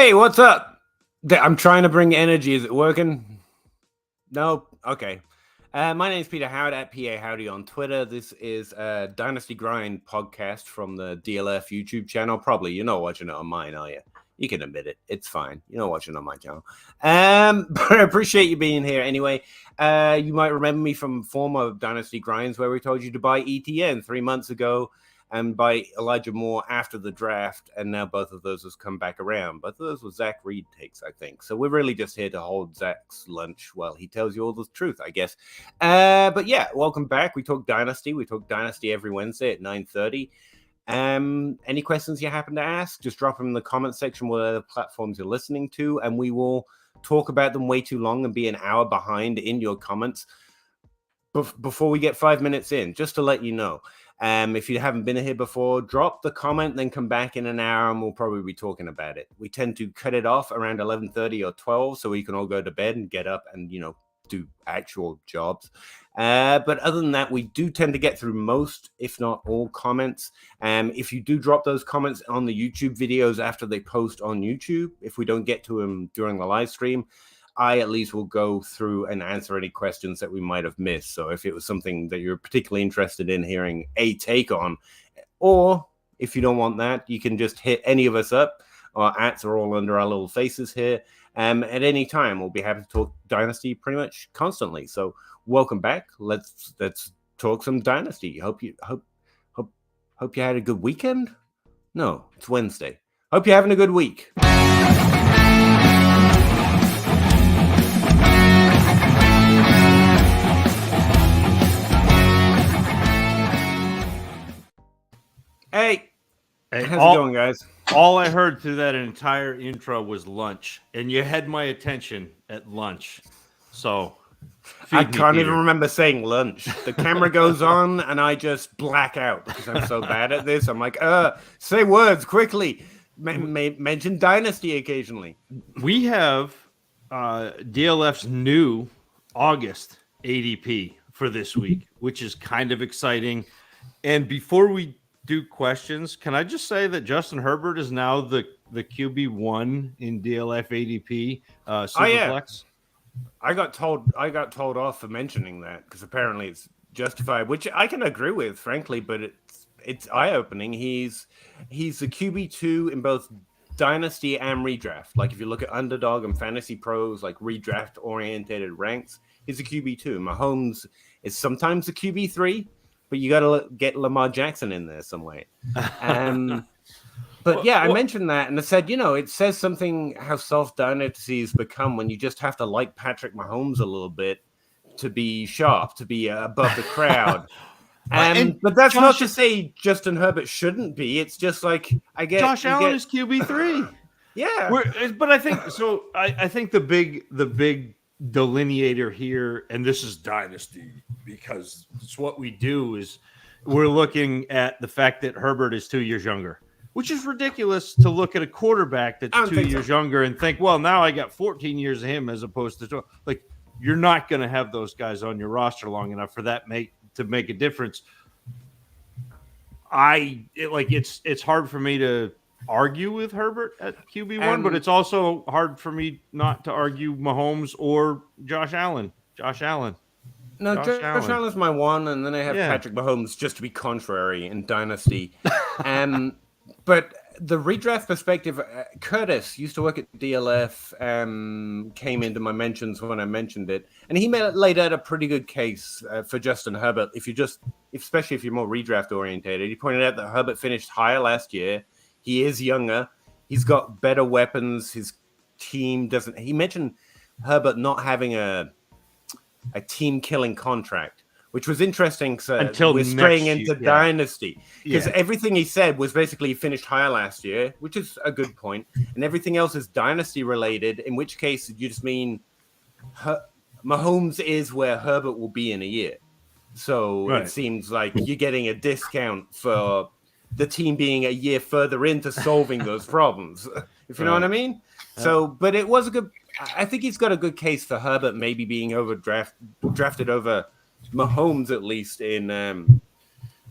Hey, what's up? I'm trying to bring energy. Is it working? No? Okay. My name is Peter Howard at PA Howdy on Twitter. This is a Dynasty Grind podcast from the DLF YouTube channel. Probably you're not watching it on mine, are you? You can admit it. It's fine. You're not watching it on my channel. But I appreciate you being here anyway. You might remember me from former Dynasty Grinds where we told you to buy ETN 3 months ago and by Elijah Moore after the draft, and now both of those has come back around. Both of those were Zach Reed takes, I think. So we're really just here to hold Zach's lunch while he tells you all the truth, I guess. But yeah, welcome back. We talk Dynasty. We talk Dynasty every Wednesday at 9:30. Any questions you happen to ask, just drop them in the comment section, whatever platforms you're listening to, and we will talk about them way too long and be an hour behind in your comments before we get 5 minutes in, just to let you know. If you haven't been here before, drop the comment, then come back in an hour and we'll probably be talking about it. We tend to cut it off around 11:30 or 12 so we can all go to bed and get up and, do actual jobs. But other than that, we do tend to get through most, if not all, comments. If you do drop those comments on the YouTube videos after they post on YouTube, if we don't get to them during the live stream, I at least will go through and answer any questions that we might have missed. So if it was something that you're particularly interested in hearing a take on, or if you don't want that, you can just hit any of us up. Our ats are all under our little faces here. At any time, we'll be happy to talk Dynasty pretty much constantly. So welcome back. Let's talk some Dynasty. Hope you had a good weekend. No, it's Wednesday. Hope you're having a good week. Hey, how's it going, guys? All I heard through that entire intro was lunch, and you had my attention at lunch. So I can't even remember saying lunch. The camera goes on, and I just black out because I'm so bad at this. I'm like, say words quickly. Mention Dynasty occasionally. We have DLF's new August ADP for this week, which is kind of exciting. And before we do questions, can I just say that Justin Herbert is now the QB1 in DLF ADP Superflex? I got told off for mentioning that because apparently it's justified, which I can agree with, frankly, but it's eye-opening. He's the QB2 in both Dynasty and Redraft. Like if you look at Underdog and Fantasy Pros, like redraft-oriented ranks, he's a QB2. Mahomes is sometimes a QB3, but you got to get Lamar Jackson in there some way. But yeah, I mentioned that, and I said, it says something how soft Dynasty has become when you just have to like Patrick Mahomes a little bit to be sharp, to be above the crowd. But that's not to say Justin Herbert shouldn't be. It's just like Josh Allen is QB3. Yeah, but I think so. I think the big delineator here, and this is Dynasty because it's what we do, is we're looking at the fact that Herbert is 2 years younger, which is ridiculous to look at a quarterback that's 2 years younger and think, well, now I got 14 years of him as opposed to 12. Like, you're not going to have those guys on your roster long enough for that to make a difference. It's hard for me to argue with Herbert at QB1, but it's also hard for me not to argue Mahomes or Josh Allen. Josh Allen is my one, and then I have Patrick Mahomes just to be contrary in Dynasty. But the redraft perspective, Curtis used to work at DLF, came into my mentions when I mentioned it, and he laid out a pretty good case for Justin Herbert. Especially if you're more redraft orientated, he pointed out that Herbert finished higher last year. He is younger. He's got better weapons. His team doesn't. He mentioned Herbert not having a team-killing contract, which was interesting. Until we're straying into Dynasty, because everything he said was basically he finished higher last year, which is a good point, and everything else is Dynasty related. In which case, you just mean Mahomes is where Herbert will be in a year. So It seems like you're getting a discount for the team being a year further into solving those problems, if you know what I mean. So, but it was a good. I think he's got a good case for Herbert maybe being drafted over Mahomes, at least in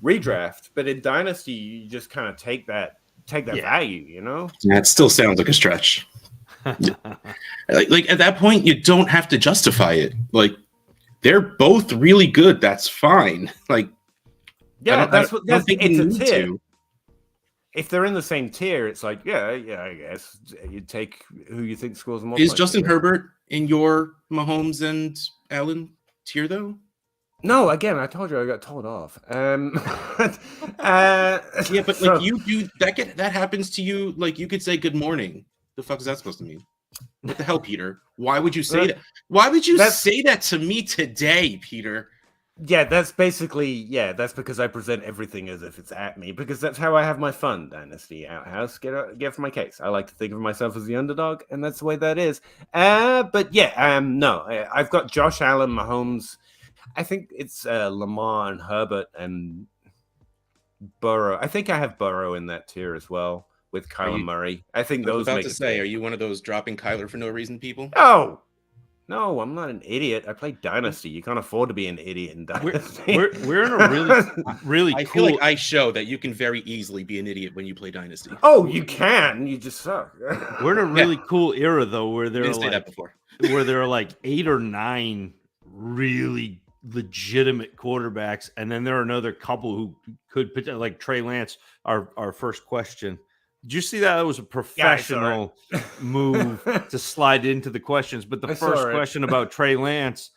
redraft. But in Dynasty, you just kind of take that take that value, you know? Yeah, it still sounds like a stretch. like at that point, you don't have to justify it. Like they're both really good. That's fine. Like yeah, I don't think it's you a need tier. to. If they're in the same tier, it's like, yeah, I guess you take who you think scores more. Is points, Justin Herbert in your Mahomes and Allen tier though? No, again, I told you I got told off. Yeah, but like you do that happens to you. Like you could say good morning. The fuck is that supposed to mean? What the hell, Peter? Why would you say that? Why would you say that to me today, Peter? Yeah, that's basically that's because I present everything as if it's at me, because that's how I have my fun. Dynasty Outhouse, get for my case. I like to think of myself as the underdog, and that's the way that is. But yeah, no, I've got Josh Allen, Mahomes. I think it's Lamar and Herbert and Burrow. I think I have Burrow in that tier as well with Kyler Murray. I think those. I was about to say, are you one of those dropping Kyler for no reason people? No, I'm not an idiot. I play Dynasty. You can't afford to be an idiot in Dynasty. We're in a really I cool... feel like I show that you can very easily be an idiot when you play Dynasty. Oh, you can. You just suck. We're in a really cool era though, where there are like 8 or 9 really legitimate quarterbacks, and then there are another couple who could potentially, like Trey Lance. Our first question. Did you see that? That was a professional move to slide into the questions. But the first question about Trey Lance,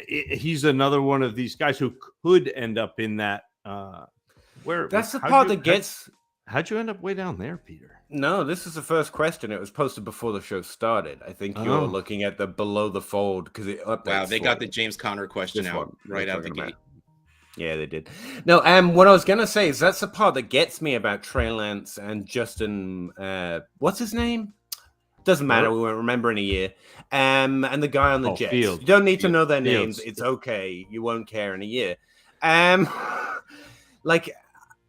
he's another one of these guys who could end up in that. That's the part that gets. How'd you end up way down there, Peter? No, this is the first question. It was posted before the show started. I think you're looking at the below the fold because it updates. Wow, they got the James Conner question out right out the gate. Yeah, they did. No, what I was gonna say is that's the part that gets me about Trey Lance and Justin. What's his name? Doesn't matter. We won't remember in a year. And the guy on the Jets. You don't need to know their names. It's okay. You won't care in a year. Like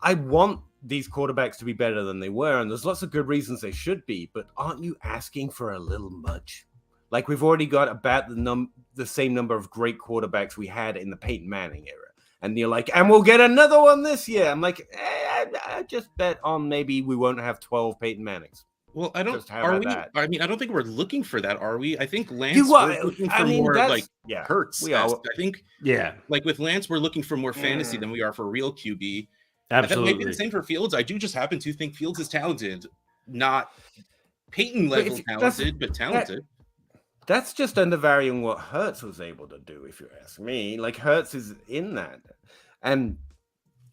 I want these quarterbacks to be better than they were, and there's lots of good reasons they should be. But aren't you asking for a little much? Like we've already got about the same number of great quarterbacks we had in the Peyton Manning era. And you're like, and we'll get another one this year. I'm like, I just bet on maybe we won't have 12 Peyton Mannings. Well, I don't. Are we? I mean, I don't think we're looking for that, are we? I think Lance. We're looking for more like Hurts. We are. I think. Yeah. Like with Lance, we're looking for more fantasy than we are for real QB. Absolutely. Maybe the same for Fields. I do just happen to think Fields is talented, not Peyton level talented, but talented. That's just undervaluing what Hurts was able to do, if you ask me. Like Hurts is in that,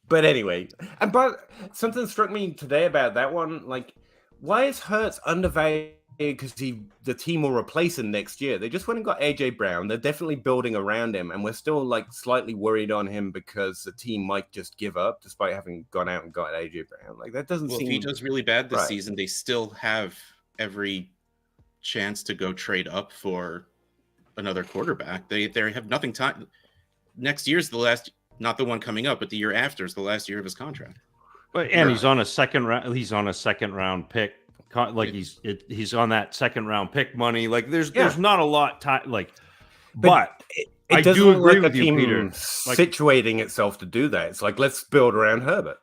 but anyway, but something struck me today about that one. Like, why is Hurts undervalued? Because the team will replace him next year. They just went and got AJ Brown. They're definitely building around him, and we're still like slightly worried on him because the team might just give up despite having gone out and got AJ Brown. Like that doesn't seem. If he does really bad this season, they still have every chance to go trade up for another quarterback. They have nothing time. Next year's the last, not the one coming up, but the year after is the last year of his contract. But he's on a second round. He's on a second round pick. Like he's on that second round pick money. Like there's not a lot time. Like, but it doesn't do agree with you, Peter. Situating itself to do that. It's like let's build around Herbert.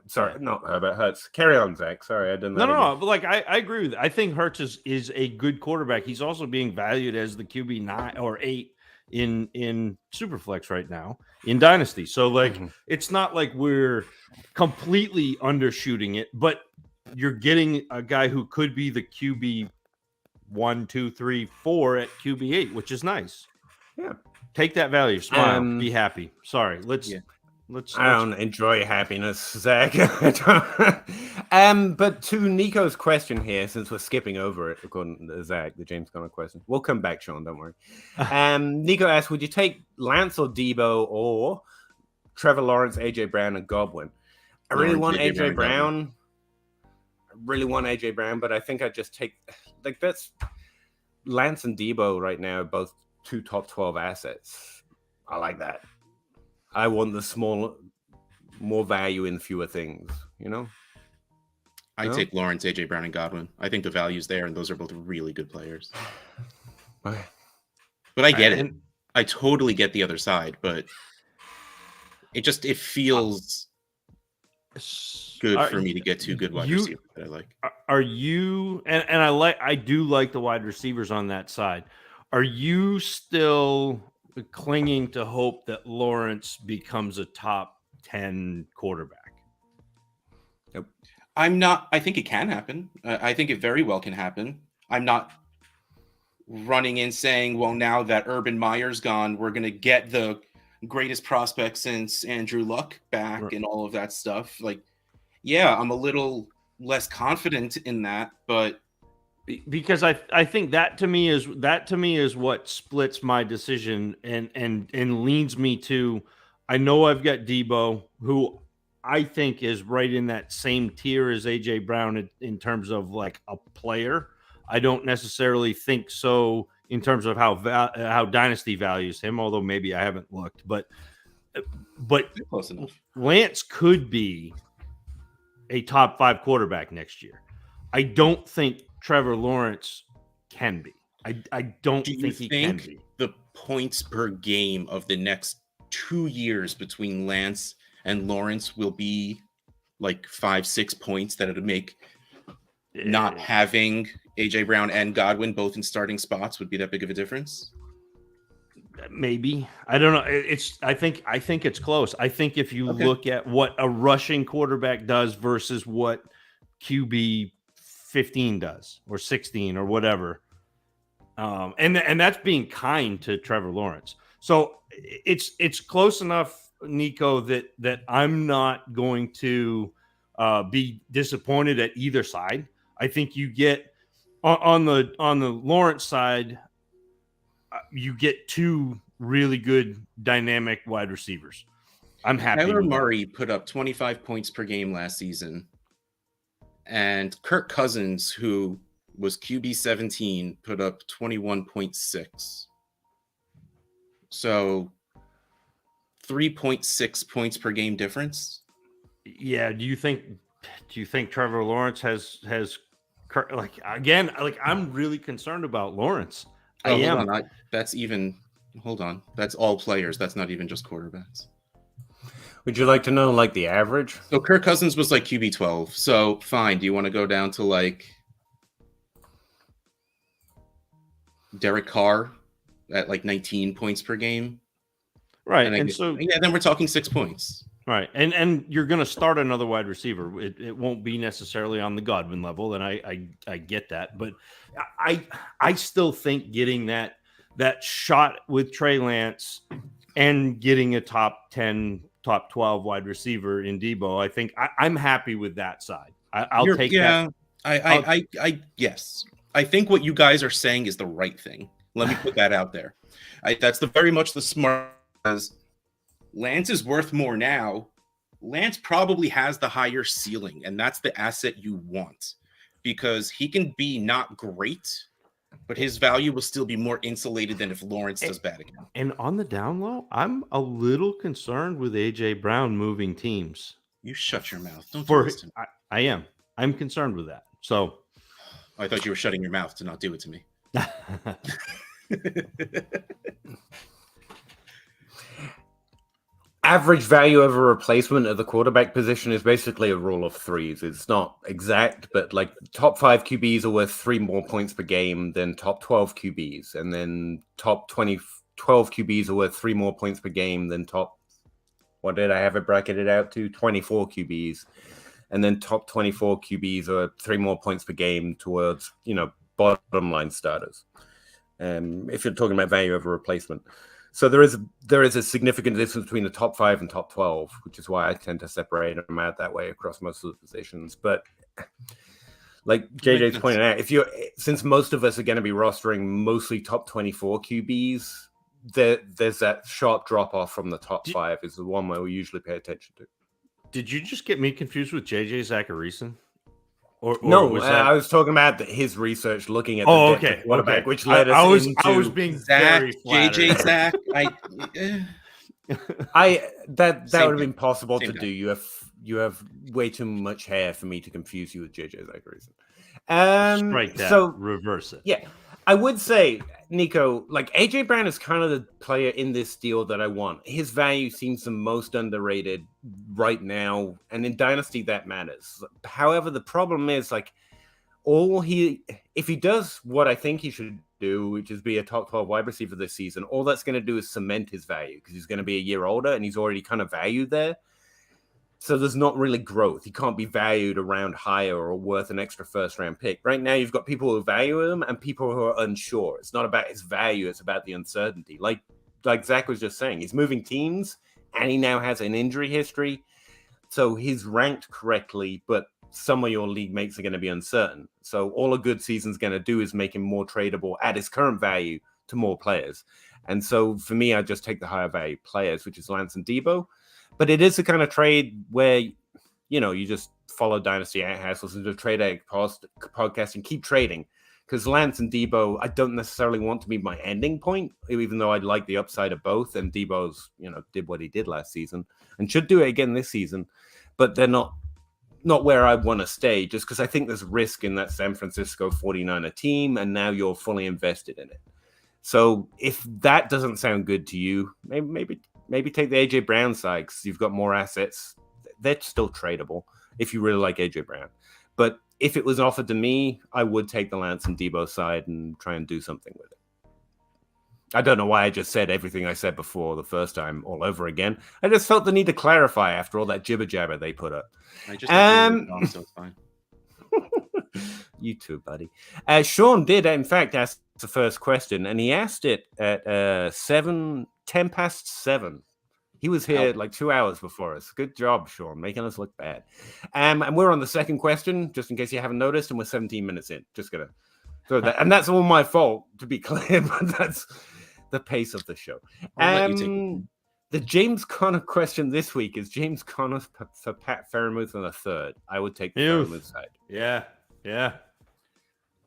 Sorry, not Herbert. Hurts. Carry on, Zach. Sorry, I didn't. No. But like I agree with. I think Hurts is a good quarterback. He's also being valued as the QB 9 or 8 in Superflex right now in Dynasty. So like it's not like we're completely undershooting it, but you're getting a guy who could be the QB 1, 2, 3, 4 at QB 8, which is nice. Yeah, take that value. Smile. Be happy. Sorry. Let's. I don't enjoy happiness, Zach. But to Nico's question here, since we're skipping over it, according to Zach, the James Conner question, we'll come back, Sean. Don't worry. Nico asked, "Would you take Lance or Debo or Trevor Lawrence, AJ Brown, and Godwin?" I really want AJ Brown. But I think I'd just take like that's Lance and Debo right now, both 2 top 12 assets. I like that. I want the more value in fewer things, you know? I take Lawrence, AJ Brown, and Godwin. I think the value's there, and those are both really good players. Okay. But I get it. I totally get the other side, but it feels good for me to get two good wide receivers that I like. Are you and I do like the wide receivers on that side. Are you still clinging to hope that Lawrence becomes a top 10 quarterback? I'm not. I think it can happen. I think it very well can happen. I'm not running in saying, well, now that Urban Meyer's gone, we're going to get the greatest prospect since Andrew Luck back Right. and all of that stuff. Like, yeah, I'm a little less confident in that, but because I think that to me is what splits my decision and leans me to, I know I've got Debo, who I think is right in that same tier as AJ Brown in terms of like a player. I don't necessarily think so in terms of how Dynasty values him, although maybe I haven't looked, but close enough. Lance could be a top 5 quarterback next year. I don't think Trevor Lawrence can be. I don't think he can be. The points per game of the next 2 years between Lance and Lawrence will be like 5-6 points that it'd make not having AJ Brown and Godwin both in starting spots would be that big of a difference? Maybe. I don't know. I think it's close. I think if you look at what a rushing quarterback does versus what QB 15 does or 16 or whatever. And that's being kind to Trevor Lawrence. So it's close enough, Nico, that I'm not going to be disappointed at either side. I think you get on the Lawrence side, you get 2 really good dynamic wide receivers. I'm happy. Kyler Murray put up 25 points per game last season. And Kirk Cousins, who was QB 17, put up 21.6. So 3.6 points per game difference. Yeah. Do you think Trevor Lawrence has like, again, like I'm really concerned about Lawrence. Hold on. That's all players. That's not even just quarterbacks. Would you like to know like the average? So Kirk Cousins was like QB 12. So fine. Do you want to go down to like Derek Carr at like 19 points per game? Right. And so then we're talking 6 points. Right. And you're going to start another wide receiver. It won't be necessarily on the Godwin level. And I get that. But I still think getting that shot with Trey Lance and getting a top 10, top 12 wide receiver in Debo, I think I'm happy with that side. I'll take that. Yes. I think what you guys are saying is the right thing. Let me put that out there. That's very much the smart. As Lance is worth more now. Lance probably has the higher ceiling, and that's the asset you want because he can be not great, but his value will still be more insulated than if Lawrence does bad again. And on the down low, I'm a little concerned with AJ Brown moving teams. You shut your mouth. Don't do this to me. I am. I'm concerned with that. So I thought you were shutting your mouth to not do it to me. Average value over replacement at the quarterback position is basically a rule of 3s. It's not exact, but like top 5 QBs are worth 3 more points per game than top 12 QBs. And then top 12 QBs are worth 3 more points per game than top, what did I have it bracketed out to? 24 QBs. And then top 24 QBs are 3 more points per game towards, bottom line starters. If you're talking about value over replacement. So there is a significant difference between the top 5 and top 12, which is why I tend to separate them out that way across most of the positions. But like JJ's pointed out, since most of us are going to be rostering mostly top 24 QBs, there's that sharp drop off from the top 5 is the one where we usually pay attention to. Did you just get me confused with JJ Zacharyson? Or no, was that... I was talking about his research looking at the quarterback, which led us into... I was being Zach, very flattered. JJ Zach. That would have been possible Same to guy. do. You have way too much hair for me to confuse you with JJ Zacharyson. Strike that. So reverse it. yeah, I would say, Nico, like AJ Brown is kind of the player in this deal that I want. His value seems the most underrated right now, and in Dynasty that matters. However, the problem is like if he does what I think he should do, which is be a top 12 wide receiver this season, all that's going to do is cement his value because he's going to be a year older and he's already kind of valued there. So there's not really growth. He can't be valued around higher or worth an extra first round pick. Right now, you've got people who value him and people who are unsure. It's not about his value. It's about the uncertainty. Like Zach was just saying, he's moving teams and he now has an injury history. So he's ranked correctly, but some of your league mates are going to be uncertain. So all a good season's going to do is make him more tradable at his current value to more players. And so for me, I just take the higher value players, which is Lance and Debo. But it is the kind of trade where, you just follow Dynasty Outhouse, listen to the Trade Egg podcast and keep trading. Because Lance and Debo, I don't necessarily want to be my ending point, even though I'd like the upside of both. And Debo's, did what he did last season and should do it again this season. But they're not where I want to stay, just because I think there's risk in that San Francisco 49er team. And now you're fully invested in it. So if that doesn't sound good to you, maybe take the AJ Brown side because you've got more assets. They're still tradable if you really like AJ Brown. But if it was offered to me, I would take the Lance and Debo side and try and do something with it. I don't know why I just said everything I said before the first time all over again. I just felt the need to clarify after all that jibber jabber they put up. I just have to so it's fine. You too, buddy. Sean did, in fact, ask the first question, and he asked it at 10 past 7. He was here like 2 hours before us. Good job, Sean, making us look bad. And we're on the second question, just in case you haven't noticed, and we're 17 minutes in. Just gonna throw that, and that's all my fault, to be clear, but that's the pace of the show. The James Conner question this week is James Conner for Pat Freiermuth on the third. I would take the Freiermuth side. Yeah.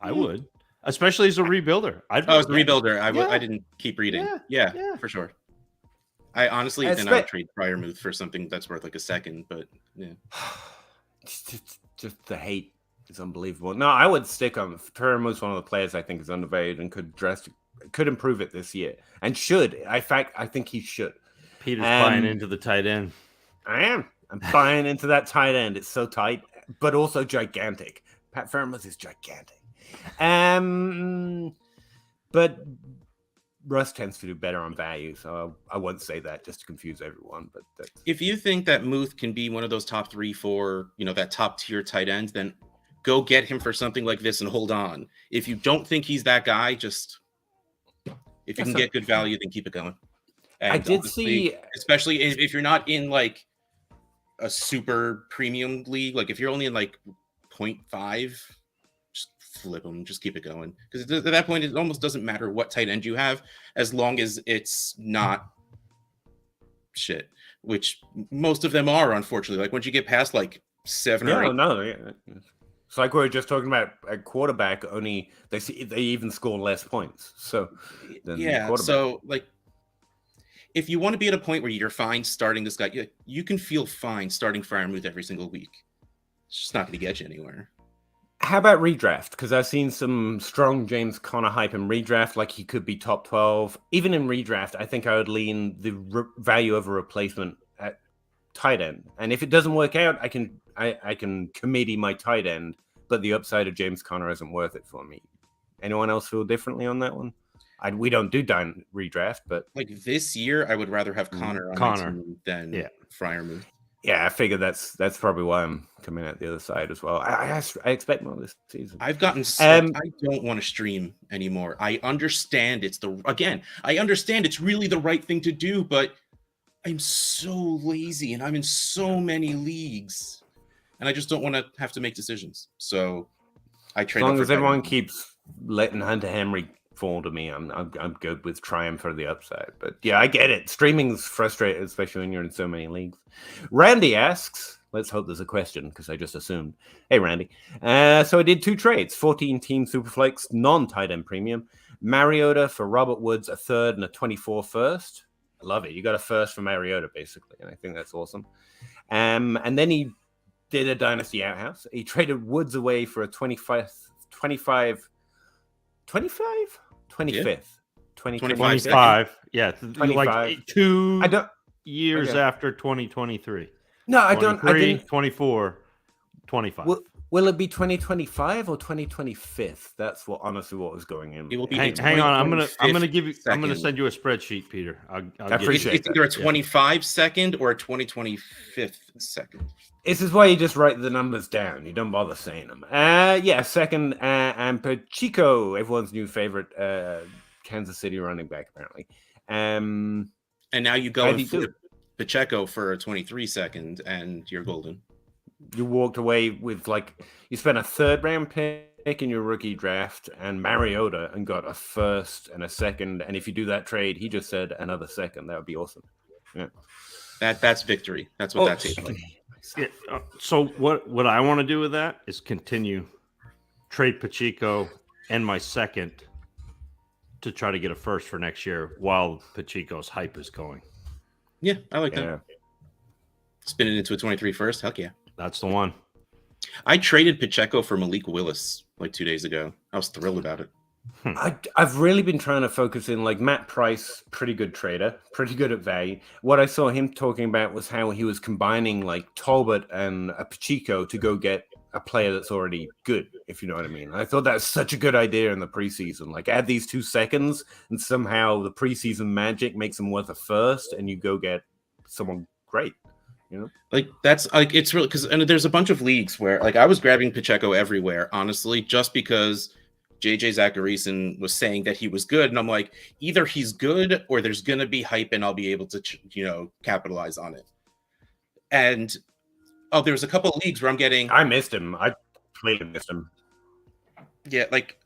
I would, especially as a rebuilder. As a rebuilder, I didn't keep reading. Yeah, for sure. I honestly then I would trade Freiermuth for something that's worth like a second, but yeah. Just the hate is unbelievable. No, I would stick on Freiermuth. One of the players I think is undervalued and could improve it this year and should. In fact, I think he should. Peter's buying into the tight end. I am. I'm buying into that tight end. It's so tight, but also gigantic. Pat Freiermuth is gigantic. But Russ tends to do better on value, so I won't say that just to confuse everyone. But if you think that Muth can be one of those top 3, 4, that top tier tight ends, then go get him for something like this and hold on. If you don't think he's that guy, if you can get good value, then keep it going. And I did see, especially if you're not in like a super premium league, like if you're only in like 0.5, just flip them, just keep it going. Because at that point, it almost doesn't matter what tight end you have, as long as it's not shit, which most of them are, unfortunately. Like once you get past like 7 or 8. No. It's like we were just talking about a quarterback. Only they even score less points. So so like. If you want to be at a point where you're fine starting this guy, you can feel fine starting Freiermuth every single week. It's just not going to get you anywhere. How about redraft? Because I've seen some strong James Conner hype in redraft, like he could be top 12. Even in redraft, I think I would lean the value of a replacement at tight end. And if it doesn't work out, I can committee my tight end, but the upside of James Conner isn't worth it for me. Anyone else feel differently on that one? We don't do redraft, but like this year, I would rather have Conner on my team than Freiermuth. Yeah, I figure that's probably why I'm coming at the other side as well. I expect more this season. I've gotten I don't want to stream anymore. I understand I understand it's really the right thing to do, but I'm so lazy and I'm in so many leagues, and I just don't want to have to make decisions. So I trade. As long as everyone keeps letting Hunter Henry fall to me, I'm good with trying for the upside. But yeah, I get it. Streaming's frustrating, especially when you're in so many leagues. Randy asks, let's hope there's a question because I just assumed. Hey, Randy. So I did 2 trades, 14-team Superflex, non-tight end premium. Mariota for Robert Woods, a third and a 24 first. I love it. You got a first for Mariota, basically, and I think that's awesome. And then he did a Dynasty Outhouse. He traded Woods away for a 25 25? 25th. 25. Yeah, 25. like 2 I don't. years Okay. after 2023. No, I don't. I 23, didn't. 24, 25. Will it be 2025 or 2025th? That's honestly what was going in. It will be Hang on. I'm gonna give you. I'm gonna second. send you a spreadsheet, Peter. I'll I appreciate It's that. either a 25 second or a 2025 second. This is why you just write the numbers down. You don't bother saying them. Yeah, second, and Pacheco, everyone's new favorite Kansas City running back, apparently. And now you go How'd and he do? flip Pacheco for a 23 second, and you're golden. You walked away with you spent a third round pick in your rookie draft and Mariota and got a first and a second. And if you do that trade, he just said another second. That would be awesome. Yeah. That's victory. That's what that tastes like. Yeah, so what I want to do with that is continue trade Pacheco and my second to try to get a first for next year while Pacheco's hype is going. Yeah, I like Yeah. that. Spin it into a 23 first. Heck yeah. That's the one. I traded Pacheco for Malik Willis like 2 days ago. I was thrilled about it. I've really been trying to focus in Matt Price, pretty good trader, pretty good at value. What I saw him talking about was how he was combining Talbot and a Pacheco to go get a player that's already good, if you know what I mean. I thought that was such a good idea in the preseason. Add these 2 seconds and somehow the preseason magic makes them worth a first and you go get someone great. That's it's really because there's a bunch of leagues where I was grabbing Pacheco everywhere, honestly, just because JJ Zacharyson was saying that he was good, and I'm like, either he's good or there's gonna be hype, and I'll be able to capitalize on it. And there's a couple of leagues where I'm getting. I missed him. I completely missed him. Yeah, like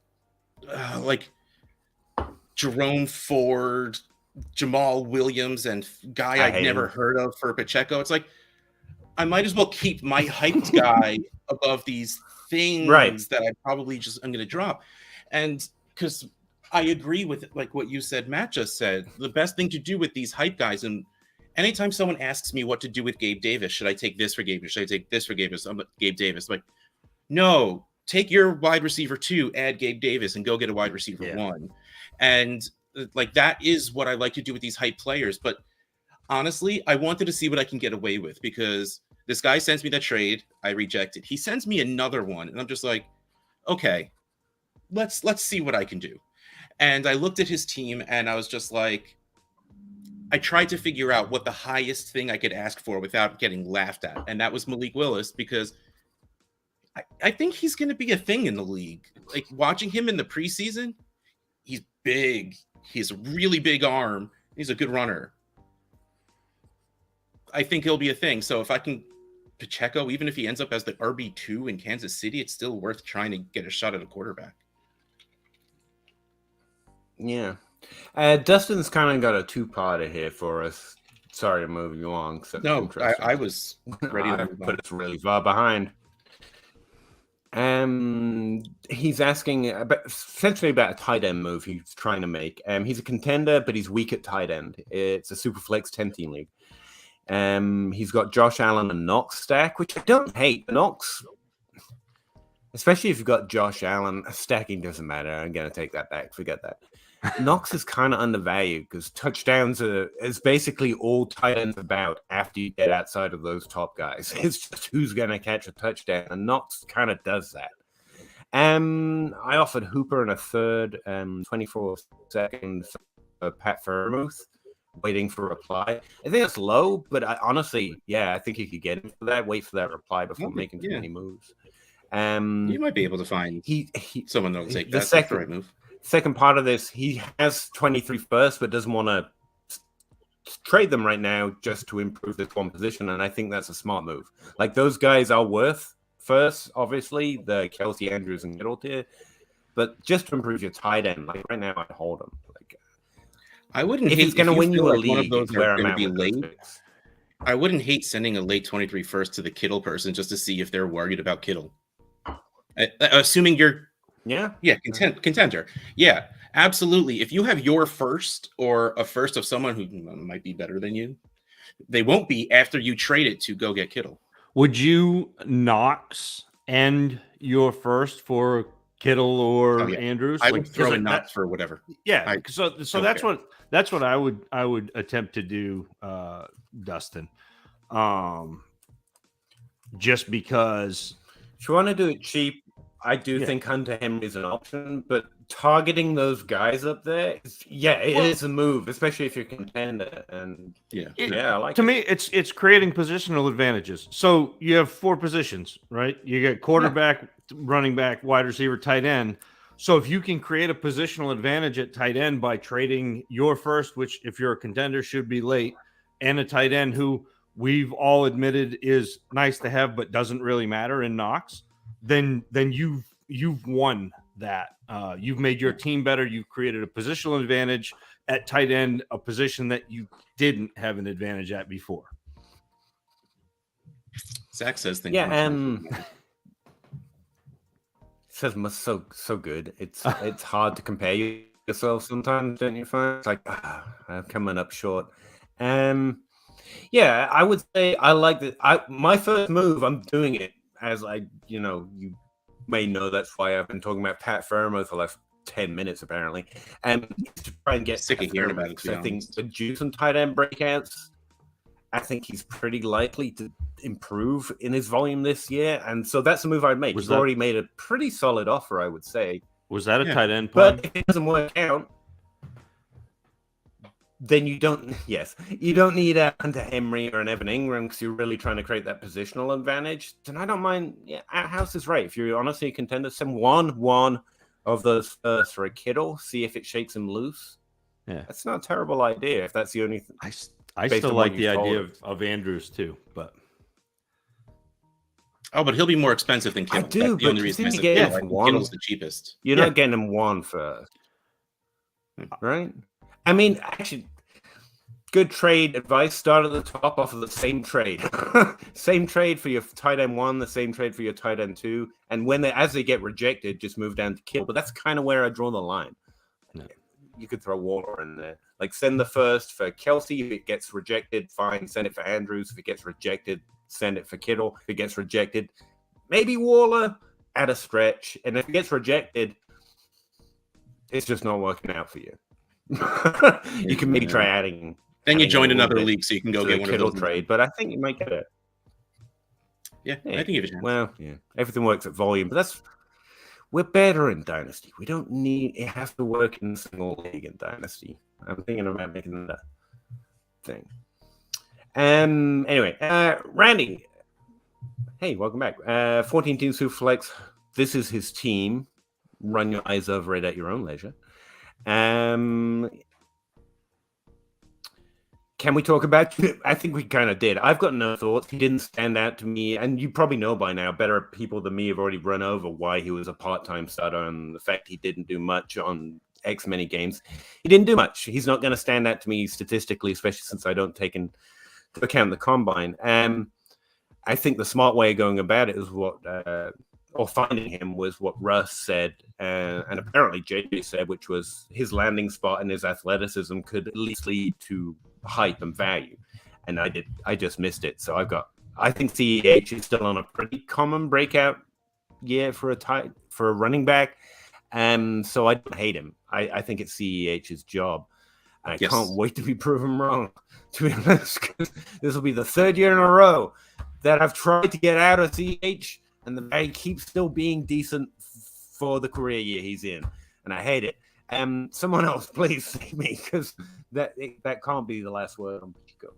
Jerome Ford, Jamal Williams, and guy I'd never heard of for Pacheco. It's like I might as well keep my hyped guy above these things that I probably I'm going to drop. And because I agree with what you said, Matt just said, the best thing to do with these hype guys, and anytime someone asks me what to do with Gabe Davis, should I take this for Gabe? Should I take this for Gabe Davis? Gabe Davis. I'm like, no, take your wide receiver 2, add Gabe Davis, and go get a wide receiver 1. And that is what I like to do with these hype players. But honestly, I wanted to see what I can get away with because this guy sends me that trade. I reject it. He sends me another one. And I'm just like, okay, let's see what I can do. And I looked at his team and I was just like, I tried to figure out what the highest thing I could ask for without getting laughed at. And that was Malik Willis because I think he's going to be a thing in the league. Watching him in the preseason, he's big. He has a really big arm. He's a good runner. I think he'll be a thing. So if I can Pacheco, even if he ends up as the RB2 in Kansas City, it's still worth trying to get a shot at a quarterback. Yeah. Dustin's kind of got a 2-parter here for us. Sorry to move you on. No, I was ready to move on. But it's really far behind. He's asking essentially about a tight end move he's trying to make. He's a contender, but he's weak at tight end. It's a super flex 10-team league. He's got Josh Allen and Knox stack, which I don't hate. Knox, especially if you've got Josh Allen, stacking doesn't matter. I'm gonna take that back. Forget that. Knox is kind of undervalued because touchdowns is basically all tight ends about after you get outside of those top guys. It's just who's going to catch a touchdown, and Knox kind of does that. I offered Hooper in a third, 24 seconds for Pat Freiermuth, waiting for a reply. I think it's low, but honestly, I think you could get him for that. Wait for that reply before making too many moves. You might be able to find someone that'll take that. That's the right move. Second part of this, he has 23 first, but doesn't want to trade them right now just to improve this one position. And I think that's a smart move. Those guys are worth first, obviously, the Kelsey, Andrews, and Kittle tier. But just to improve your tight end, right now, I'd hold him. I wouldn't if hate he's going to win you a league. One of those where are going I'm to be late. picks. I wouldn't hate sending a late 23 first to the Kittle person just to see if they're worried about Kittle. Assuming you're contender. Yeah, absolutely. If you have your first or a first of someone who might be better than you, they won't be after you trade it to go get Kittle. Would you Knox end your first for Kittle or Oh, yeah. Andrews. I Like, would throw 'cause in that- Knox for whatever. Yeah, I so don't that's care. what I would attempt to do, Dustin. Just because, If you want to do it cheap, I do Yeah. think Hunter Henry is an option, but targeting those guys up there, it Well- is a move, especially if you're a contender. And Yeah. I like to it. me, it's creating positional advantages. So you have 4 positions, right? You get quarterback, running back, wide receiver, tight end. So if you can create a positional advantage at tight end by trading your first, which if you're a contender should be late, and a tight end who we've all admitted is nice to have but doesn't really matter in Knox, then you've won that. You've made your team better. You've created a positional advantage at tight end, a position that you didn't have an advantage at before. Zach says things. Yeah, much nicer. says so good. It's hard to compare yourself sometimes, don't you find? It's like I'm coming up short. Yeah, I would say I like that. My first move, I'm doing it as you may know that's why I've been talking about Pat Fermo for the last 10 minutes apparently, and to try and get Sick of Pat hearing Fermo, about it, to be because I think honest. the juice and tight end breakouts, I think he's pretty likely to improve in his volume this year, and so that's a move I'd make. He's already made a pretty solid offer, I would say. Was that a Yeah. tight end plan? But if it doesn't work out, then you don't need a Hunter Henry or an Evan Ingram because you're really trying to create that positional advantage. Then I don't mind. Yeah, our house is right. If you're honestly a contender, send one of those first for a Kittle. See if it shakes him loose. Yeah, that's not a terrible idea. If that's the only thing. I based still on like what the you've idea told of Andrews too, but But he'll be more expensive than I Kittle. do, That's the but only you reason I think said you get Kittle. it I for think one. Kittle's the cheapest. You're not getting him one first, right? I mean, actually, good trade advice. Start at the top off of the same trade. Same trade for your tight end 1, the same trade for your tight end 2. And as they get rejected, just move down to Kittle. But that's kind of where I draw the line. No. You could throw Waller in there. Like, send the first for Kelsey. If it gets rejected, fine. Send it for Andrews. If it gets rejected, send it for Kittle. If it gets rejected, maybe Waller at a stretch. And if it gets rejected, it's just not working out for you. You can maybe try adding. Then you adding join a little another bit league so you can go to get the one Kittle of those. trade, but I think you might get it. Yeah, Hey, I think if it well, yeah, everything works at volume, but we're better in Dynasty. We don't need it have to work in a single league in Dynasty. I'm thinking about making that thing. Anyway, Randy. Hey, welcome back. 14 team Superflex. This is his team. Run your eyes over it at your own leisure. Can we talk about? I think we kind of did. I've got no thoughts. He didn't stand out to me, and you probably know by now. Better people than me have already run over why he was a part-time starter and the fact he didn't do much on X many games. He didn't do much. He's not going to stand out to me statistically, especially since I don't take into account the combine. I think the smart way of going about it is or finding him was what Russ said, and apparently JJ said, which was his landing spot and his athleticism could at least lead to hype and value. And I just missed it. So I think CEH is still on a pretty common breakout year for a running back. So I don't hate him. I think it's CEH's job. And I can't wait to be proven wrong, to be honest, because this will be the third year in a row that I've tried to get out of CEH, and the guy keeps still being decent for the career year he's in. And I hate it. Someone else, please save me, because that can't be the last word on Pico.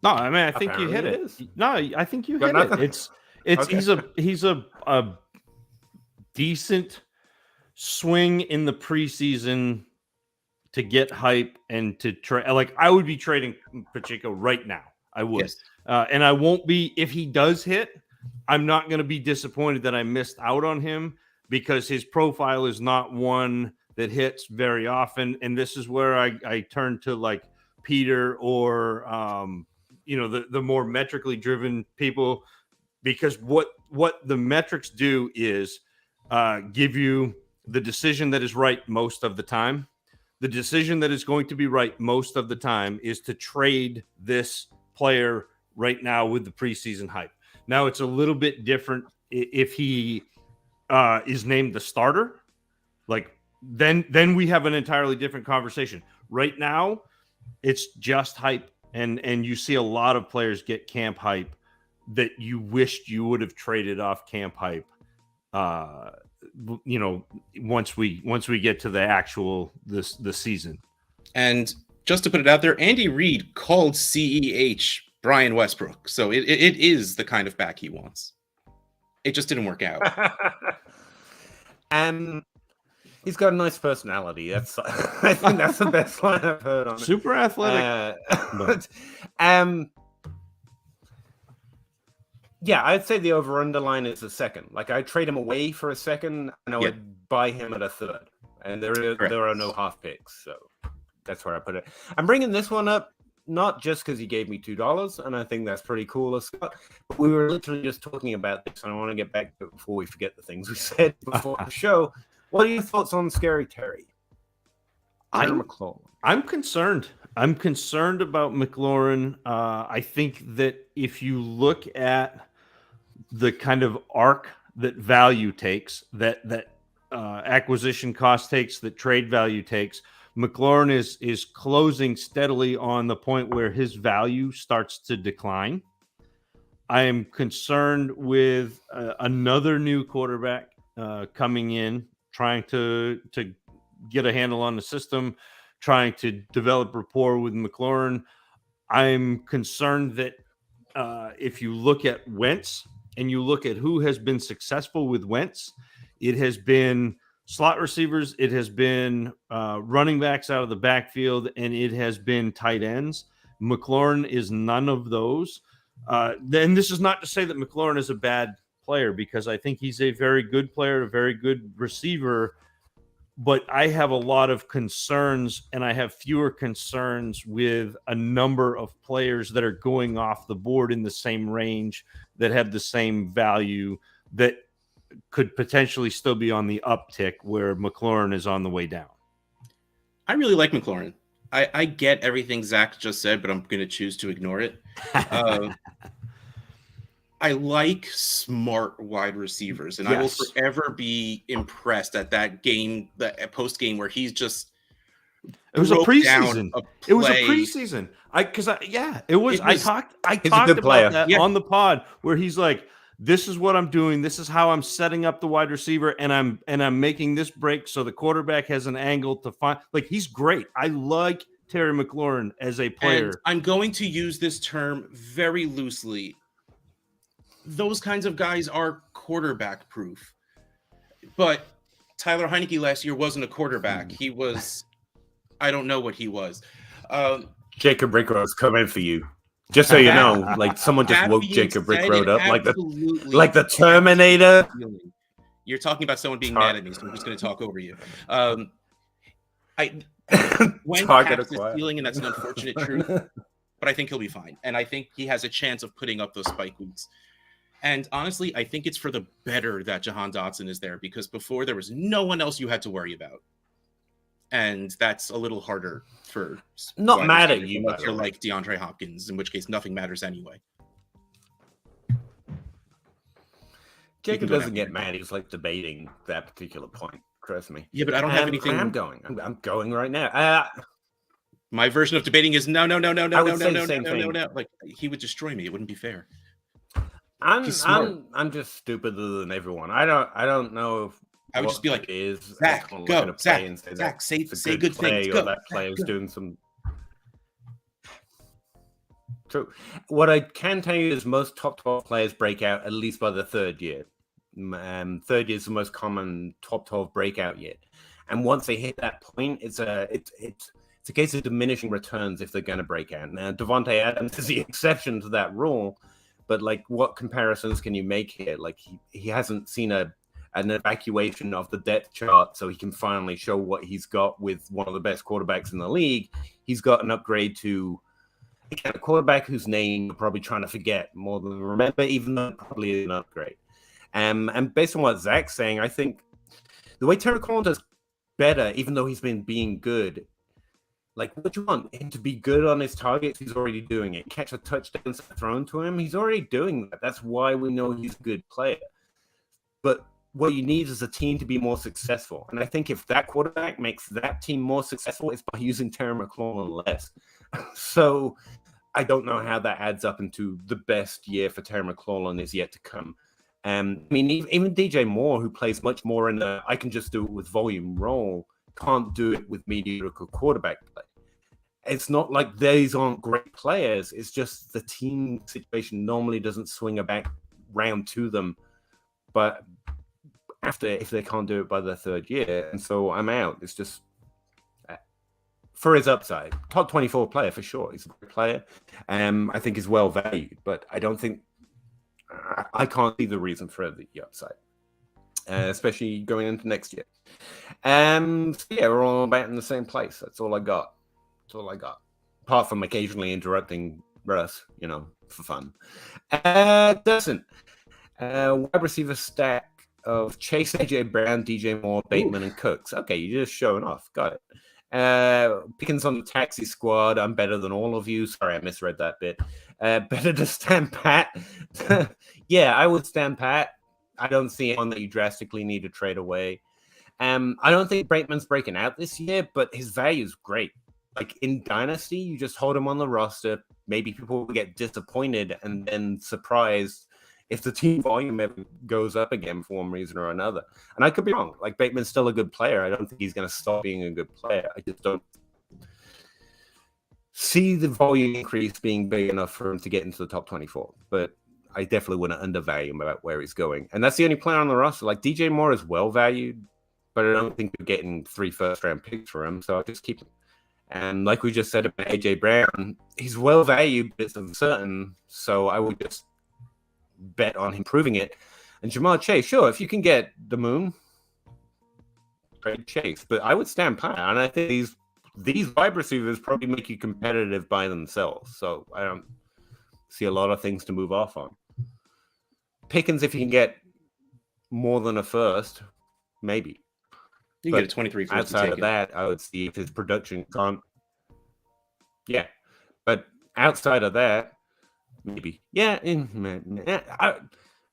No, I mean, I think you hit it. No, I think you hit it. It's okay. He's a decent swing in the preseason to get hype and to trade. Like, I would be trading Pacheco right now. I would. Yes. And I won't be, if he does hit, I'm not going to be disappointed that I missed out on him, because his profile is not one that hits very often. And this is where I turn to like Peter or, the more metrically driven people, because what the metrics do is give you the decision that is right most of the time. The decision that is going to be right most of the time is to trade this player right now with the preseason hype. Now, it's a little bit different if he is named the starter, like then we have an entirely different conversation. Right now, it's just hype, and you see a lot of players get camp hype that you wished you would have traded off camp hype. Once we get to the actual the season. And just to put it out there, Andy Reid called CEH Brian Westbrook, so it is the kind of back he wants. It just didn't work out. He's got a nice personality. I think that's the best line I've heard on it. Super athletic. Yeah, I'd say the over-under line is a second. Like, I'd trade him away for a second, and I would buy him at a third. And there are no half picks, so that's where I put it. I'm bringing this one up, not just because he gave me $2, and I think that's pretty cool, Scott. But we were literally just talking about this, and I want to get back to it before we forget the things we said before the show. What are your thoughts on Scary Terry? McLaurin. I'm concerned. I'm concerned about McLaurin. I think that if you look at the kind of arc that value takes, that acquisition cost takes, that trade value takes, McLaurin is closing steadily on the point where his value starts to decline. I am concerned with another new quarterback coming in, trying to get a handle on the system, trying to develop rapport with McLaurin. I'm concerned that if you look at Wentz and you look at who has been successful with Wentz, it has been slot receivers, it has been running backs out of the backfield, and it has been tight ends. McLaurin is none of those. Then this is not to say that McLaurin is a bad player, because I think he's a very good player, a very good receiver. But I have a lot of concerns, and I have fewer concerns with a number of players that are going off the board in the same range, that have the same value, that could potentially still be on the uptick, where McLaurin is on the way down. I really like McLaurin. I get everything Zach just said, but I'm going to choose to ignore it. I like smart wide receivers, and I will forever be impressed at that game, the post game where he's just. It was a preseason. It was a preseason. I talked about that on the pod, where he's like, "This is what I'm doing. This is how I'm setting up the wide receiver, and I'm making this break so the quarterback has an angle to find." Like, he's great. I like Terry McLaurin as a player. And I'm going to use this term very loosely. Those kinds of guys are quarterback proof. But Tyler Heineke last year wasn't a quarterback. He was, I don't know what he was. Jacob Rickroad's coming for you. Just so you know, like, someone just woke Jacob Rickroad up like the Terminator. You're talking about someone being mad at me, so I'm just going to talk over you. When Pax is stealing, and that's an unfortunate truth, but I think he'll be fine. And I think he has a chance of putting up those spike weeks. And honestly, I think it's for the better that Jahan Dotson is there, because before there was no one else you had to worry about. And that's a little harder for not mad at you, unless you're like DeAndre Hopkins, in which case nothing matters anyway. Jacob doesn't get mad. He's like debating that particular point. Trust me. Yeah, but I don't have anything. I'm going right now. My version of debating is no. Like, he would destroy me. It wouldn't be fair. I'm just stupider than everyone. I don't know if I would just be like, Zach, go, Zach, say good things. Go. That player's doing some. True. What I can tell you is most top 12 players break out at least by the third year. Third year is the most common top 12 breakout year, and once they hit that point, it's a case of diminishing returns if they're going to break out. Now, Devontae Adams is the exception to that rule. But, like, what comparisons can you make here? Like, he hasn't seen an evacuation of the depth chart, so he can finally show what he's got with one of the best quarterbacks in the league. He's got an upgrade to a quarterback whose name you're probably trying to forget more than remember, even though it probably is an upgrade. And based on what Zach's saying, I think the way Terry McLaurin does better, even though he's been being good. Like, what do you want? Him to be good on his targets? He's already doing it. Catch a touchdown thrown to him? He's already doing that. That's why we know he's a good player. But what you need is a team to be more successful. And I think if that quarterback makes that team more successful, it's by using Terry McLaurin less. So I don't know how that adds up into the best year for Terry McLaurin is yet to come. I mean, even DJ Moore, who plays much more in the I can just do it with volume role, can't do it with mediocre quarterback play. It's not like these aren't great players. It's just the team situation normally doesn't swing a back round to them. But if they can't do it by the third year, and so I'm out. It's just for his upside, top 24 player for sure. He's a great player. I think he's well valued, but I don't think I can't see the reason for the upside, especially going into next year. So yeah, we're all about in the same place. That's all I got. Apart from occasionally interrupting Russ, for fun. Dustin, wide receiver stack of Chase, AJ Brown, DJ Moore, Bateman, and Cooks. Okay, you're just showing off. Got it. Pickens on the taxi squad. I'm better than all of you. Sorry, I misread that bit. Better to stand pat. Yeah, I would stand pat. I don't see one that you drastically need to trade away. I don't think Bateman's breaking out this year, but his value is great. Like in Dynasty, you just hold him on the roster. Maybe people will get disappointed and then surprised if the team volume ever goes up again for one reason or another. And I could be wrong. Like Bateman's still a good player. I don't think he's going to stop being a good player. I just don't see the volume increase being big enough for him to get into the top 24. But I definitely wouldn't undervalue him about where he's going. And that's the only player on the roster. Like DJ Moore is well valued, but I don't think we're getting 3 first-round picks for him. So I'll just keep him. And like we just said about AJ Brown, he's well valued, but it's uncertain. So I would just bet on him proving it. And Jamar Chase, sure, if you can get the moon, trade Chase. But I would stand pat. And I think these wide receivers probably make you competitive by themselves. So I don't see a lot of things to move off on. Pickens, if you can get more than a first, maybe. You get a 23 first. Outside of that, I would see if his production can't. Yeah. But outside of that, maybe. Yeah.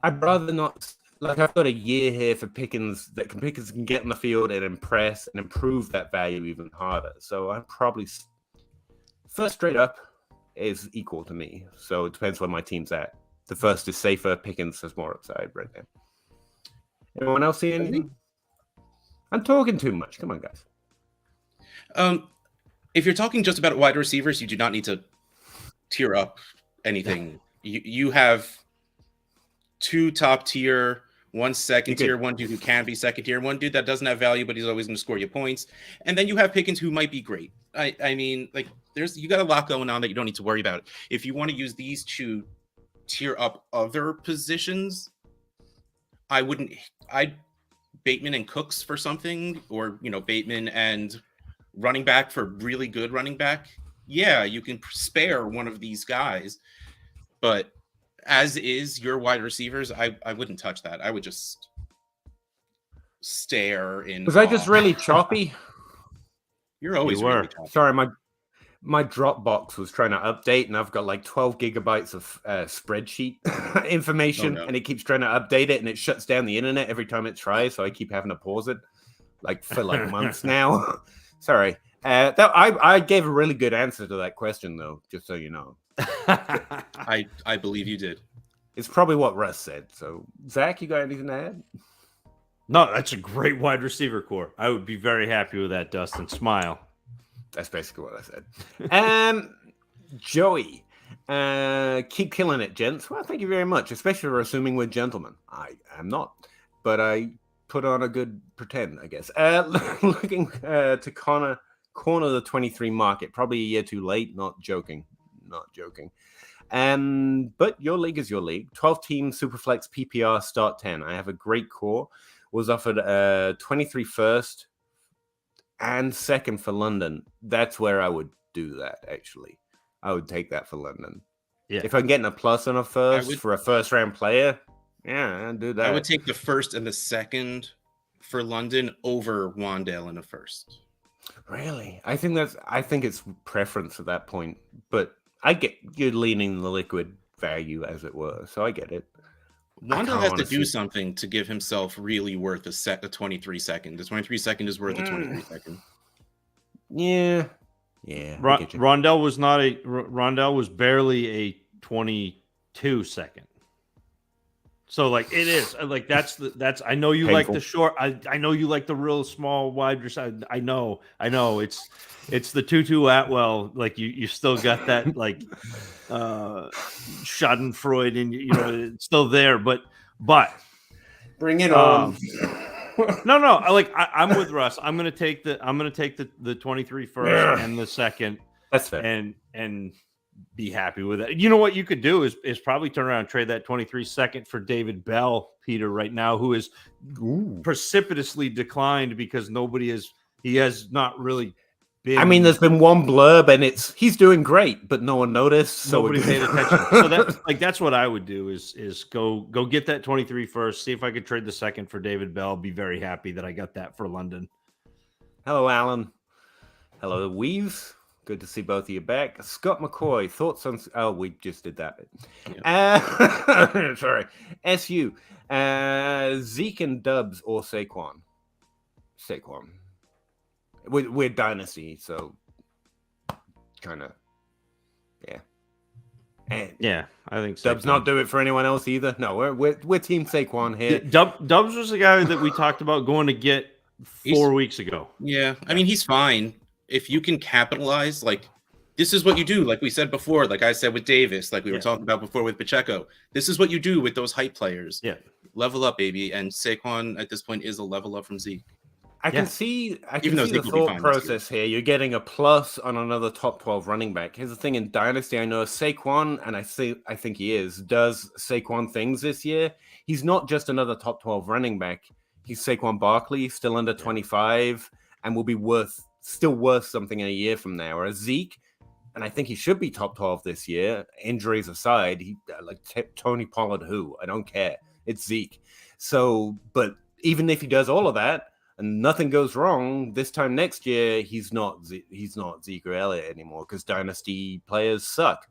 I'd rather not. Like, I've got a year here for Pickens that Pickens can get on the field and impress and improve that value even harder. So I'm probably first straight up is equal to me. So it depends where my team's at. The first is safer. Pickens has more upside right now. Anyone else see anything? I'm talking too much. Come on, guys. If you're talking just about wide receivers, you do not need to tier up anything. You have 2 top tier, 1 second tier, 1 dude who can be second tier, 1 dude that doesn't have value, but he's always going to score you points. And then you have Pickens who might be great. I mean, like you got a lot going on that you don't need to worry about. If you want to use these to tier up other positions, I'd Bateman and Cooks for something, or Bateman and running back for really good running back. Yeah, you can spare one of these guys, but as is your wide receivers, I wouldn't touch that. I would just stare in. Was I just really choppy? You're always really choppy. Sorry, my Dropbox was trying to update, and I've got like 12 gigabytes of spreadsheet information, and it keeps trying to update it, and it shuts down the internet every time it tries, so I keep having to pause it, like for like months now. Sorry. I gave a really good answer to that question, though, just so you know. I believe you did. It's probably what Russ said. So, Zach, you got anything to add? No, that's a great wide receiver core. I would be very happy with that, Dustin. Smile. That's basically what I said. Joey, keep killing it, gents. Well, thank you very much, especially for assuming we're gentlemen. I am not, but I put on a good pretend, I guess. Looking to corner the 23 market, probably a year too late. Not joking. But your league is your league. 12 team Superflex PPR start 10. I have a great core. Was offered 23 first and second for London. That's where I would do that, actually. I would take that for London. Yeah. If I'm getting a plus on a first for a first round player, yeah, I'd do that. I would take the first and the second for London over Wandale in the first. Really? I think it's preference at that point. But I get you're leaning the liquid value, as it were. So I get it. Wandell has to do something to give himself really worth a 23 second. The 23 second is worth a 23 second. Yeah. Rondell was barely a 22 second. So like it is like that's I know you Painful. like the short. I know you like the real small wide receiver. I know it's the Tutu Atwell. Like you still got that like Schadenfreude and it's still there, but bring it on. No. Like I'm with Russ. I'm gonna take the 23 first and the second. That's fair. And be happy with it. You know what you could do is probably turn around and trade that 23 second for David Bell, Peter, right now, who is precipitously declined because he has not really been. I mean, there's been one blurb and he's doing great, but no one noticed. So nobody paid attention. So that's what I would do is go get that 23 first, see if I could trade the second for David Bell. Be very happy that I got that for London. Hello, Alan. Hello, Weaves. Good to see both of you back. Scott McCoy, thoughts on... Oh, we just did that bit. Yeah. Sorry. SU. Zeke and Dubs or Saquon? Saquon. We're Dynasty, so kind of... Yeah. And yeah, I think Dubs not do it for anyone else either. No, we're Team Saquon here. Dubs was the guy that we talked about going to get 4 weeks ago. Yeah, I mean, he's fine. If you can capitalize, like this is what you do, like we said before, like I said with Davis, like we were talking about before with Pacheco. This is what you do with those hype players. Yeah. Level up, baby. And Saquon at this point is a level up from Zeke. I can see the thought process here. You're getting a plus on another top 12 running back. Here's the thing in Dynasty, I know Saquon, and I think he does Saquon things this year. He's not just another top 12 running back. He's Saquon Barkley, still under 25, and will be still worth something in a year from now. Whereas Zeke, and I think he should be top 12 this year, injuries aside, he like Tony Pollard I don't care. It's Zeke. So, but even if he does all of that and nothing goes wrong, this time next year, he's not Zeke or Elliott anymore because Dynasty players suck.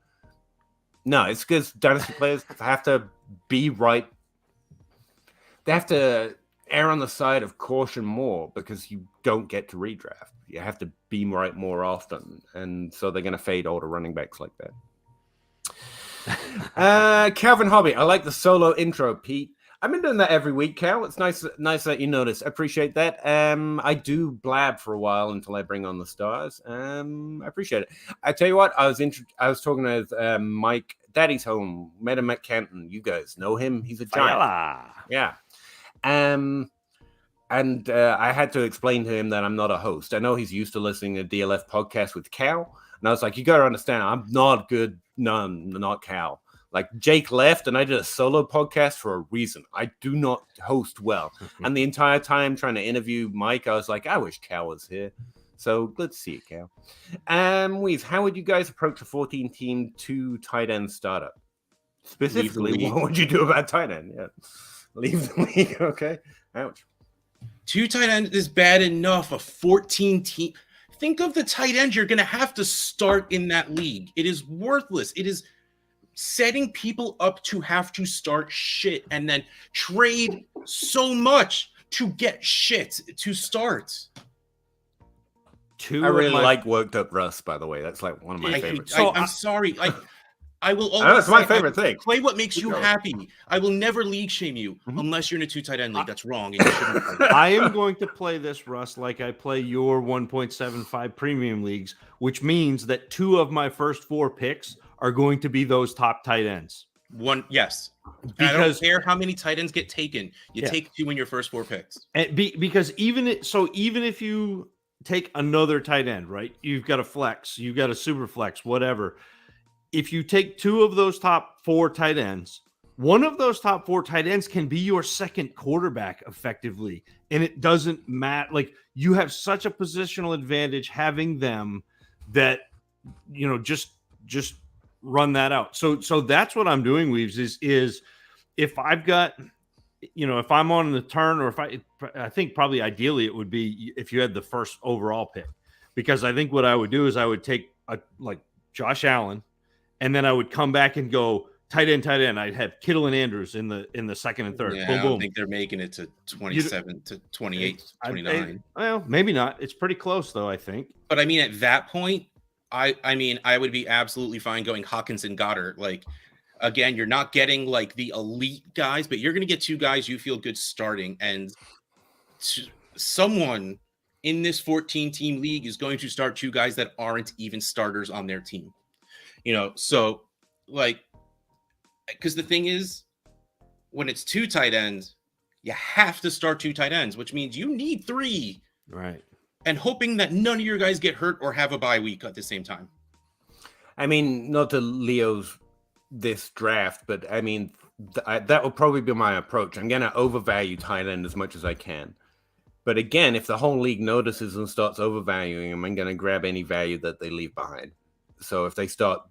No, it's because Dynasty players have to be right. They have to err on the side of caution more because you don't get to redraft. You have to be right more often, and so they're going to fade older running backs like that. Calvin Hobby, I like the solo intro, Pete. I've been doing that every week, Cal. It's nice that you notice. I appreciate that. I do blab for a while until I bring on the stars. I appreciate it. I tell you what, I was talking with Mike, Daddy's Home, met him at Canton. You guys know him. He's a giant. Yeah. And I had to explain to him that I'm not a host. I know he's used to listening to DLF podcast with Cal. And I was like, you got to understand, I'm not good. No, not Cal. Like Jake left and I did a solo podcast for a reason. I do not host well. And the entire time trying to interview Mike, I was like, I wish Cal was here. So let's see it, Cal. Weez, how would you guys approach a 14-team 2 tight end startup? Specifically, what would you do about tight end? Yeah. Leave the league. Okay. Ouch. 2 tight end is bad enough. A 14 team. Think of the tight end you're going to have to start in that league. It is worthless. It is setting people up to have to start shit and then trade so much to get shit to start. I really like worked up Russ, by the way. That's like one of my favorites. I'm sorry. I will always that's my favorite thing. Play what makes you happy. I will never league shame you unless you're in a 2 tight end league. That's wrong. And you shouldn't play. I am going to play this, Russ, like I play your 1.75 premium leagues, which means that 2 of my first 4 picks are going to be those top tight ends. Yes. Because I don't care how many tight ends get taken. You take 2 in your first 4 picks. Because even if you take another tight end, right? You've got a flex, you've got a super flex, whatever. If you take 2 of those top 4 tight ends, one of those top 4 tight ends can be your second quarterback effectively. And it doesn't matter. Like you have such a positional advantage having them that, just run that out. So that's what I'm doing, Weaves, is if I've got, if I'm on the turn, or if I think probably ideally it would be if you had the first overall pick, because I think what I would do is I would take like Josh Allen, and then I would come back and go tight end. I'd have Kittle and Andrews in the second and third. Yeah, Boom, I don't boom. think they're making it to 27 to 28, 29. Well, maybe not. It's pretty close though, I think. But I mean, at that point, I would be absolutely fine going Hawkins and Goddard. Like, again, you're not getting like the elite guys, but you're going to get two guys you feel good starting, and someone in this 14-team league is going to start two guys that aren't even starters on their team. So like, because the thing is, when it's two tight ends, you have to start two tight ends, which means you need three. Right. And hoping that none of your guys get hurt or have a bye week at the same time. I mean, not to Leo's this draft, but I mean, that will probably be my approach. I'm going to overvalue tight end as much as I can. But again, if the whole league notices and starts overvaluing them, I'm going to grab any value that they leave behind. So if they start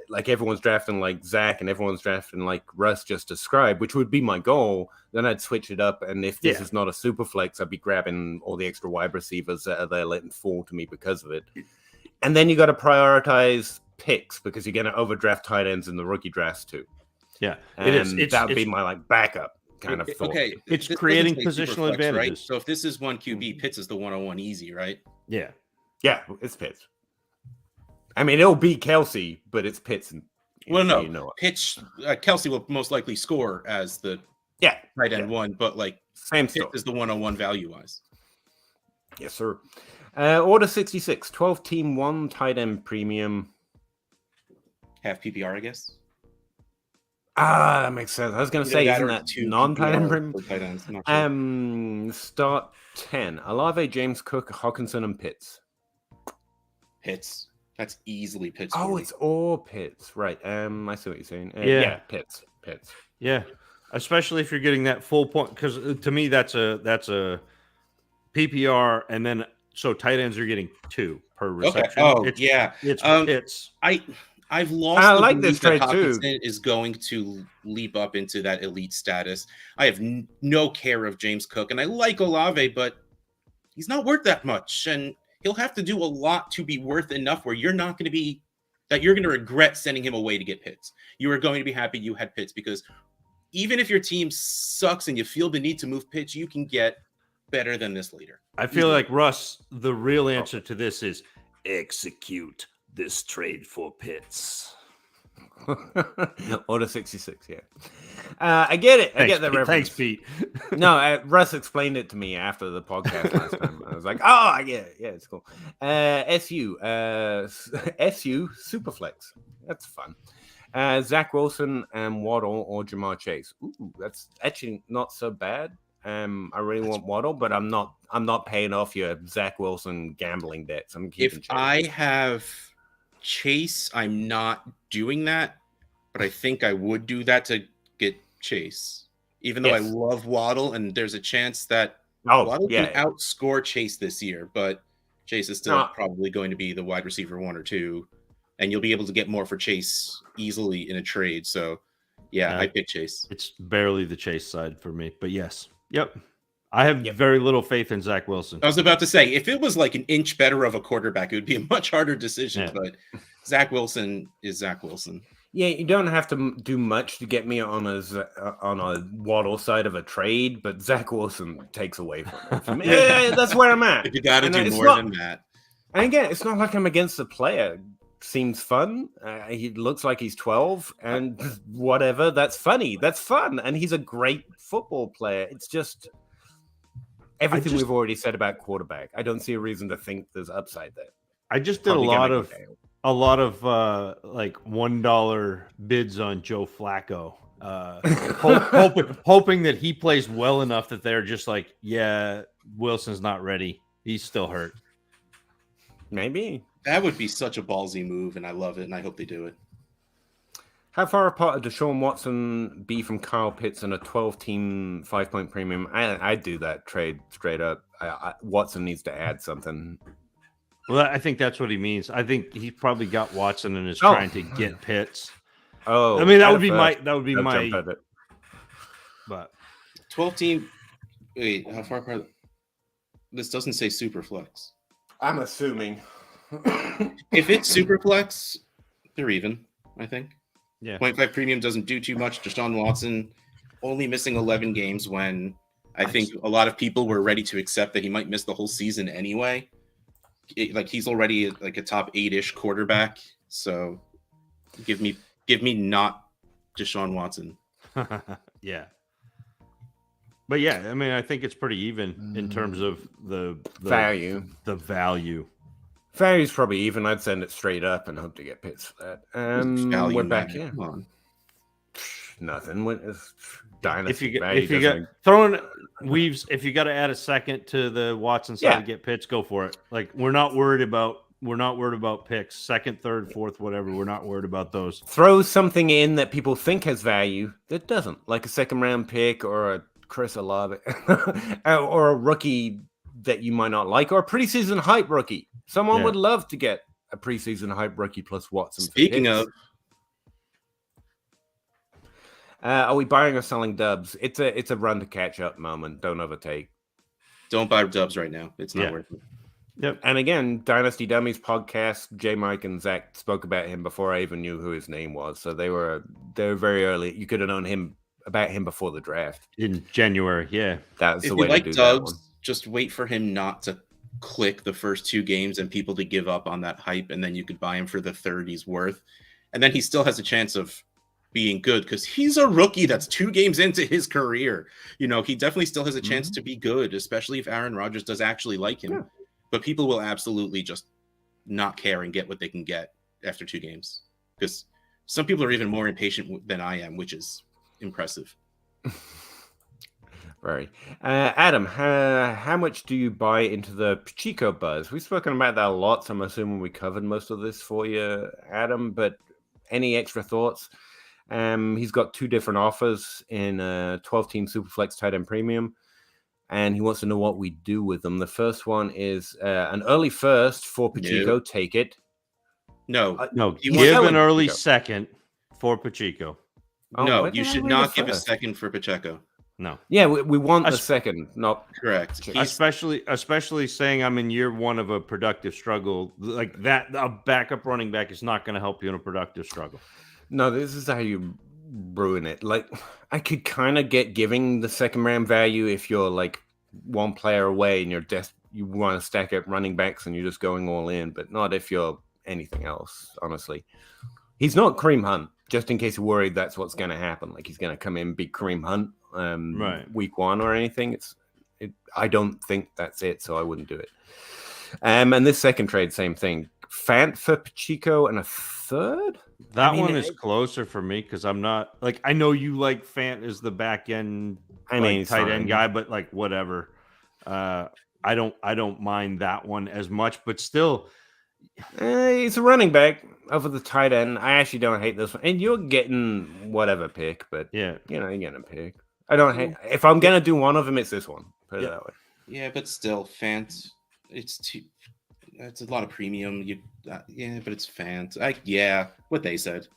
like everyone's drafting like Zach and everyone's drafting like Russ just described, which would be my goal, then I'd switch it up. And if this is not a super flex, I'd be grabbing all the extra wide receivers that are there letting fall to me because of it. And then you got to prioritize picks because you're going to overdraft tight ends in the rookie drafts too. Yeah, and that would be my like backup kind of thought. Okay, it's creating positional advantages. Right? So if this is one QB, Pitts is the 101 easy, right? Yeah, it's Pitts. I mean, it'll be Kelsey, but it's Pitts. Pitts. Kelsey will most likely score as the tight end one, but like same Pitts is the 101 value wise. Yes, sir. Order 66, 12-team, 1 tight end premium. Half PPR, I guess. That makes sense. I was going to say, isn't that non-tight end premium? Start 10. Olave, James Cook, Hawkinson, and Pitts. Pitts. That's easily Pitts. Oh, it's all Pitts. Right. I see what you're saying. Pitts. Yeah. Especially if you're getting that full point, because to me that's a PPR, and then so tight ends are getting 2 per reception. Okay. It's Pitts. I've lost. I like this trade too. Is going to leap up into that elite status. I have no care of James Cook, and I like Olave, but he's not worth that much, and he'll have to do a lot to be worth enough where you're not going to be that you're going to regret sending him away to get Pitts. You are going to be happy you had Pitts, because even if your team sucks and you feel the need to move Pitts, you can get better than this later. I feel like, Russ, the real answer to this is execute this trade for Pitts. Order 66, yeah. I get it. I get that reference. Thanks, Pete. No, Russ explained it to me after the podcast last time. I was like, oh, I get it. Yeah, it's cool. SU Superflex. That's fun. Zach Wilson and Waddle or Jamar Chase. Ooh, that's actually not so bad. I really want Waddle, but I'm not paying off your Zach Wilson gambling debts. I'm keeping Chase. I have Chase, I'm not doing that, but I think I would do that to get Chase, even though I love Waddle, and there's a chance that Waddle can outscore Chase this year, but Chase is still probably going to be the wide receiver 1 or 2, and you'll be able to get more for Chase easily in a trade. So I pick Chase. It's barely the Chase side for me, but yes. Yep. I have very little faith in Zach Wilson. I was about to say, if it was like an inch better of a quarterback, it would be a much harder decision. But Zach Wilson is Zach Wilson. Yeah, you don't have to do much to get me on a Waddle side of a trade, but Zach Wilson takes away from me. That's where I'm at. You got to do more than that. And again, it's not like I'm against the player. Seems fun. He looks like he's 12 and whatever. That's funny. That's fun. And he's a great football player. It's just everything we've already said about quarterback. I don't see a reason to think there's upside there. I just did a lot of like $1 bids on Joe Flacco, hoping that he plays well enough that they're just like, yeah, Wilson's not ready. He's still hurt. Maybe. That would be such a ballsy move, and I love it, and I hope they do it. How far apart would Deshaun Watson be from Kyle Pitts in a 12-team 5-point premium? I'd do that trade straight up. Watson needs to add something. Well, I think that's what he means. I think he probably got Watson and is trying to get Pitts. Oh, I mean that would be my. But 12-team. Wait, how far apart? This doesn't say super flex. I'm assuming. If it's super flex, they're even, I think. Yeah. 0.5 premium doesn't do too much. Deshaun Watson only missing 11 games when I think a lot of people were ready to accept that he might miss the whole season anyway. He's already like a top 8-ish quarterback. So give me not Deshaun Watson. Yeah. But yeah, I mean, I think it's pretty even in terms of the value. The value. Value's probably even. I'd send it straight up and hope to get pits for that. Value We're back matter. here. Come on. Nothing. If Dynasty you value got doesn't- throwing Weaves, if you got to add a second to the Watson side Yeah. to get pits, go for it. Like we're not worried about picks, second, third, fourth, whatever. We're not worried about those. throw something in that people think has value that doesn't, like a second round pick or a Chris Olave or a rookie that you might not like, or a preseason hype rookie. Someone would love to get a preseason hype rookie plus Watson. Speaking of, are we buying or selling dubs? It's a run to catch up moment. Don't overtake. don't buy dubs right now. It's not worth it. Yep. And again, Dynasty Dummies podcast, J Mike and Zach spoke about him before I even knew who his name was. So they were very early. You could have known about him before the draft In January, yeah. That's If the you way like to do that one. dubs, just wait for him not to click the first 2 games and people to give up on that hype, and then you could buy him for the 30 he's worth. And then he still has a chance of being good because he's a rookie that's 2 games into his career. You know, he definitely still has a chance to be good, especially if Aaron Rodgers does actually like him. Yeah. But people will absolutely just not care and get what they can get after 2 games because some people are even more impatient than I am, which is impressive. Very. Adam, how much do you buy into the Pacheco buzz? We've spoken about that a lot, so I'm assuming we covered most of this for you, Adam, but any extra thoughts? He's got 2 different offers in a 12-team Superflex tight end premium, and he wants to know what we do with them. The first one is an early first for Pacheco. No. Take it. No, No, You give want- an early Pacheco. second for Pacheco. Oh, no, why you did I should read not the give a first? second for Pacheco. No. Yeah, we want the Es- second, not Correct. He's, Especially saying I'm in year 1 of a productive struggle. Like that, a backup running back is not going to help you in a productive struggle. No, this is how you ruin it. Like, I could kind of get giving the second round value if you're like 1 player away and you want to stack up running backs and you're just going all in, but not if you're anything else, honestly. He's not Kareem Hunt, just in case you're worried that's what's going to happen. Like, he's going to come in and be Kareem Hunt Right. week 1 or anything. I don't think that's it, so I wouldn't do it. And this second trade, same thing. Fant for Pacheco and a third? That I mean, one is closer for me because I'm not like I know you like Fant as the back end it's tight end fine. guy, but like whatever. I don't mind that one as much, but still He's a running back over the tight end. I actually don't hate this one. And you're getting whatever pick, but yeah. you're getting a pick. I don't hate. If I'm gonna do one of them, it's this one. Put it Yeah. that way. yeah, but still, Fant. It's a lot of premium. But it's Fant. What they said.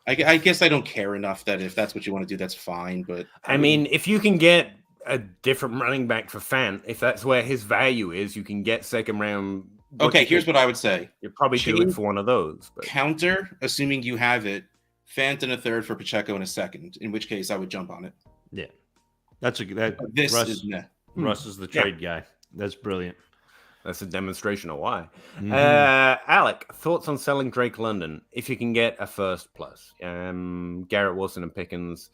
I guess I don't care enough that if that's what you want to do, that's fine. But I mean, if you can get a different running back for Fant, if that's where his value is, you can get second round. okay, here's what I would say. You're probably do it for one of those. But Counter, assuming you have it, Fant and a third for Pacheco and a second. In which case, I would jump on it. Yeah. That's This Russ, is nah. Russ is the trade guy. That's brilliant. that's a demonstration of why. Mhm. Alec, thoughts on selling Drake London if you can get a first plus? Garrett Wilson and Pickens.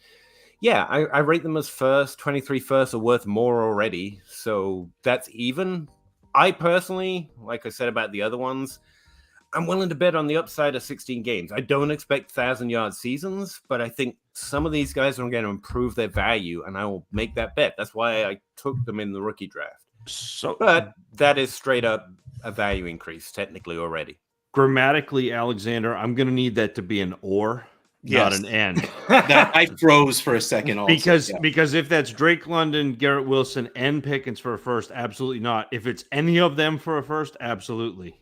Yeah, I rate them as first. 23 firsts are worth more already. So that's even. I personally, like I said about the other ones, I'm willing to bet on the upside of 16 games. I don't expect 1,000-yard seasons, but I think some of these guys are going to improve their value, and I will make that bet. That's why I took them in the rookie draft. So But that is straight up a value increase technically already. grammatically, Alexander, I'm going to need that to be an or, not Yes. an and. That I froze for a second. Also, Because if that's Drake London, Garrett Wilson, and Pickens for a first, absolutely not. If it's any of them for a first, absolutely.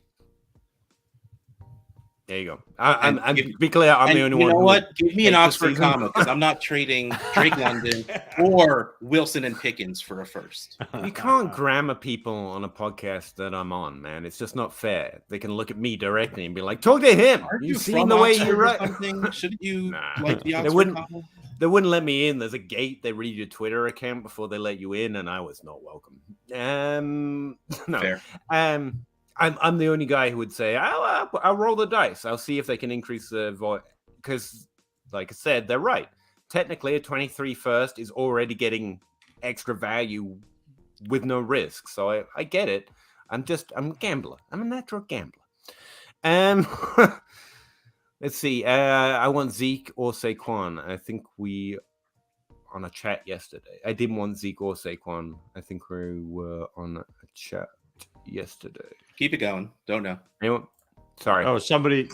There you go. And to be clear, I'm the only one. You know what? Give me an hates the Oxford season. comma because I'm not trading Drake London or Wilson and Pickens for a first. You can't grammar people on a podcast that I'm on, man. It's just not fair. They can look at me directly and be like, "Talk to him." Aren't You've you seen from the way Oxford you or write. something? Shouldn't you Nah. like the They Oxford wouldn't- comma? They wouldn't let me in. There's a gate. They read your Twitter account before they let you in, and I was not welcome. No. Fair. I'm the only guy who would say I'll roll the dice. I'll see if they can increase the voice because, like I said, they're right. Technically, a 23 first is already getting extra value with no risk. So I get it. I'm a gambler. I'm a natural gambler. Let's see. I want Zeke or Saquon. I think we on a chat yesterday. I didn't want Zeke or Saquon. I think we were on a chat yesterday. Keep it going. Don't know. Anyone? Sorry. Oh,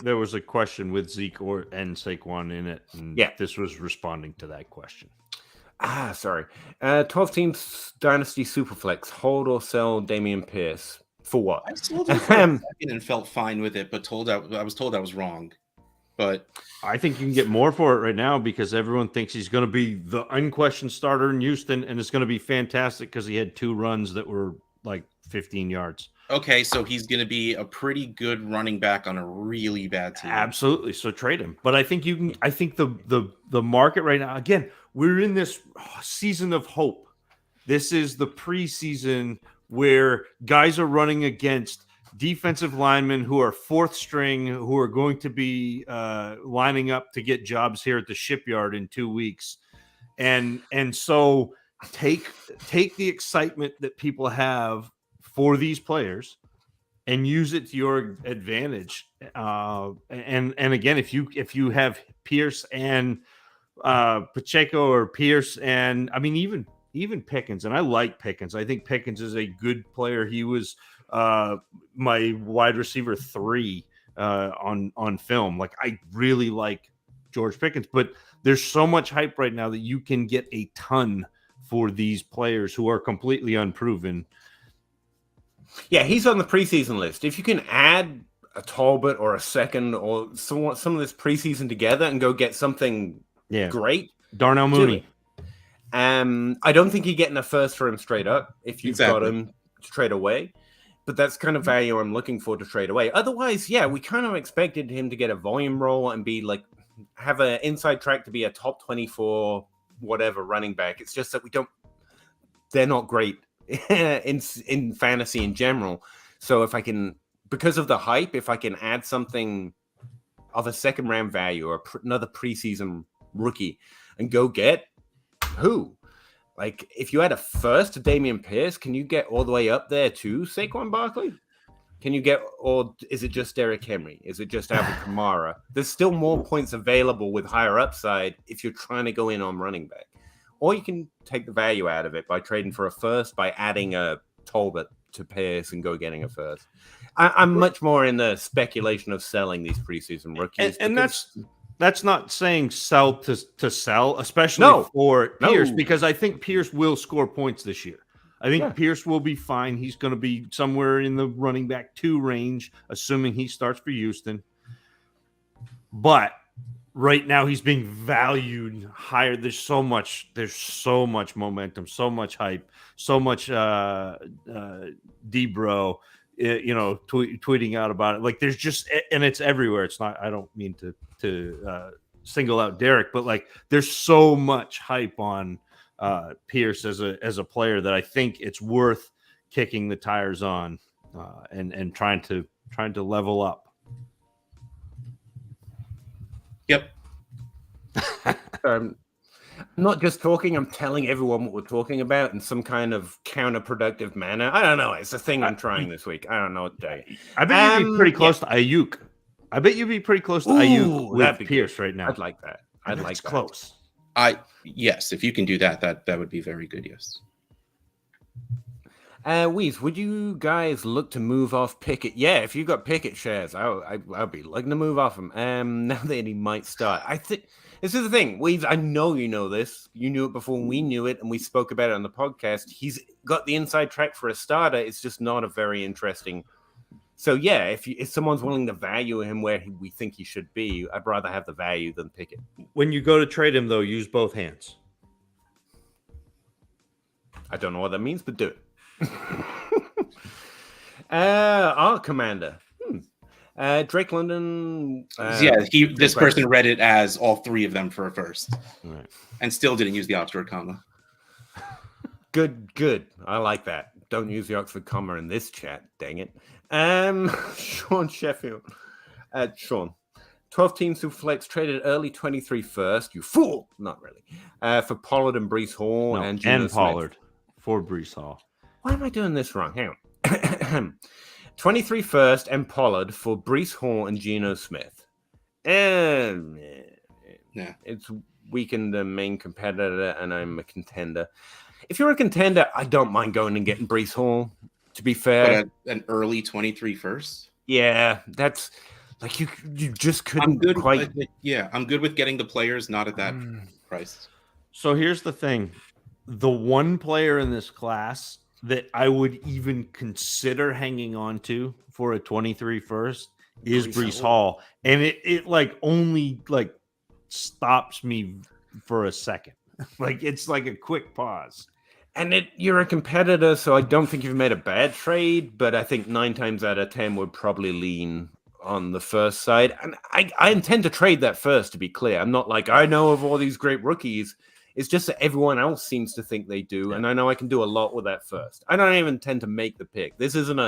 there was a question with Zeke and Saquon in it. And this was responding to that question. Sorry. 12 teams Dynasty Superflex. Hold or sell Dameon Pierce. For what? I sold him for a second and felt fine with it, but I was told I was wrong. But I think you can get more for it right now because everyone thinks he's going to be the unquestioned starter in Houston, and it's going to be fantastic because he had 2 runs that were like 15 yards. Okay, so he's going to be a pretty good running back on a really bad team. Absolutely. So trade him. But I think you can. I think the market right now. Again, we're in this season of hope. This is the preseason where guys are running against defensive linemen who are 4th string, who are going to be lining up to get jobs here at the shipyard in 2 weeks, and so take the excitement that people have for these players and use it to your advantage. And again, if you have Pierce and Pacheco or Pierce and I mean even Pickens, and I like Pickens. I think Pickens is a good player. He was my wide receiver 3 on film. Like I really like George Pickens, but there's so much hype right now that you can get a ton for these players who are completely unproven. Yeah, he's on the preseason list. If you can add a Talbot or a second or some of this preseason together and go get something great, Darnell Mooney. I don't think you're getting a first for him straight up if you've got him to trade away. But that's kind of value I'm looking for to trade away. Otherwise, we kind of expected him to get a volume role and be like, have an inside track to be a top 24 whatever running back. It's just that they're not great in fantasy in general. So if I can, because of the hype, if I can add something of a second round value or another preseason rookie and go get who? Like, if you had a first to Dameon Pierce, can you get all the way up there to Saquon Barkley? Can you get, or is it just Derrick Henry? Is it just Alvin Kamara? There's still more points available with higher upside if you're trying to go in on running back. Or you can take the value out of it by trading for a first, by adding a Talbot to Pierce and go getting a first. I'm much more in the speculation of selling these preseason rookies. And that's not saying sell to sell, especially for Pierce, because I think Pierce will score points this year. I think Pierce will be fine. He's going to be somewhere in the running back 2 range, assuming he starts for Houston. But right now he's being valued higher. There's so much momentum, so much hype, so much Debro, tweeting out about it. Like there's just, and it's everywhere. It's not, I don't mean to single out Derek, but like there's so much hype on Pierce as a player that I think it's worth kicking the tires on and trying to level up. Yep. I'm not just talking, I'm telling everyone what we're talking about in some kind of counterproductive manner. I don't know. It's a thing I'm trying this week. I don't know what day. I bet you'd be pretty close to Ayuk. I bet you'd be pretty close to Ayuk with Pierce right now. I'd like that. I'd like that. Close. Yes, if you can do that, that would be very good. Yes. Weez, would you guys look to move off Pickett? Yeah, if you got Pickett shares, I'll be looking to move off him. Now that he might start, I think this is the thing. Weez, I know you know this. You knew it before we knew it, and we spoke about it on the podcast. He's got the inside track for a starter. It's just not a very interesting So yeah, if someone's willing to value him where we think he should be, I'd rather have the value than pick it. When you go to trade him, though, use both hands. I don't know what that means, but do it. Our commander. Drake London. This person read it as all three of them for a first, right. And still didn't use the Oxford comma. Good. I like that. Don't use the Oxford comma in this chat. Dang it. Sean Sheffield. Sean. 12 teams who flex traded early 23 first. You fool! Not really. For Pollard and Breece Hall and Pollard for Breece Hall. Why am I doing this wrong? Hang on. 23 first and Pollard for Breece Hall and Geno Smith. Yeah. It's weakened the main competitor, and I'm a contender. If you're a contender, I don't mind going and getting Breece Hall, to be fair. But an early 23 first? Yeah, that's like you just couldn't I'm good quite. I'm good with getting the players, not at that price. So here's the thing. The one player in this class that I would even consider hanging on to for a 23 first is Breece Hall. And it like only like stops me for a second. Like it's like a quick pause. And you're a competitor, so I don't think you've made a bad trade, but I think 9 times out of 10 would probably lean on the first side. And I intend to trade that first, to be clear. I'm not like, I know of all these great rookies. It's just that everyone else seems to think they do, and I know I can do a lot with that first. I don't even tend to make the pick. This isn't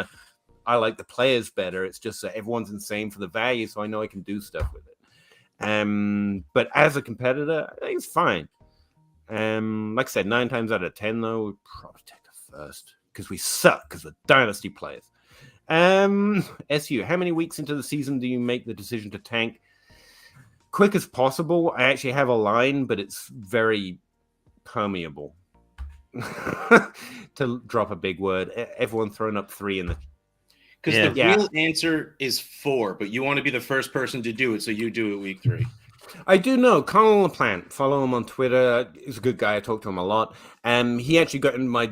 I like the players better. It's just that everyone's insane for the value, so I know I can do stuff with it. But as a competitor, I think it's fine. Like I said, 9 times out of 10, though, we'd probably take the first because we suck because we're dynasty players. SU, how many weeks into the season do you make the decision to tank? Quick as possible. I actually have a line, but it's very permeable. To drop a big word, everyone throwing up 3 in the. Because the real answer is 4, but you want to be the first person to do it, so you do it week 3. I do know Colin LaPlante. Follow him on Twitter. He's a good guy. I talk to him a lot. He actually got in my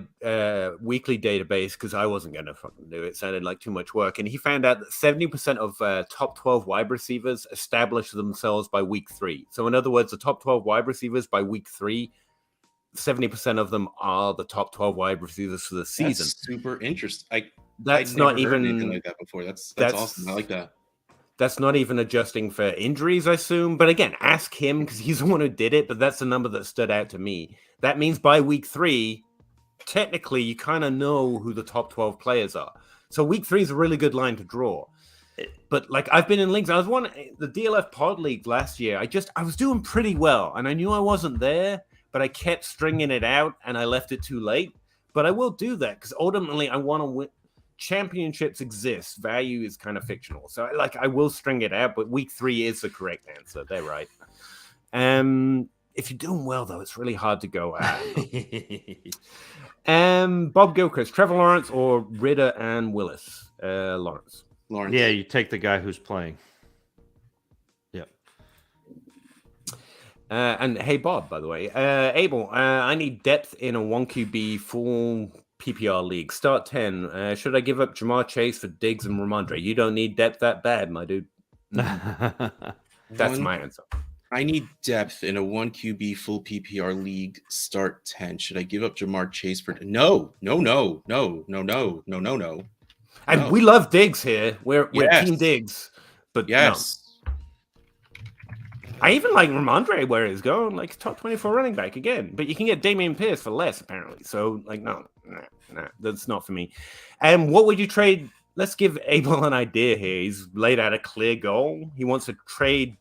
weekly database because I wasn't going to fucking do it. It sounded like too much work. And he found out that 70% of top 12 wide receivers establish themselves by week 3. So in other words, the top 12 wide receivers by week 3, 70% of them are the top 12 wide receivers for the season. That's super interesting. That's I'd not never heard even anything like that before. That's awesome. I like that. That's not even adjusting for injuries, I assume. But again, ask him because he's the one who did it. But that's the number that stood out to me. That means by week 3, technically, you kind of know who the top 12 players are. So week 3 is a really good line to draw. But like I've been in leagues. I was the DLF Pod League last year. I was doing pretty well. And I knew I wasn't there, but I kept stringing it out and I left it too late. But I will do that because ultimately I want to win. Championships exist. Value is kind of fictional. So I will string it out, but week 3 is the correct answer. They're right. If you're doing well, though, it's really hard to go at. Bob Gilchrist, Trevor Lawrence, or Ridder and Willis? Lawrence. Yeah, you take the guy who's playing. Yep. And hey, Bob, by the way. Abel, I need depth in a 1QB full PPR league. Start 10. Should I give up Jamar Chase for Diggs and Ramondre? You don't need depth that bad, my dude. That's my answer. I need depth in a 1QB full PPR league. Start 10. Should I give up Jamar Chase for? No. And we love Diggs here. We're Team Diggs. But yes. No. I even like Ramondre where he's going, like top 24 running back again. But you can get Damian Pierce for less, apparently. So, like, no, that's not for me. And what would you trade? Let's give Abel an idea here. He's laid out a clear goal. He wants to trade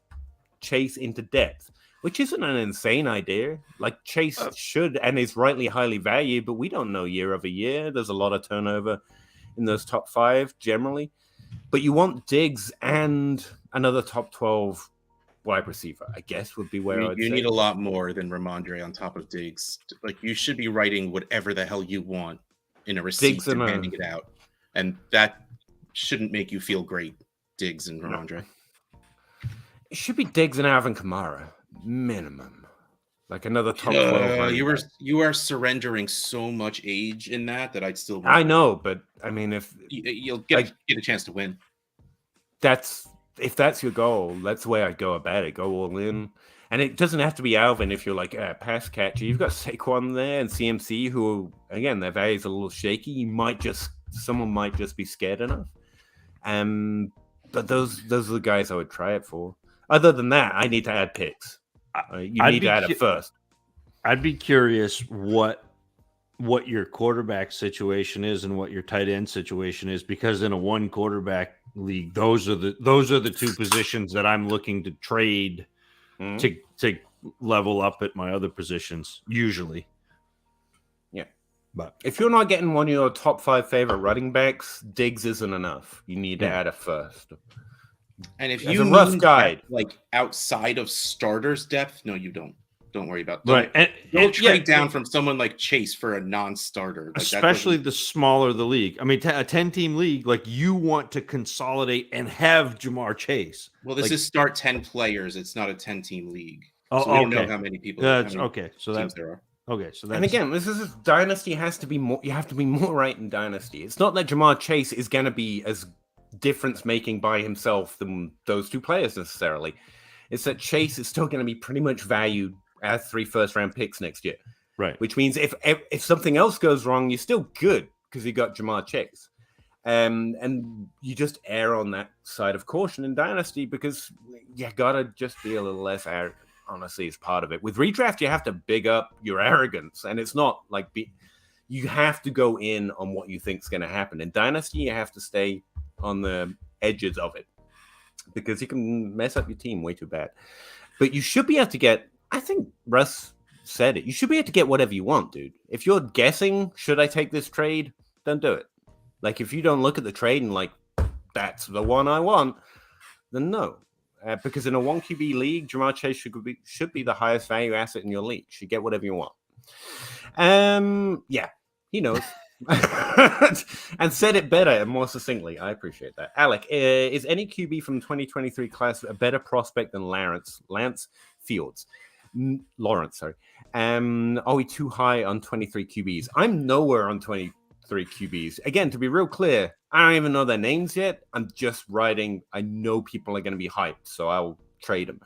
Chase into depth, which isn't an insane idea. Like, Chase should and is rightly highly valued, but we don't know year over year. There's a lot of turnover in those top 5 generally. But you want Diggs and another top 12 wide receiver, I guess, would be where I would say. You need a lot more than Ramondre on top of Diggs. Like, you should be writing whatever the hell you want in a receipt and handing it out. And that shouldn't make you feel great, Diggs and Ramondre. It should be Diggs and Alvin Kamara, minimum. like another top 12 running back. You are surrendering so much age in that I'd still. I know, but I mean, if you'll get a chance to win, if that's your goal, that's the way I'd go about it. Go all in. And it doesn't have to be Alvin if you're like a pass catcher. You've got Saquon there and CMC, who, again, their value's a little shaky. Someone might just be scared enough. But those are the guys I would try it for. Other than that, I need to add picks. You need to add it first. I'd be curious what your quarterback situation is and what your tight end situation is, because in a one quarterback league, those are the two positions that I'm looking to trade to level up at my other positions usually. Yeah. But if you're not getting one of your top 5 favorite running backs, Diggs isn't enough. You need to add a first. And if As you a rough guide, like outside of starters depth, no, you don't. Don't worry about that. Right. Don't trade down from someone like Chase for a non-starter. Like, especially the smaller the league. I mean, a 10-team league, like, you want to consolidate and have Jamar Chase. Well, this is start 10 players. It's not a 10-team league. Oh, so we don't know how many people. Okay, so teams there are. Okay, so that's... And again, this is Dynasty has to be more. You have to be more right in Dynasty. It's not that Jamar Chase is going to be as difference-making by himself than those two players necessarily. It's that Chase is still going to be pretty much valued as 3 first-round picks next year. Right. Which means if something else goes wrong, you're still good because you got Jamar Chase. And you just err on that side of caution in Dynasty because you got to just be a little less arrogant, honestly, is part of it. With redraft, you have to big up your arrogance. And it's not like you have to go in on what you think is going to happen. In Dynasty, you have to stay on the edges of it because you can mess up your team way too bad. But you should be able to get... I think Russ said it. You should be able to get whatever you want, dude. If you're guessing, should I take this trade? Don't do it. Like, if you don't look at the trade and like, that's the one I want, then no. Because in a 1 QB league, Jamar Chase should be the highest value asset in your league. You should get whatever you want. Yeah, he knows. And said it better and more succinctly. I appreciate that. Alec, is any QB from 2023 class a better prospect than Lance Fields? Lawrence, sorry. Are we too high on 23 QBs? I'm nowhere on 23 QBs. Again, to be real clear, I don't even know their names yet. I'm just writing. I know people are going to be hyped, so I'll trade them.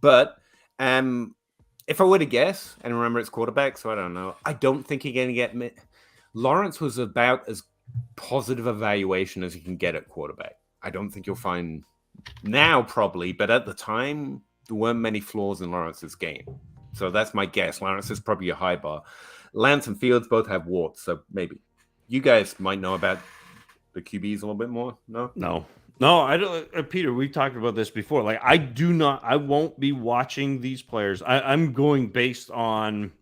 But if I were to guess, and remember it's quarterback, so I don't know. I don't think you're going to get... Lawrence was about as positive a valuation as you can get at quarterback. I don't think you'll find now probably, but at the time, there weren't many flaws in Lawrence's game. So that's my guess. Lawrence is probably a high bar. Lance and Fields both have warts, so maybe. You guys might know about the QBs a little bit more, no? No, I don't. Peter, we talked about this before. Like, I won't be watching these players. I'm going based on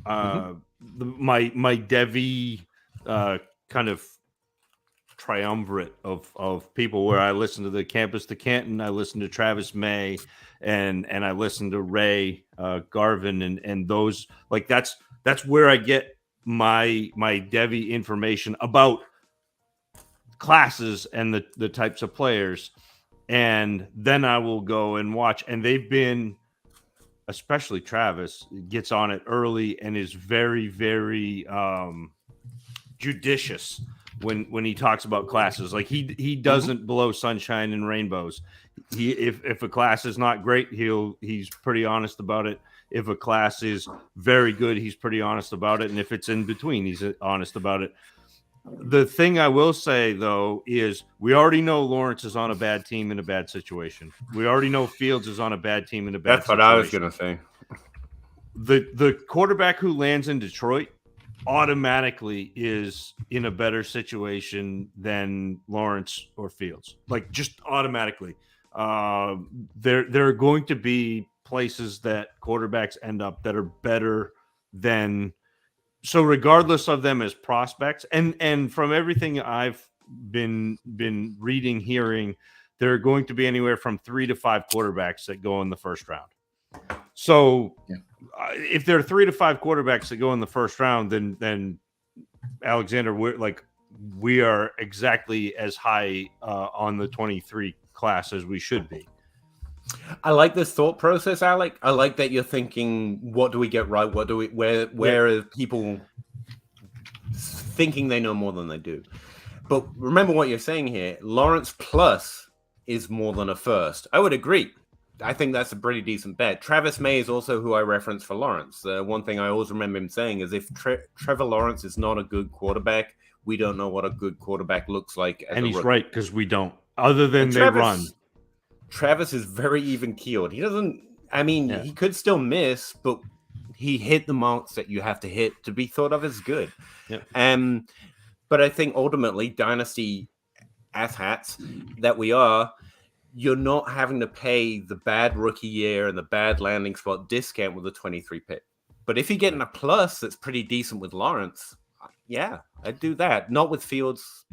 my Devi kind of triumvirate of people where I listen to the Campus to Canton, I listen to Travis May, and I listen to Ray Garvin, and those, like, that's where I get my Devi information about classes and the types of players, and then I will go and watch. And they've been, especially Travis, gets on it early and is very, very judicious when he talks about classes. Like, he doesn't blow sunshine and rainbows. If a class is not great, he's pretty honest about it. If a class is very good, he's pretty honest about it. And if it's in between, he's honest about it. The thing I will say, though, is we already know Lawrence is on a bad team in a bad situation. We already know Fields is on a bad team in a bad situation. That's what I was going to say. The quarterback who lands in Detroit automatically is in a better situation than Lawrence or Fields. Like, just automatically. There are going to be places that quarterbacks end up that are better than... So regardless of them as prospects, and from everything I've been reading, hearing, there are going to be anywhere from 3 to 5 quarterbacks that go in the first round. So if there are 3 to 5 quarterbacks that go in the first round, then Alexander, we are exactly as high on the 23 class as we should be. I like this thought process, Alec. I like that you're thinking, what do we get right? What do we where are people thinking they know more than they do? But remember what you're saying here. Lawrence plus is more than a first. I would agree. I think that's a pretty decent bet. Travis May is also who I reference for Lawrence. One thing I always remember him saying is if Trevor Lawrence is not a good quarterback, we don't know what a good quarterback looks like. And he's right, because we don't. Other than they run. Travis is very even-keeled. He doesn't... I mean, he could still miss, but he hit the marks that you have to hit to be thought of as good. Yeah. But I think ultimately, Dynasty asshats that we are, you're not having to pay the bad rookie year and the bad landing spot discount with a 23 pick. But if you're getting a plus that's pretty decent with Lawrence, yeah, I'd do that. Not with Fields.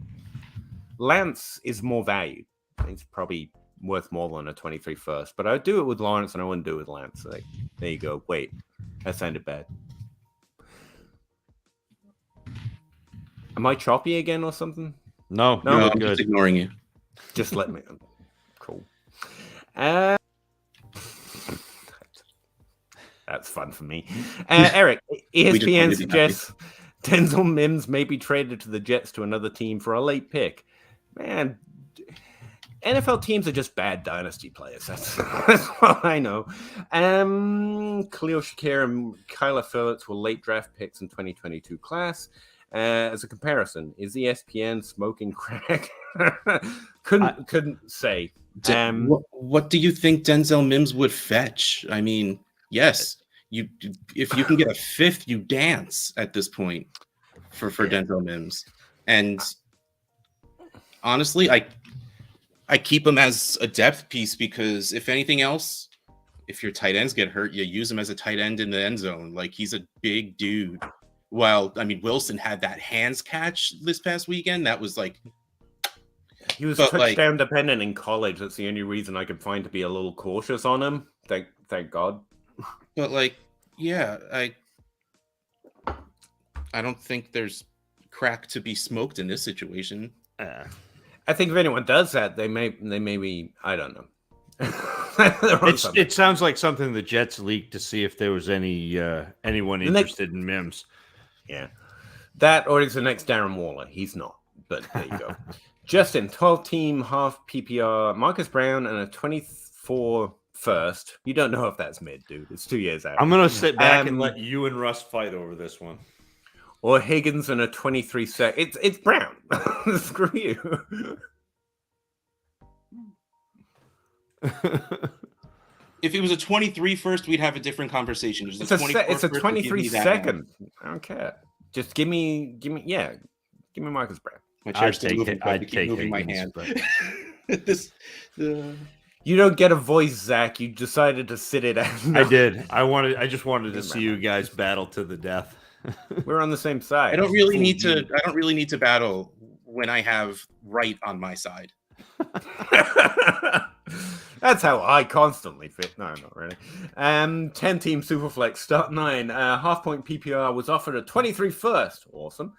Lance is more valued. I think it's probably worth more than a 23 first. But I'd do it with Lawrence and I wouldn't do it with Lance. Like, there you go. Wait, that sounded bad. Am I choppy again or something? No, I'm just ignoring you. Just let me. Cool. That's fun for me. Eric, ESPN suggests Denzel Mims may be traded to the Jets to another team for a late pick. Man, NFL teams are just bad dynasty players. That's what I know. Khalil Shakir and Kyler Phillips were late draft picks in 2022 class. As a comparison, is ESPN smoking crack? couldn't say. What do you think Denzel Mims would fetch? I mean, yes, if you can get a fifth, you dance at this point for Denzel Mims. And honestly, I keep him as a depth piece because if anything else, if your tight ends get hurt, you use him as a tight end in the end zone. Like, he's a big dude. Well, I mean, Wilson had that hands catch this past weekend. That was like... He was touchdown dependent in college. That's the only reason I could find to be a little cautious on him. Thank God. But, like, yeah, I don't think there's crack to be smoked in this situation. I think if anyone does that, they may be... I don't know. It sounds like something the Jets leaked to see if there was anyone interested in Mims. Yeah. That or he's the next Darren Waller. He's not. But there you go. Justin, 12-team half PPR, Marcus Brown, and a 24 first. You don't know if that's mid, dude. It's 2 years out. I'm going to sit back and let you and Russ fight over this one. Or Higgins and a 23 sec. It's Brown. Screw you. If it was a 23 first, we'd have a different conversation. It's a 23 second. I don't care. Just give me Marcus Brown. My chair's still moving. I'd keep moving my hand. You don't get a voice, Zach. You decided to sit it out. No. I did. I just wanted to see you guys battle to the death. We're on the same side. I don't really need to battle when I have right on my side. That's how I constantly fit. No, not really. 10-team Superflex, start 9. Half-point PPR was offered a 23 first. Awesome.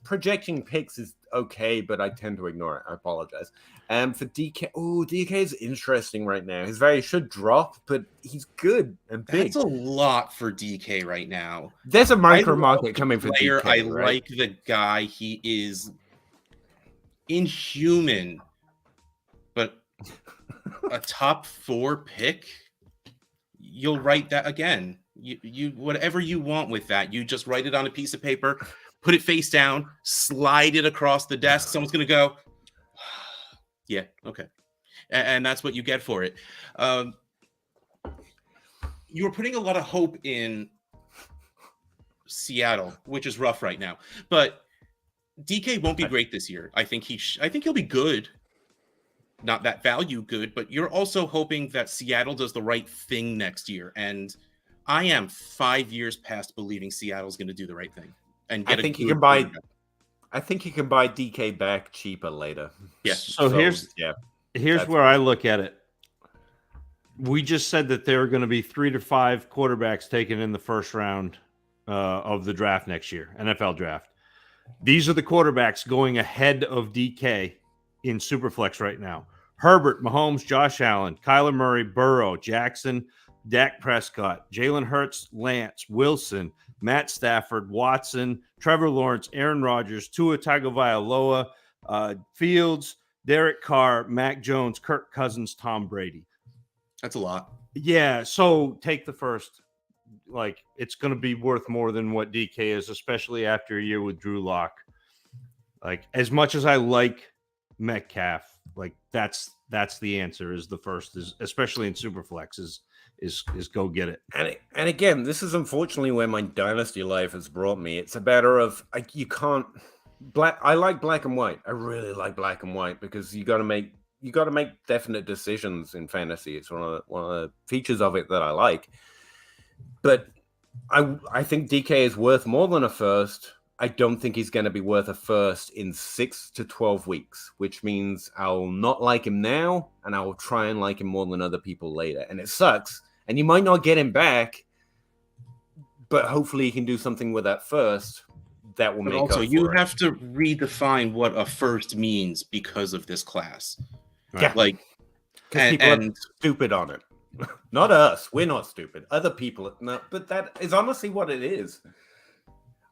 Projecting picks is okay, but I tend to ignore it. I apologize. For DK, DK is interesting right now. His value should drop, but he's good and big. That's a lot for DK right now. There's a micro market coming for DK. I like the guy. He is inhuman, but a top 4 pick, you'll write that again. You whatever you want with that. You just write it on a piece of paper. Put it face down, slide it across the desk. Someone's going to go, yeah, okay. And that's what you get for it. You were putting a lot of hope in Seattle, which is rough right now. But DK won't be great this year. I think he'll be good. Not that value good, but you're also hoping that Seattle does the right thing next year. And I am 5 years past believing Seattle's going to do the right thing. And I think you can buy DK back cheaper later. Yeah. So here's where I look at it. We just said that there are going to be 3 to 5 quarterbacks taken in the first round of the draft next year, NFL draft. These are the quarterbacks going ahead of DK in Superflex right now. Herbert, Mahomes, Josh Allen, Kyler Murray, Burrow, Jackson, Dak Prescott, Jalen Hurts, Lance, Wilson, Matt Stafford, Watson, Trevor Lawrence, Aaron Rodgers, Tua Tagovailoa, Fields, Derek Carr, Mac Jones, Kirk Cousins, Tom Brady. That's a lot. Yeah, so take the first. Like, it's going to be worth more than what DK is, especially after a year with Drew Lock. Like, as much as I like Metcalf, like that's the answer. Is the first, is especially in Superflex, is go get it. And again, this is unfortunately where my dynasty life has brought me. It's a matter of you can't black. I like black and white. I really like black and white because you got to make definite decisions in fantasy. It's one of the features of it that I like. But I think DK is worth more than a first. I don't think he's going to be worth a first in 6 to 12 weeks, which means I'll not like him now, and I will try and like him more than other people later. And it sucks. And you might not get him back, but hopefully he can do something with that first that will But make also, up you for it. have to redefine what a first means because of this class. Yeah. Like, Because people are stupid on it. Not us. We're not stupid. Other people. No, but that is honestly what it is.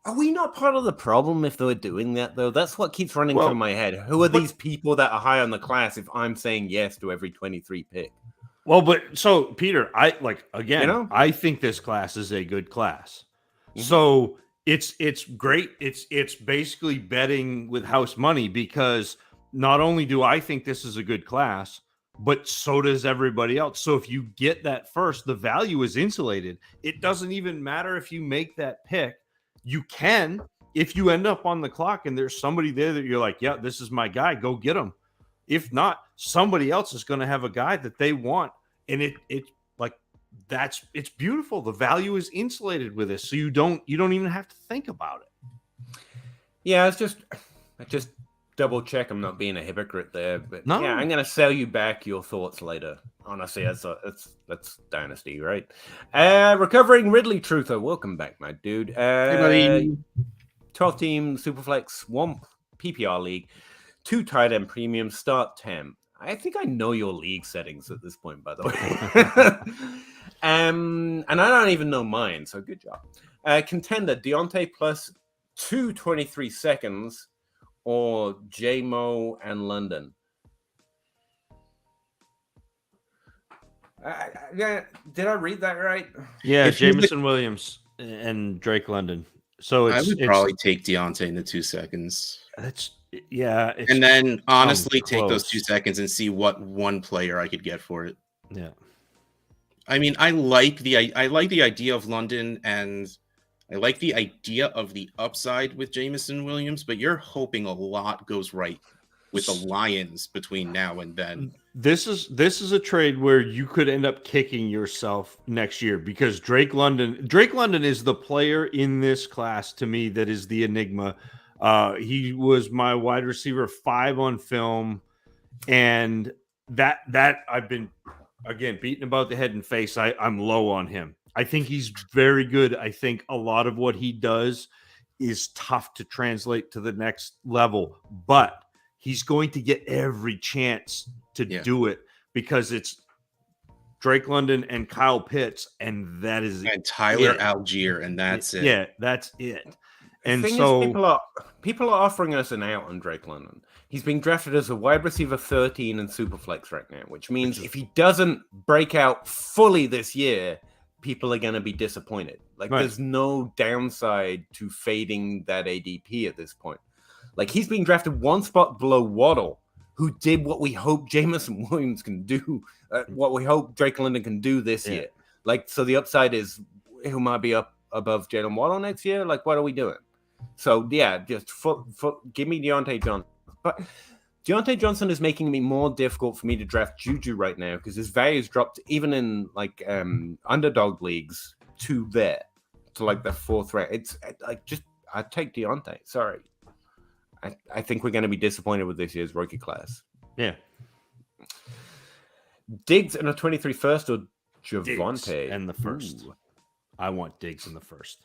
Are we not part of the problem if they were doing that, though? That's what keeps running through my head. Who are these people that are high on the class if I'm saying yes to every 23 pick? Well, but so, Peter, I I think this class is a good class. Mm-hmm. So it's great. It's basically betting with house money because not only do I think this is a good class, but so does everybody else. So if you get that first, the value is insulated. It doesn't even matter if you make that pick. You can, if you end up on the clock and there's somebody there that you're like, yeah, this is my guy, go get him. If not, somebody else is going to have a guy that they want. And it's beautiful. The value is insulated with this. So you don't even have to think about it. Yeah, I just double check I'm not being a hypocrite there. But no. Yeah, I'm going to sell you back your thoughts later. Honestly, that's Dynasty, right? Recovering Ridley Truther, welcome back, my dude. Hey, buddy. 12-team Superflex, 1 PPR league, 2 tight end premium, start 10. I think I know your league settings at this point, by the way. And I don't even know mine, so good job. Contender, Deontay plus 223 seconds, or J-Mo and London. Did I read that right? Yeah, Jameson Williams and Drake London. So I would probably take Deontay in the 2 seconds. And then honestly take those 2 seconds and see what one player I could get for it. Yeah. I mean, I like the idea of London, and I like the idea of the upside with Jameson Williams, but you're hoping a lot goes right with the Lions between now and then. This is a trade where you could end up kicking yourself next year because Drake London is the player in this class to me that is the enigma. He was my wide receiver 5 on film, and that I've been again beaten about the head and face. I'm low on him. I think he's very good. I think a lot of what he does is tough to translate to the next level, but he's going to get every chance to do it because it's Drake London and Kyle Pitts, and that is and Tyler Algier, and that's it. Yeah, that's it. And so people are offering us an out on Drake London. He's being drafted as a wide receiver 13 in Superflex right now, which means if he doesn't break out fully this year, people are going to be disappointed. There's no downside to fading that ADP at this point. He's being drafted 1 spot below Waddle, who did what we hope Jameson Williams can do, what we hope Drake London can do this year. So the upside is who might be up above Jalen Waddle next year. What are we doing? So, yeah, just give me Deontay Johnson. But Deontay Johnson is making me more difficult for me to draft Juju right now because his value's dropped even in underdog leagues to the 4th round. It's I take Deontay. Sorry. I think we're going to be disappointed with this year's rookie class. Yeah. Diggs in a 23 first or Javonte? And the first. Ooh. I want Diggs in the first.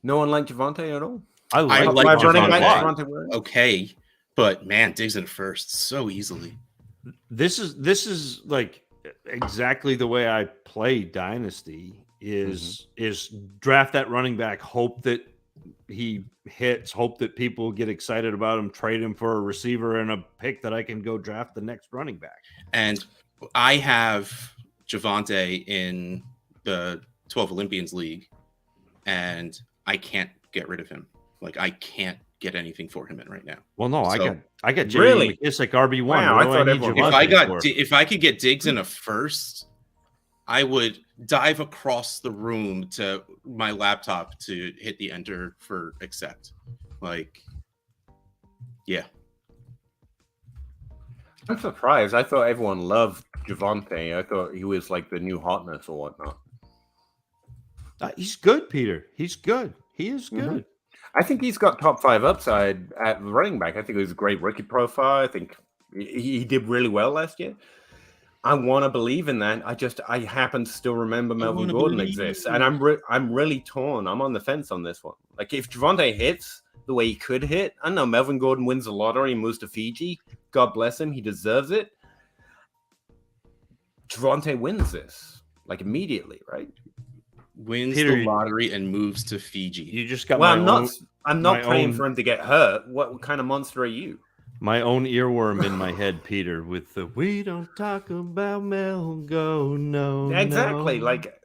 No one liked Javonte at all? I like Javonte. Okay, But man, Diggs in first so easily. This is like exactly the way I play Dynasty is draft that running back, hope that he hits, hope that people get excited about him, trade him for a receiver and a pick that I can go draft the next running back. And I have Javonte in the 12 Olympians League, and I can't get rid of him. Like, I can't get anything for him in right now. Well, no, So, I got J.D. Really? McKissick RB1. Wow, What I do thought need everyone- Javonte for? if I could get Diggs in a first, I would dive across the room to my laptop to hit the enter for accept. Like, yeah. I'm surprised. I thought everyone loved Javonte. I thought he was like the new hotness or whatnot. He's good, Peter. He's good. He is good. I think he's got top 5 upside at running back. I think it was a great rookie profile. I think he did really well last year. I want to believe in that. I happen to still remember Melvin Gordon exists, and I'm really torn. I'm on the fence on this one. Like, if Javonte hits the way he could hit, I don't know, Melvin Gordon wins the lottery and moves to Fiji. God bless him. He deserves it. Javonte wins this, like, immediately, right? Wins Peter, the lottery and moves to Fiji. You just got Well, I'm not my praying own- for him to get hurt. What kind of monster are you? my own earworm in my head, Peter, with the "We don't talk about Melgo, no." Exactly. no." Like,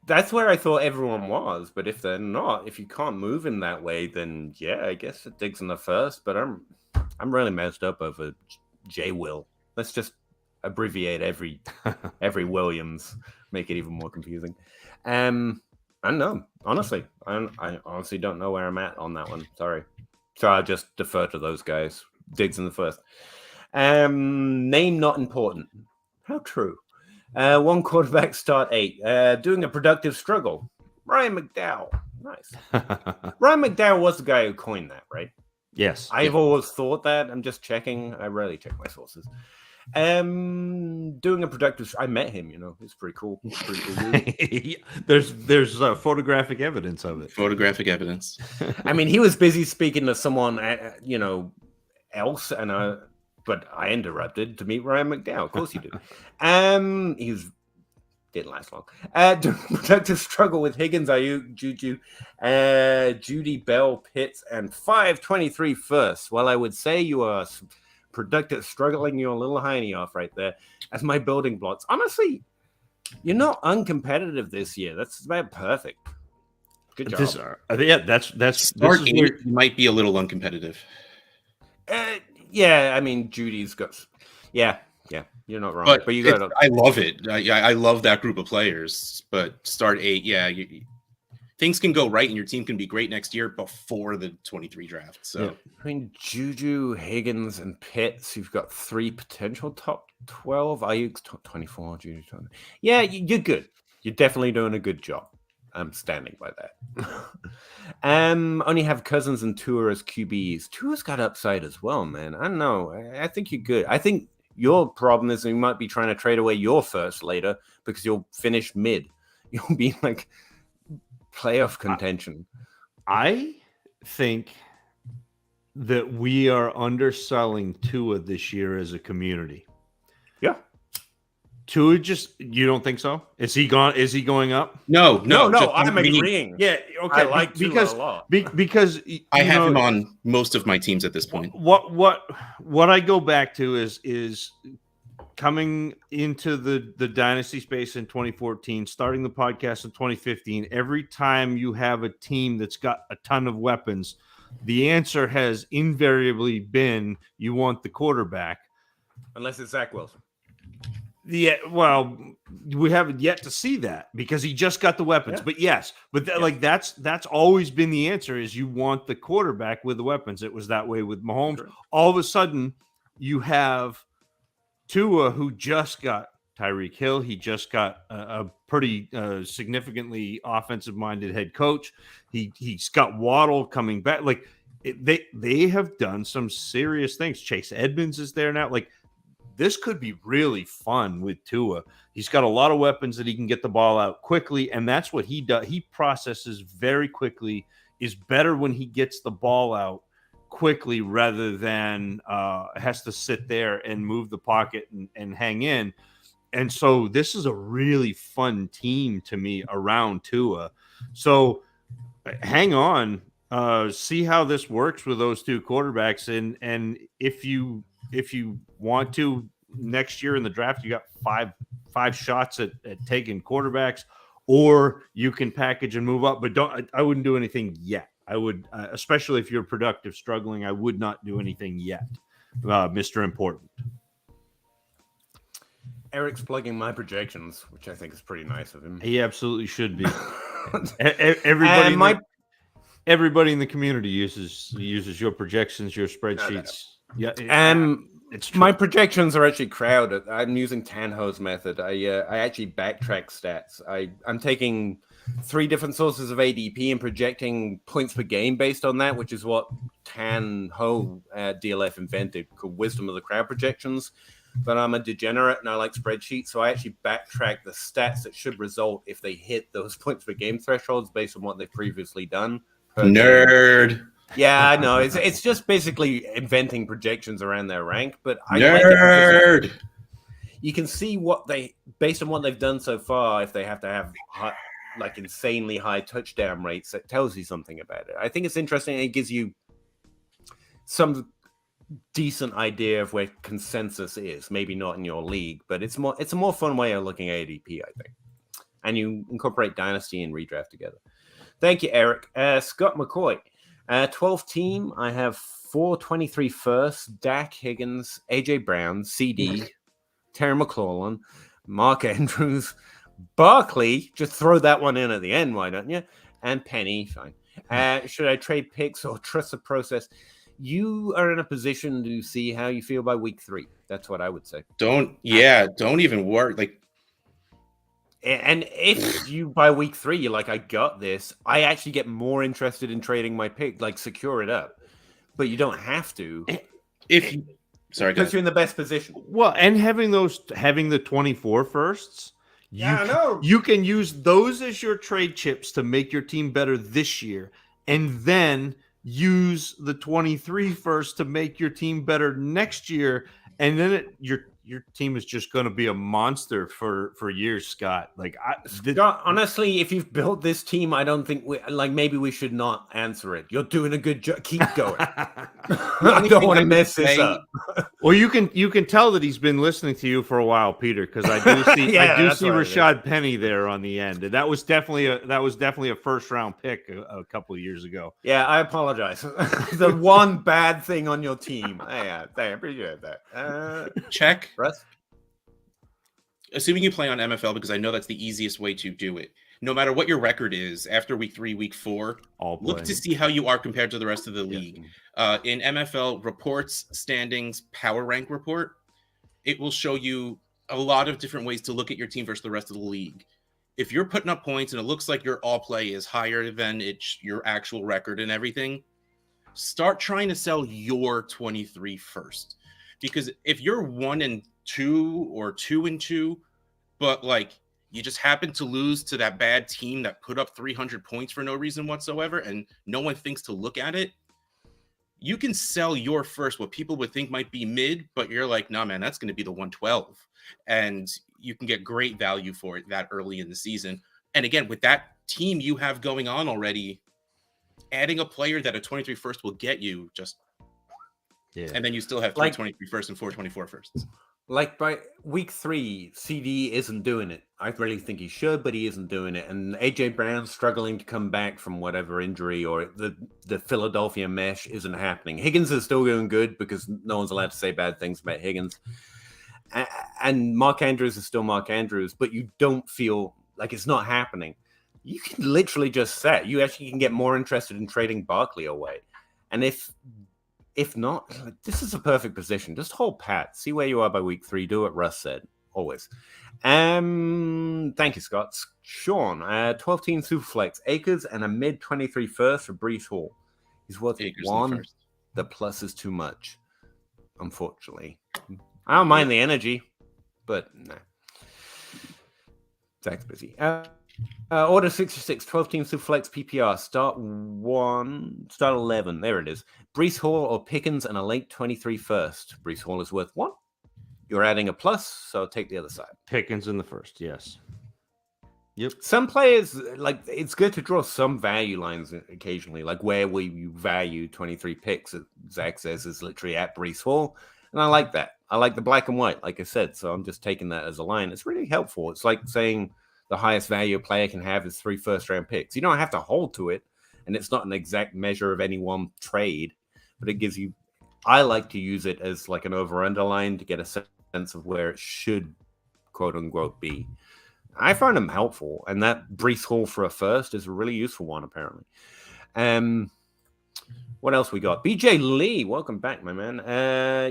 that's where I thought everyone was. But if they're not, if you can't move him that way, then yeah, I guess it digs in the first. But I'm really messed up over J. Will. Let's just abbreviate every Williams, make it even more confusing. I don't know. Honestly, I honestly don't know where I'm at on that one. Sorry. So I'll just defer to those guys. Diggs in the first. Name not important. How true. One quarterback start 8. Doing a productive struggle. Ryan McDowell. Nice. Ryan McDowell was the guy who coined that, right? Yes. I've always thought that. I'm just checking. I rarely check my sources. Doing a productive. I met him. He's pretty cool. Dude. There's photographic evidence of it. Photographic evidence. I mean, he was busy speaking to someone, else, but I interrupted to meet Ryan McDowell. Of course you did. Didn't last long. Doing a productive struggle with Higgins, Ayuk, Juju, Judy, Bell, Pitts, and 523 first. Well, I would say you are productive, struggling your little hiney off right there as my building blocks. Honestly, you're not uncompetitive this year. That's about perfect. Good job. That's Start this is 8 where, might be a little uncompetitive. Yeah, I mean, Judy's got. Yeah, you're not wrong. But you got. I love it. I love that group of players. But start 8, yeah. Things can go right, and your team can be great next year before the 23 draft. So between Juju, Higgins, and Pitts, you've got 3 potential top 12. Ayuk's top 24. Juju, 20. Yeah, you're good. You're definitely doing a good job. I'm standing by that. Only have Cousins and Tua as QBs. Tua's got upside as well, man. I don't know. I think you're good. I think your problem is you might be trying to trade away your first later because you'll finish mid. You'll be like playoff contention. I think that we are underselling Tua this year as a community. Yeah. Tua you don't think so? Is he going up? No. I'm agreeing. Yeah, okay. I like Tua a lot. Because I have him on most of my teams at this point. What I go back to is coming into the dynasty space in 2014, starting the podcast in 2015. Every time you have a team that's got a ton of weapons, the answer has invariably been you want the quarterback, Unless it's Zach Wilson. Yeah, well, we haven't yet to see that because he just got the weapons. Yeah. But yes, like that's always been the answer: is you want the quarterback with the weapons. It was that way with Mahomes. Sure. All of a sudden, you have Tua, who just got Tyreek Hill. He just got a pretty significantly offensive-minded head coach. He's got Waddle coming back. Like they have done some serious things. Chase Edmonds is there now. Like, this could be really fun with Tua. He's got a lot of weapons that he can get the ball out quickly, and that's what he does. He processes very quickly, is better when he gets the ball out quickly rather than has to sit there and move the pocket and hang in. And so this is a really fun team to me around Tua. So hang on, see how this works with those two quarterbacks. And if you want to next year in the draft, you got five shots at taking quarterbacks, or you can package and move up. But I wouldn't do anything yet. I would, especially if you're productive, struggling. I would not do anything yet, Mr. Important. Eric's plugging my projections, which I think is pretty nice of him. He absolutely should be. Everybody in the community uses your projections, your spreadsheets. No. Yeah, it's true. My projections are actually crowded. I'm using Tanho's method. I actually backtrack stats. I'm taking 3 different sources of ADP and projecting points per game based on that, which is what Tanho at DLF invented, called wisdom of the crowd projections. But I'm a degenerate and I like spreadsheets, so I actually backtrack the stats that should result if they hit those points per game thresholds based on what they've previously done. Nerd. Game. Yeah, I know. It's just basically inventing projections around their rank, but I Nerd. Like it you can see what they, based on what they've done so far, if they have to have like insanely high touchdown rates, that tells you something about it. I think it's interesting. It gives you some decent idea of where consensus is. Maybe not in your league, but it's a more fun way of looking at ADP, I think. And you incorporate Dynasty and redraft together. Thank you, Eric. Scott McCoy, 12th team. I have 423 first: Dak, Higgins, AJ Brown, CD, Terry McLaurin, Mark Andrews, Barkley. Just throw that one in at the end, why don't you? And Penny, fine. Should I trade picks or trust the process? You are in a position to see how you feel by week 3. That's what I would say. Don't even work. Like, and if you by week 3 you're like, I got this, I actually get more interested in trading my pick, like secure it up. But you don't have to. If because you're in the best position. Well, and having the 24 firsts, I know. You can use those as your trade chips to make your team better this year, and then use the 23 first to make your team better next year, and then your team is just going to be a monster for years, Scott. Like, Scott, honestly, if you've built this team, I don't think maybe we should not answer it. You're doing a good job. Keep going. I don't want to mess this up. Well, you can tell that he's been listening to you for a while, Peter, because I do see Rashad Penny there on the end. And that was definitely a first round pick a couple of years ago. Yeah, I apologize. The one bad thing on your team. Yeah, I appreciate that. Check. Russ? Assuming you play on MFL, because I know that's the easiest way to do it. No matter what your record is after week 3, week 4, look to see how you are compared to the rest of the league. In MFL reports, standings, power rank report, it will show you a lot of different ways to look at your team versus the rest of the league. If you're putting up points and it looks like your all play is higher than your actual record and everything, start trying to sell your 23 first. Because if you're 1-2 or 2-2, but like you just happen to lose to that bad team that put up 300 points for no reason whatsoever, and no one thinks to look at it, you can sell your first, what people would think might be mid, but you're like, nah, man, that's going to be the 112. And you can get great value for it that early in the season. And again, with that team you have going on already, adding a player that a 23 first will get you just. Yeah. And then you still have 323 first and 424 firsts. Like by week 3, CD isn't doing it. I really think he should, but he isn't doing it. And AJ Brown's struggling to come back from whatever injury, or the Philadelphia mesh isn't happening. Higgins is still doing good because no one's allowed to say bad things about Higgins. And Mark Andrews is still Mark Andrews, but you don't feel like it's not happening. You can literally just say, you actually can get more interested in trading Barkley away. And if not, this is a perfect position. Just hold pat. See where you are by week 3. Do what Russ said. Always. Thank you, Scott. Sean, 12-team Superflex. Akers and a mid-23 first for Breece Hall. He's worth Akers 1. The plus is too much, unfortunately. I don't mind the energy, but no. Zach's busy. Order 66, 12 teams to flex PPR. Start 11. There it is. Brees Hall or Pickens and a late 23 first. Brees Hall is worth 1. You're adding a plus, so take the other side. Pickens in the first, yes. Yep. Some players, like, it's good to draw some value lines occasionally, like where we value 23 picks, Zach says, is literally at Brees Hall. And I like that. I like the black and white, like I said. So I'm just taking that as a line. It's really helpful. It's like saying the highest value a player can have is 3 first-round picks. You don't have to hold to it, and it's not an exact measure of any one trade, but it gives you. I like to use it as like an over-under line to get a sense of where it should, quote unquote, be. I find them helpful, and that Brees Hall for a first is a really useful one, apparently. What else we got? BJ Lee, welcome back, my man.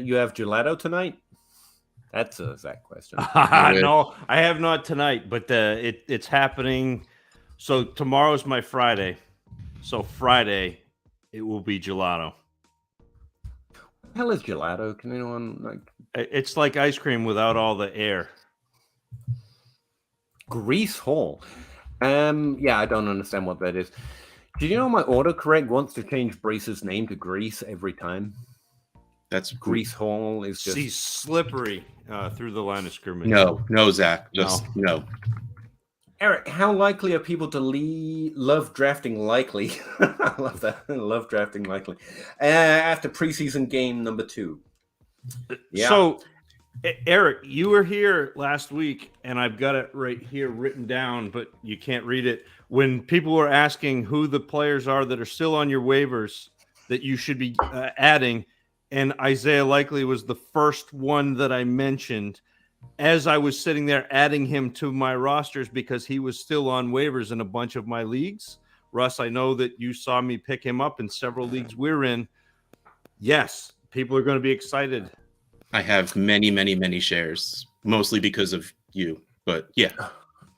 You have gelato tonight? That's a Zach question. No, I have not tonight, but it's happening. So tomorrow's my Friday. So Friday, it will be gelato. What the hell is gelato? Can anyone like? It's like ice cream without all the air. Grease Hall. Yeah, I don't understand what that is. Do you know my autocorrect wants to change Brees's name to Grease every time? That's Grease Hall is just He's slippery through the line of scrimmage. No, Zach. Just no. Eric, how likely are people to love drafting likely? I love that. I love drafting likely. After preseason game number 2. Yeah. So, Eric, you were here last week, and I've got it right here written down, but you can't read it. When people were asking who the players are that are still on your waivers that you should be adding, and Isaiah Likely was the first one that I mentioned as I was sitting there adding him to my rosters because he was still on waivers in a bunch of my leagues. Russ, I know that you saw me pick him up in several leagues we're in. Yes, people are going to be excited. I have many, many, many shares, mostly because of you. But yeah.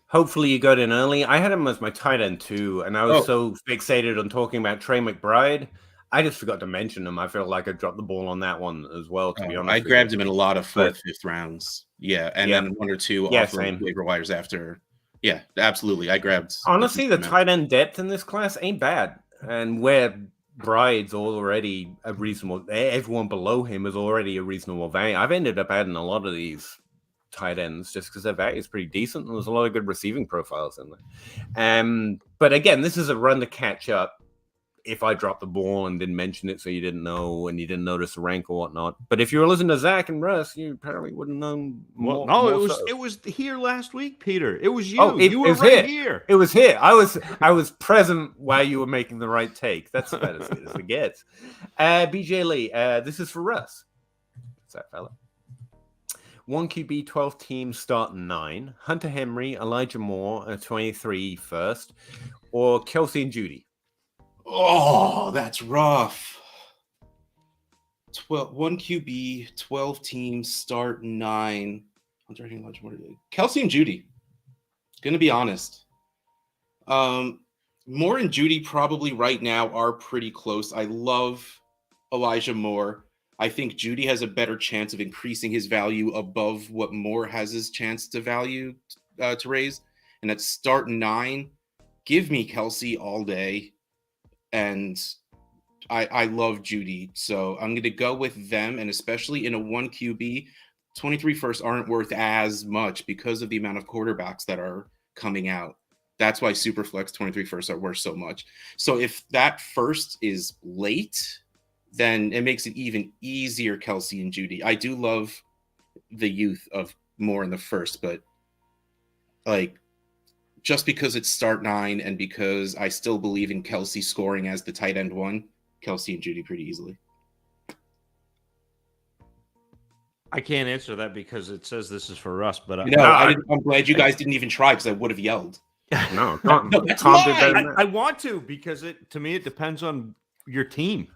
Hopefully you got in early. I had him as my tight end too, and I was so fixated on talking about Trey McBride. I just forgot to mention him. I feel like I dropped the ball on that one as well, to be honest. I grabbed him in a lot of 4th, 5th rounds. Yeah, and then 1 or 2 off of waiver wires after. Yeah, absolutely. I grabbed. Honestly, the tight end depth in this class ain't bad. And where Bride's already a reasonable, everyone below him is already a reasonable value. I've ended up adding a lot of these tight ends just because their value is pretty decent and there's a lot of good receiving profiles in there. But again, this is a run to catch up. If I dropped the ball and didn't mention it, so you didn't know and you didn't notice the rank or whatnot. But if you were listening to Zach and Russ, you apparently wouldn't know more. Well, no, more it was here last week, Peter. It was you. Oh, you were right here. It was here. I was present while you were making the right take. That's about as good as it gets. BJ Lee, this is for Russ. What's that, fella? 1 QB, 12 teams, start 9. Hunter Henry, Elijah Moore, 23 first, or Kelsey and Judy. Oh, that's rough. 1 QB, 12 teams, start 9. Kelsey and Judy. Gonna be honest. Moore and Judy probably right now are pretty close. I love Elijah Moore. I think Judy has a better chance of increasing his value above what Moore has his chance to value to raise. And at start 9, give me Kelsey all day. And I love Judy. So I'm going to go with them. And especially in a 1 QB, 23 firsts aren't worth as much because of the amount of quarterbacks that are coming out. That's why Superflex 23 firsts are worth so much. So if that first is late, then it makes it even easier, Kelsey and Judy. I do love the youth of Moore in the first, but like, just because it's start 9 and because I still believe in Kelsey scoring as the tight end 1, Kelsey and Judy pretty easily. I can't answer that because it says this is for us. But I'm glad you guys didn't even try because I would have yelled. No, that's mine. I want to because to me it depends on your team.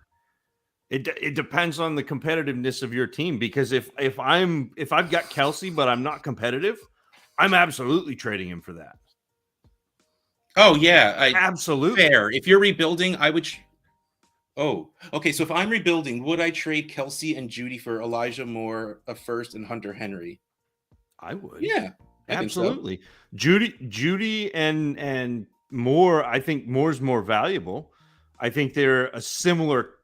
It depends on the competitiveness of your team because if I've got Kelsey but I'm not competitive, I'm absolutely trading him for that. Oh, yeah. Absolutely. Fair. If you're rebuilding, I would... Oh, okay. So if I'm rebuilding, would I trade Kelsey and Judy for Elijah Moore, a first, and Hunter Henry? I would. Yeah. Absolutely. Judy and Moore, I think Moore's more valuable. I think they're a similar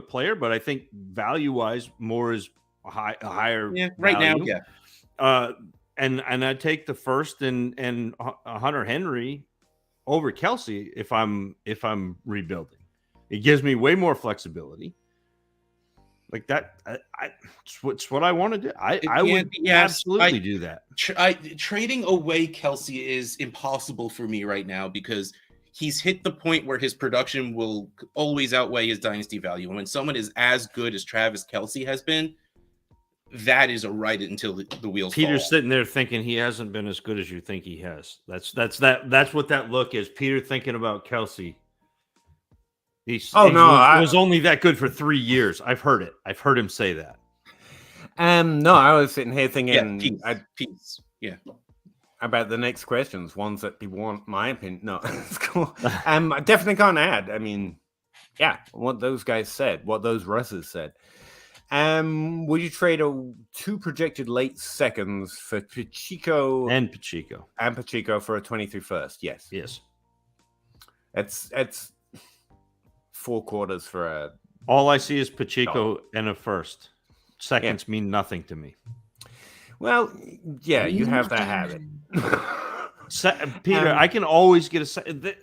player, but I think value-wise, Moore is a higher right value. now, yeah. And I take the first and Hunter Henry over Kelsey if I'm rebuilding. It gives me way more flexibility. Like that, it's what I want to do. I would absolutely do that. Trading away Kelsey is impossible for me right now because he's hit the point where his production will always outweigh his dynasty value. And when someone is as good as Travis Kelsey has been, that is a right until the wheels Peter's fall. sitting there thinking he hasn't been as good as you think he has. That's what that look is. Peter thinking about Kelsey. He was only that good for 3 years. I've heard it. I've heard him say that. No, I was sitting here thinking, peace. Yeah, about the next questions, ones that people want my opinion. No, it's cool. I definitely can't add. I mean, yeah, what those guys said, what those Russes said. Would you trade 2 projected late seconds for Pacheco and Pacheco for a 23 first? Yes. It's 4 quarters for a. All I see is Pacheco and a first. Seconds mean nothing to me. Well, yeah, you have that habit. Peter, I can always get a.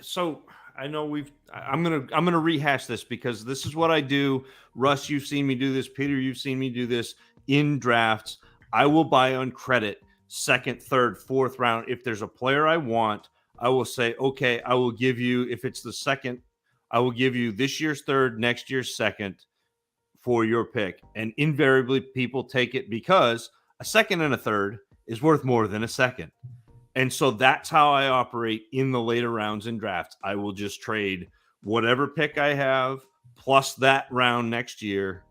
So I know I'm gonna rehash this because this is what I do. Russ, you've seen me do this. Peter, you've seen me do this in drafts. I will buy on credit 2nd, 3rd, 4th round. If there's a player I want, I will say, okay, I will give you, if it's the 2nd, I will give you this year's 3rd, next year's 2nd for your pick. And invariably people take it because a 2nd and a 3rd is worth more than a 2nd. And so that's how I operate in the later rounds in drafts. I will just trade whatever pick I have plus that round next year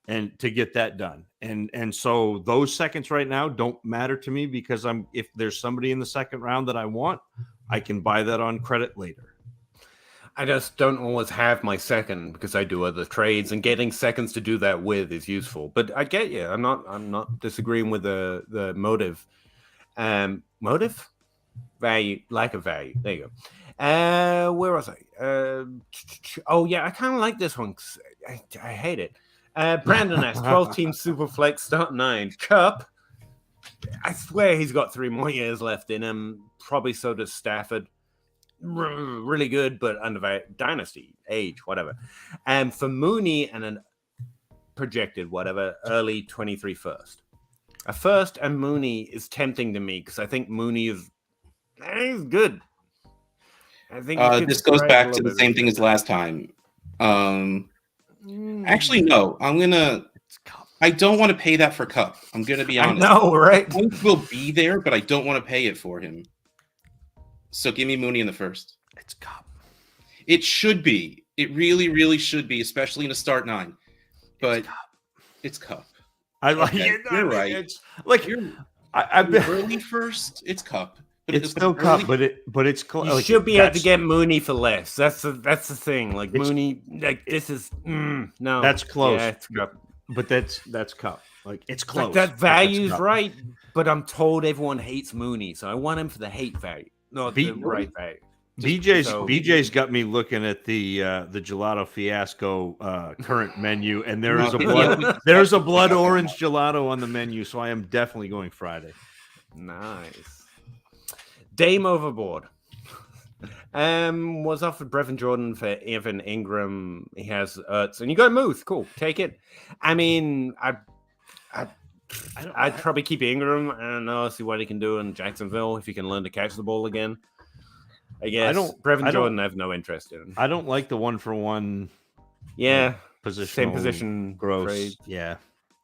and to get that done. And so those seconds right now don't matter to me because if there's somebody in the 2nd round that I want, I can buy that on credit later. I just don't always have my 2nd because I do other trades, and getting seconds to do that with is useful. But I get you. I'm not disagreeing with the motive. Motive? Value, lack of value. There you go. Where was I? Oh, yeah, I kind of like this one. I hate it. Brandon S. 12-team Superflex, start 9. Cup. I swear he's got 3 more years left in him. Probably so does Stafford. Really good, but undervalued. Dynasty, age, whatever. And for Mooney and an projected, whatever, early 23 first. A first and Mooney is tempting to me because I think Mooney is good. I think this goes back to the same thing as last time. Actually, no. I don't want to pay that for Cup. I'm going to be honest. I know, right? Points will be there, but I don't want to pay it for him. So give me Mooney in the first. It's Cup. It should be. It really, really should be, especially in a start 9. But it's Cup. I like it. You're right. It's like I've been early first. It's Cup. But it's still Cup, but it's close. You should be able to get Mooney for less. That's the thing. Like Mooney, like this is no. That's close. Yeah, it's Cup. But that's Cup. Like it's close. Like that value's right, but I'm told everyone hates Mooney, so I want him for the hate value, not the right value. BJ's got me looking at the gelato fiasco current menu, and there's a blood orange gelato on the menu, so I am definitely going Friday. Nice. Dame overboard. Was offered Brevin Jordan for Evan Ingram. He has Ertz, and you got Muth. Cool, take it. I mean, I'd probably keep Ingram. I don't know, see what he can do in Jacksonville if he can learn to catch the ball again. I guess Brevin Jordan, I have no interest in. I don't like the 1-for-1. Yeah, same position gross. Trade. Yeah,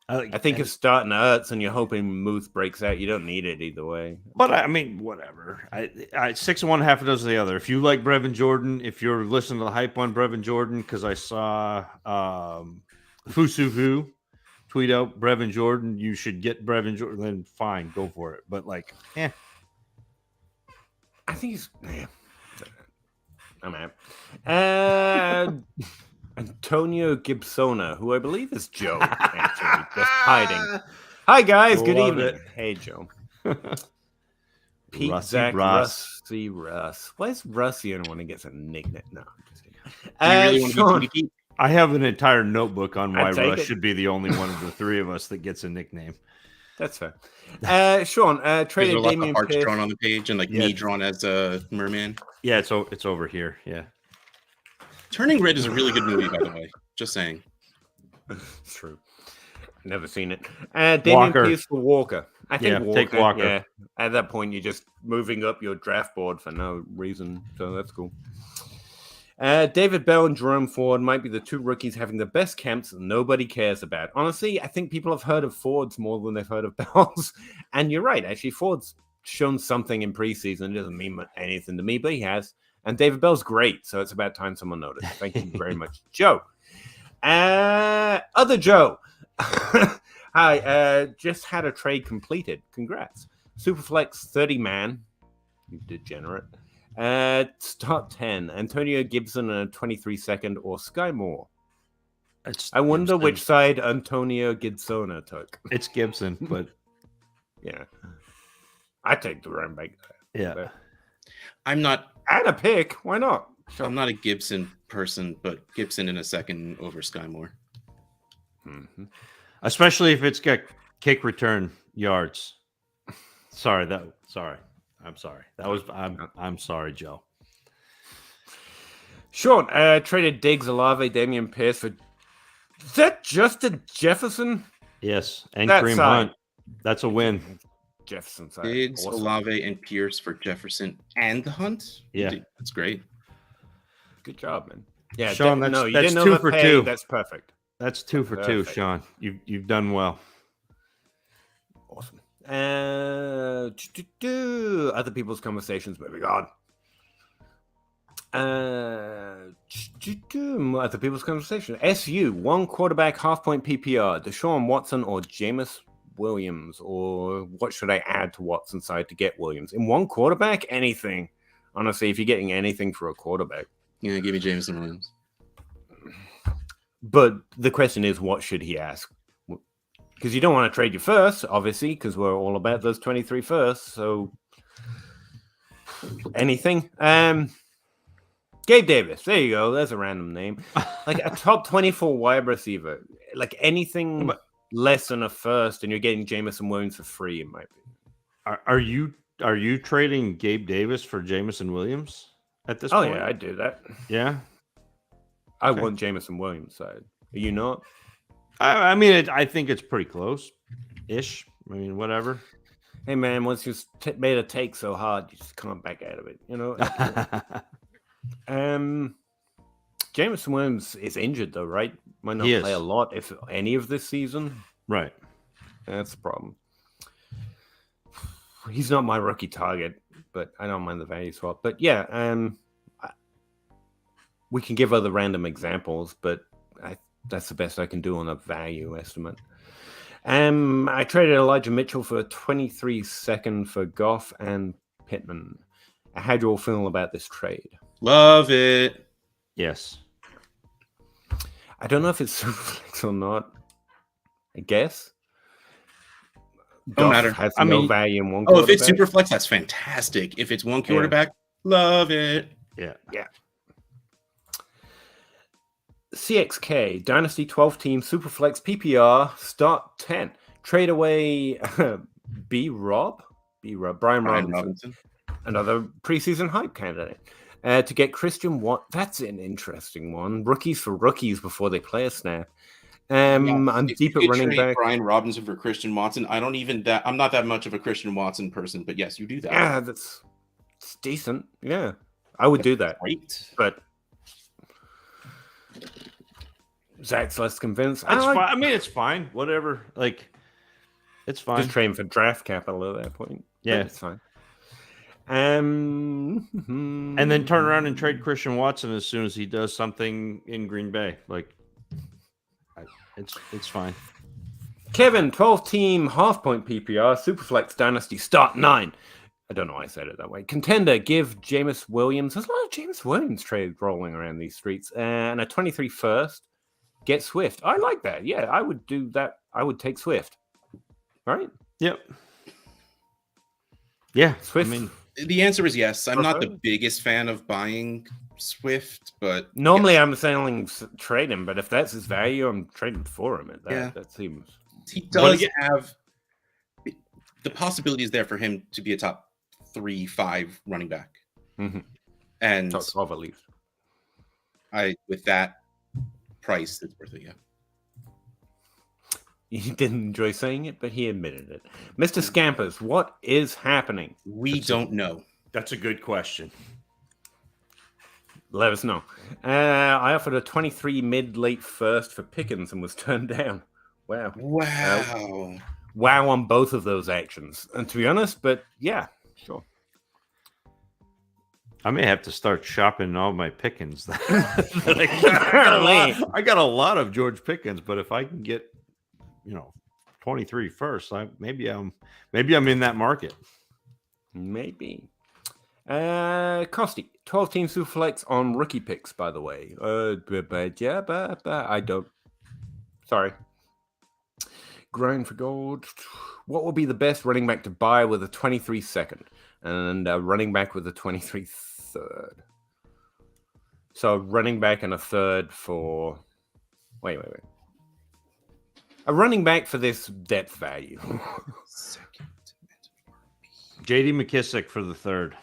I think it's starting Ertz, and you're hoping Muth breaks out. You don't need it either way. But I mean, whatever. I 6 of one, half a dozen of the other. If you like Brevin Jordan, if you're listening to the hype on Brevin Jordan, because I saw Fusufu tweet out Brevin Jordan, you should get Brevin Jordan. Then fine, go for it. But I think he's. I'm out. Antonio Gibsona, who I believe is Joe, actually, just hiding. Hi guys, good evening. Hey Joe. Pete, Rusty Zach, Russ. Rusty Russ. Why is Russ the only one who gets a nickname? No, I'm just kidding. Do you really want to Sean, be PvP? I have an entire notebook on why I'd take Russ it. should be the only one of the three of us that gets a nickname. That's fair. Sean, There's traded a lot of Damian hearts Pierce. drawn on the page and like Yeah. me drawn as a merman. Yeah, it's over here. Yeah. Turning Red is a really good movie, by the way. Just saying. It's true. Never seen it. Damian Walker. Pierce for Walker. I think Yeah, Walker. take Walker. Yeah. At that point, you're just moving up your draft board for no reason. So that's cool. David Bell and Jerome Ford might be the two rookies having the best camps that nobody cares about. Honestly, I think people have heard of Ford's more than they've heard of Bell's. And you're right. Actually, Ford's shown something in preseason. It doesn't mean anything to me, but he has. And David Bell's great. So it's about time someone noticed. Thank you very much, Joe. Other Joe. Hi. Just had a trade completed. Congrats. Superflex 30-man. You degenerate. Start 10. Antonio Gibson and a 23-second or Sky Moore. I wonder Gibson. which side Antonio Gibson took. It's Gibson, but Yeah. I take the running back. yeah. I'm not And a pick. Why not? I'm not a Gibson person, but Gibson in a second over Sky Moore. Mm-hmm. Especially if it's got kick return yards. I'm sorry. I'm sorry, Joe. Sean, traded Diggs, Olave, Damian Pierce for. Is that Justin Jefferson? Yes, and That Kareem side. Hunt. That's a win. Jefferson side. Diggs, Awesome. Olave, and Pierce for Jefferson and the Hunt. Yeah. Dude, that's great. Good job, man. Yeah, Sean, no, you that's didn't 2 overpay. for 2. That's perfect. That's 2 for 2, Perfect. Sean. You've done well. Awesome. Other people's conversations. Moving on. Other people's conversation. SU, one quarterback, half-point PPR. Deshaun Watson or Jameis Williams? Or what should I add to Watson's side to get Williams? In one quarterback, anything. Honestly, if you're getting anything for a quarterback. Yeah, give me Jameson Williams. But the question is, what should he ask? Because you don't want to trade your first, obviously, because we're all about those 23 firsts. So anything. Gabe Davis. There you go. There's a random name. Like a top 24 wide receiver. Like anything less than a first, and you're getting Jameson Williams for free, in my opinion. Are you trading Gabe Davis for Jameson Williams at this Oh, point? yeah, I do that. Yeah. I Okay. want Jameson Williams' side. Are you not? I mean, I think it's pretty close-ish. I mean, whatever. Hey, man, once you made a take so hard, you just can't back out of it. You know? Jameson Williams is injured, though, right? Might not He play is. a lot, if any, of this season. Right. That's the problem. He's not my rookie target, but I don't mind the value swap. But yeah, we can give other random examples, but that's the best I can do on a value estimate. I traded Elijah Mitchell for a 23-second for Goff and Pittman. How do you all feel about this trade? Love it. Yes. I don't know if it's Superflex or not. I guess. Don't Goff matter. Has I no mean- value in one Oh, if it's quarterback. Superflex, that's fantastic. If it's one quarterback, love it. Yeah. CXK, Dynasty 12-team, Superflex, PPR, start 10. Trade away Brian Brian Robinson, Robinson. another preseason hype candidate. To get Christian Watt, that's an interesting one. Rookies for rookies before they play a snap. I'm If deep you at could running trade back. Brian Robinson for Christian Watson. I'm not that much of a Christian Watson person, but yes, you do that. Yeah, it's decent. Yeah, I would do that. Great. But Zach's less convinced. It's fine. I mean, it's fine. Whatever. Like, it's fine. Just trading for draft capital at that point. Yeah. But it's fine. And then turn around and trade Christian Watson as soon as he does something in Green Bay. Like, it's fine. Kevin, 12-team, half-point PPR, Superflex Dynasty, start 9. I don't know why I said it that way. Contender, give Jameis Williams. There's a lot of Jameis Williams trades rolling around these streets. And a 23 first. Get Swift. I like that. Yeah, I would do that. I would take Swift. Right? Yep. Yeah, Swift. I mean, The answer is yes. I'm not the Preferred? biggest fan of buying Swift, but Normally yes, I'm selling trade him, but if that's his value, I'm trading for him at that. Yeah. That seems he But does again- have the possibility is there for him to be a top 3-5 running back. And top 12 at least. with that price, it's worth it. Yeah. He didn't enjoy saying it, but he admitted it. Mr. Scampers, what is happening? We don't know. that's a good question. Let us know. I offered a 23 mid-late first for Pickens and was turned down. Wow. Wow. Wow on both of those actions. And to be honest, but yeah, sure. I may have to start shopping all my Pickens. Apparently. I got a lot of George Pickens, but if I can get, 23 first, maybe I'm in that market. Maybe. Costi, 12 teams who flex on rookie picks, by the way. I don't. Sorry. Grind for gold. What will be the best running back to buy with a 23 second and a running back with a 23 third? So running back and a third for. Wait. A running back for this depth value. Second. JD McKissick for the third.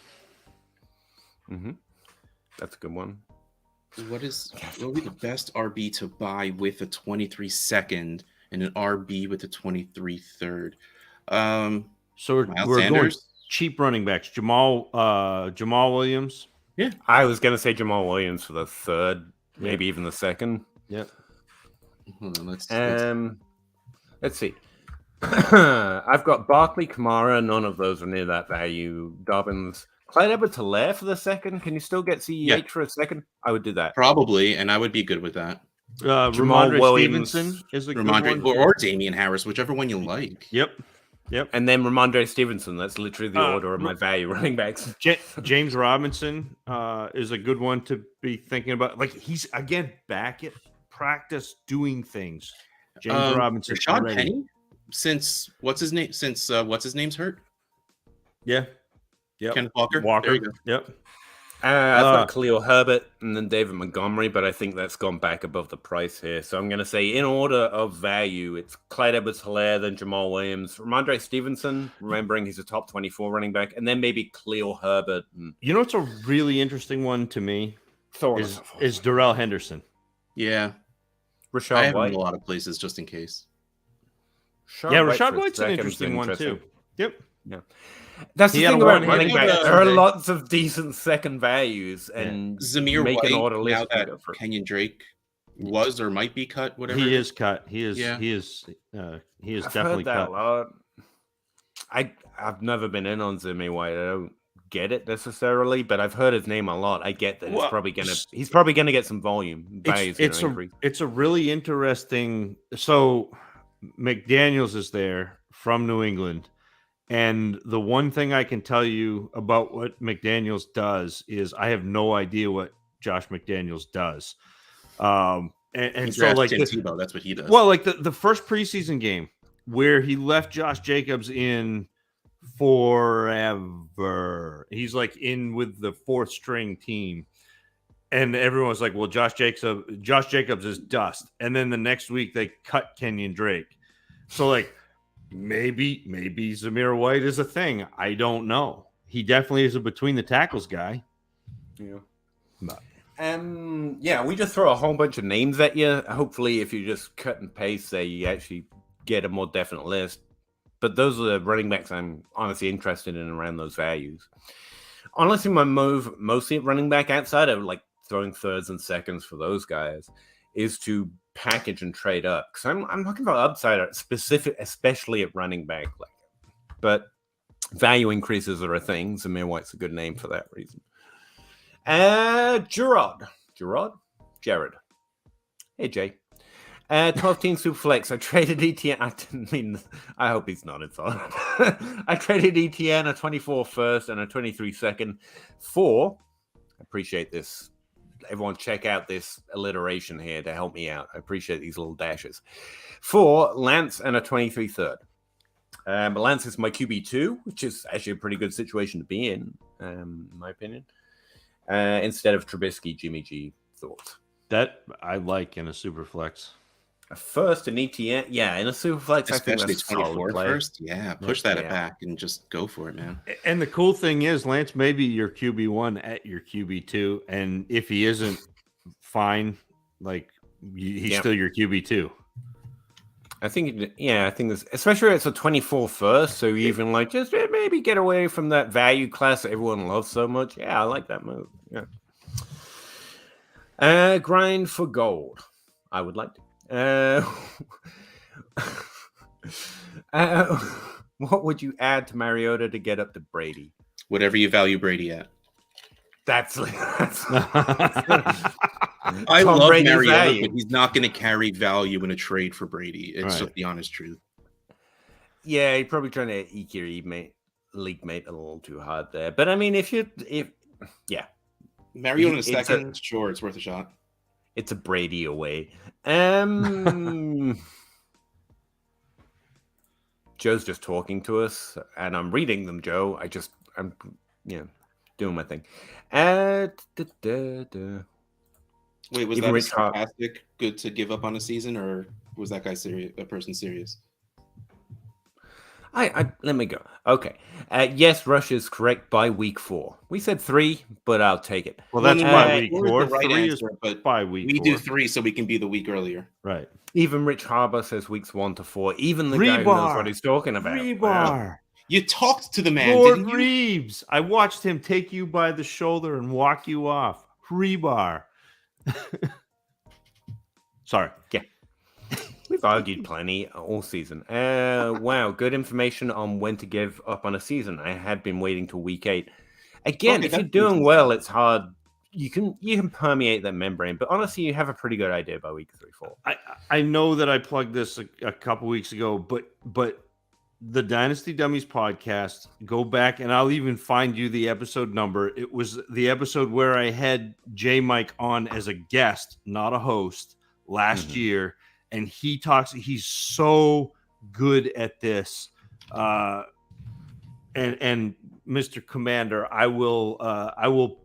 That's a good one. What will be the best RB to buy with a 23 second and an RB with a 23 third? So we're Miles going Sanders? cheap running backs. Jamal Williams. Yeah. I was going to say Jamal Williams for the third, maybe even the second. Yep. Hold on, Let's see. I've got Barkley, Kamara. None of those are near that value. Dobbins, Clyde Edwards-Helaire for the second. Can you still get CEH for a second? I would do that. probably, and I would be good with that. Ramondre Williams, Stevenson is a good Ramondre one. or Damian Harris, whichever one you like. Yep. And then Ramondre Stevenson. That's literally the order of my value running backs. James Robinson is a good one to be thinking about. Like, he's again back at practice doing things. James Robinson. Rashad already. Penny. Since what's his name's hurt? Yeah. Yep. Kenneth Walker. Walker. There you go. Yep. I've got Khalil Herbert and then David Montgomery, but I think that's gone back above the price here. So I'm going to say in order of value, it's Clyde Edwards-Helaire, then Jamal Williams, Ramondre Stevenson, remembering he's a top 24 running back, and then maybe Khalil Herbert. You know what's a really interesting one to me is Darrell Henderson. Yeah. Rashad I have him White. in a lot of places just in case. Rashad White's an interesting one too. Yep. Yeah. That's the He had thing a about one- running he had back. a- There are lots of decent second values, and Zamir make White, an order list. now that go for it. Kenyon Drake was or might be cut, whatever. He is cut. He is. Yeah. He is. He is I've definitely heard that cut. a lot. I've never been in on Zamir White. I don't get it necessarily, but I've heard his name a lot. I get that Well, he's probably gonna get some volume. Value's gonna It's a really interesting. So McDaniels is there from New England, and the one thing I can tell you about what McDaniels does is I have no idea what Josh McDaniels does. And He so drafts like Tim Tebow, that's what he does. well, like the first preseason game where he left Josh Jacobs in forever. He's like in with the fourth string team. And everyone was like, well, Josh Jacobs is dust. And then the next week they cut Kenyon Drake. So like maybe Zamir White is a thing. I don't know. He definitely is a between the tackles guy. Yeah. But- we just throw a whole bunch of names at you. Hopefully, if you just cut and paste, you actually get a more definite list. But those are the running backs I'm honestly interested in around those values. Honestly, my move mostly at running back outside of like throwing thirds and seconds for those guys is to package and trade up because I'm looking for upside at specific, especially at running back. But value increases are a thing. Zamir White's a good name for that reason. Jared. Hey, Jay. 12 team super flex. I traded ETN. I hope he's not inside. I traded ETN a 24 first and a 23 second for. I appreciate this. Everyone, check out this alliteration here to help me out. I appreciate these little dashes. For Lance and a 23 third. Lance is my QB2, which is actually a pretty good situation to be in my opinion. Instead of Trubisky, Jimmy G. Thoughts? That I like in a super flex. A first, an ETN. Yeah, in a super flex, Especially I think that's 24 play. first. Yeah, push that back and just go for it, man. And the cool thing is, Lance may be your QB1 at your QB2, and if he isn't, fine. Like he's still your QB2. I think this, especially it's a 24 first, so you even like just maybe get away from that value class that everyone loves so much. Yeah, I like that move. Yeah. Grind for gold. I would like to. What would you add to Mariota to get up to Brady? Whatever you value Brady at. That's I Tom love Brady's Mariota, value. but he's not going to carry value in a trade for Brady. It's just the honest truth. Yeah, you're probably trying to eke your league mate a little too hard there. But I mean, if Mariota in a second, sure, it's worth a shot. It's a Brady away. Joe's just talking to us, and I'm reading them, Joe. I'm doing my thing. Wait, was Even that sarcastic? Good to give up on a season, or was that guy serious? A person serious? Let me go. Okay. Yes, Rush is correct by week 4. We said 3, but I'll take it. Well, that's by week 4. The right 3 answer, but by week 4. We do 3 so we can be the week earlier. Right. Even Rich Harbour says weeks 1 to 4. Even the guy who knows what he's talking about. Rebar. Wow. You talked to the man, Lord didn't you? Reeves. I watched him take you by the shoulder and walk you off. Rebar. Sorry. Yeah. We've argued plenty all season. Wow, good information on when to give up on a season. I had been waiting till week 8. Again, if you're doing well, it's hard. You can permeate that membrane, but honestly, you have a pretty good idea by week 3, 4. I know that I plugged this a couple weeks ago, but the Dynasty Dummies podcast, go back and I'll even find you the episode number. It was the episode where I had J Mike on as a guest, not a host, last year. And he's so good at this. And Mr. Commander, I will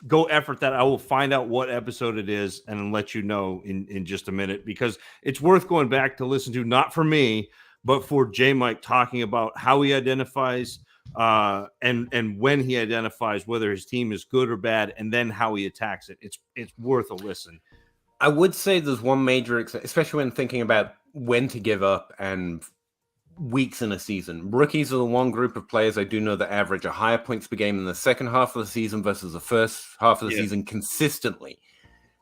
go effort that. I will find out what episode it is and let you know in just a minute, because it's worth going back to listen to, not for me, but for J Mike talking about how he identifies and when he identifies whether his team is good or bad, and then how he attacks it. It's worth a listen. I would say there's one major, especially when thinking about when to give up and weeks in a season. Rookies are the one group of players I do know that average a higher points per game in the second half of the season versus the first half of the season consistently.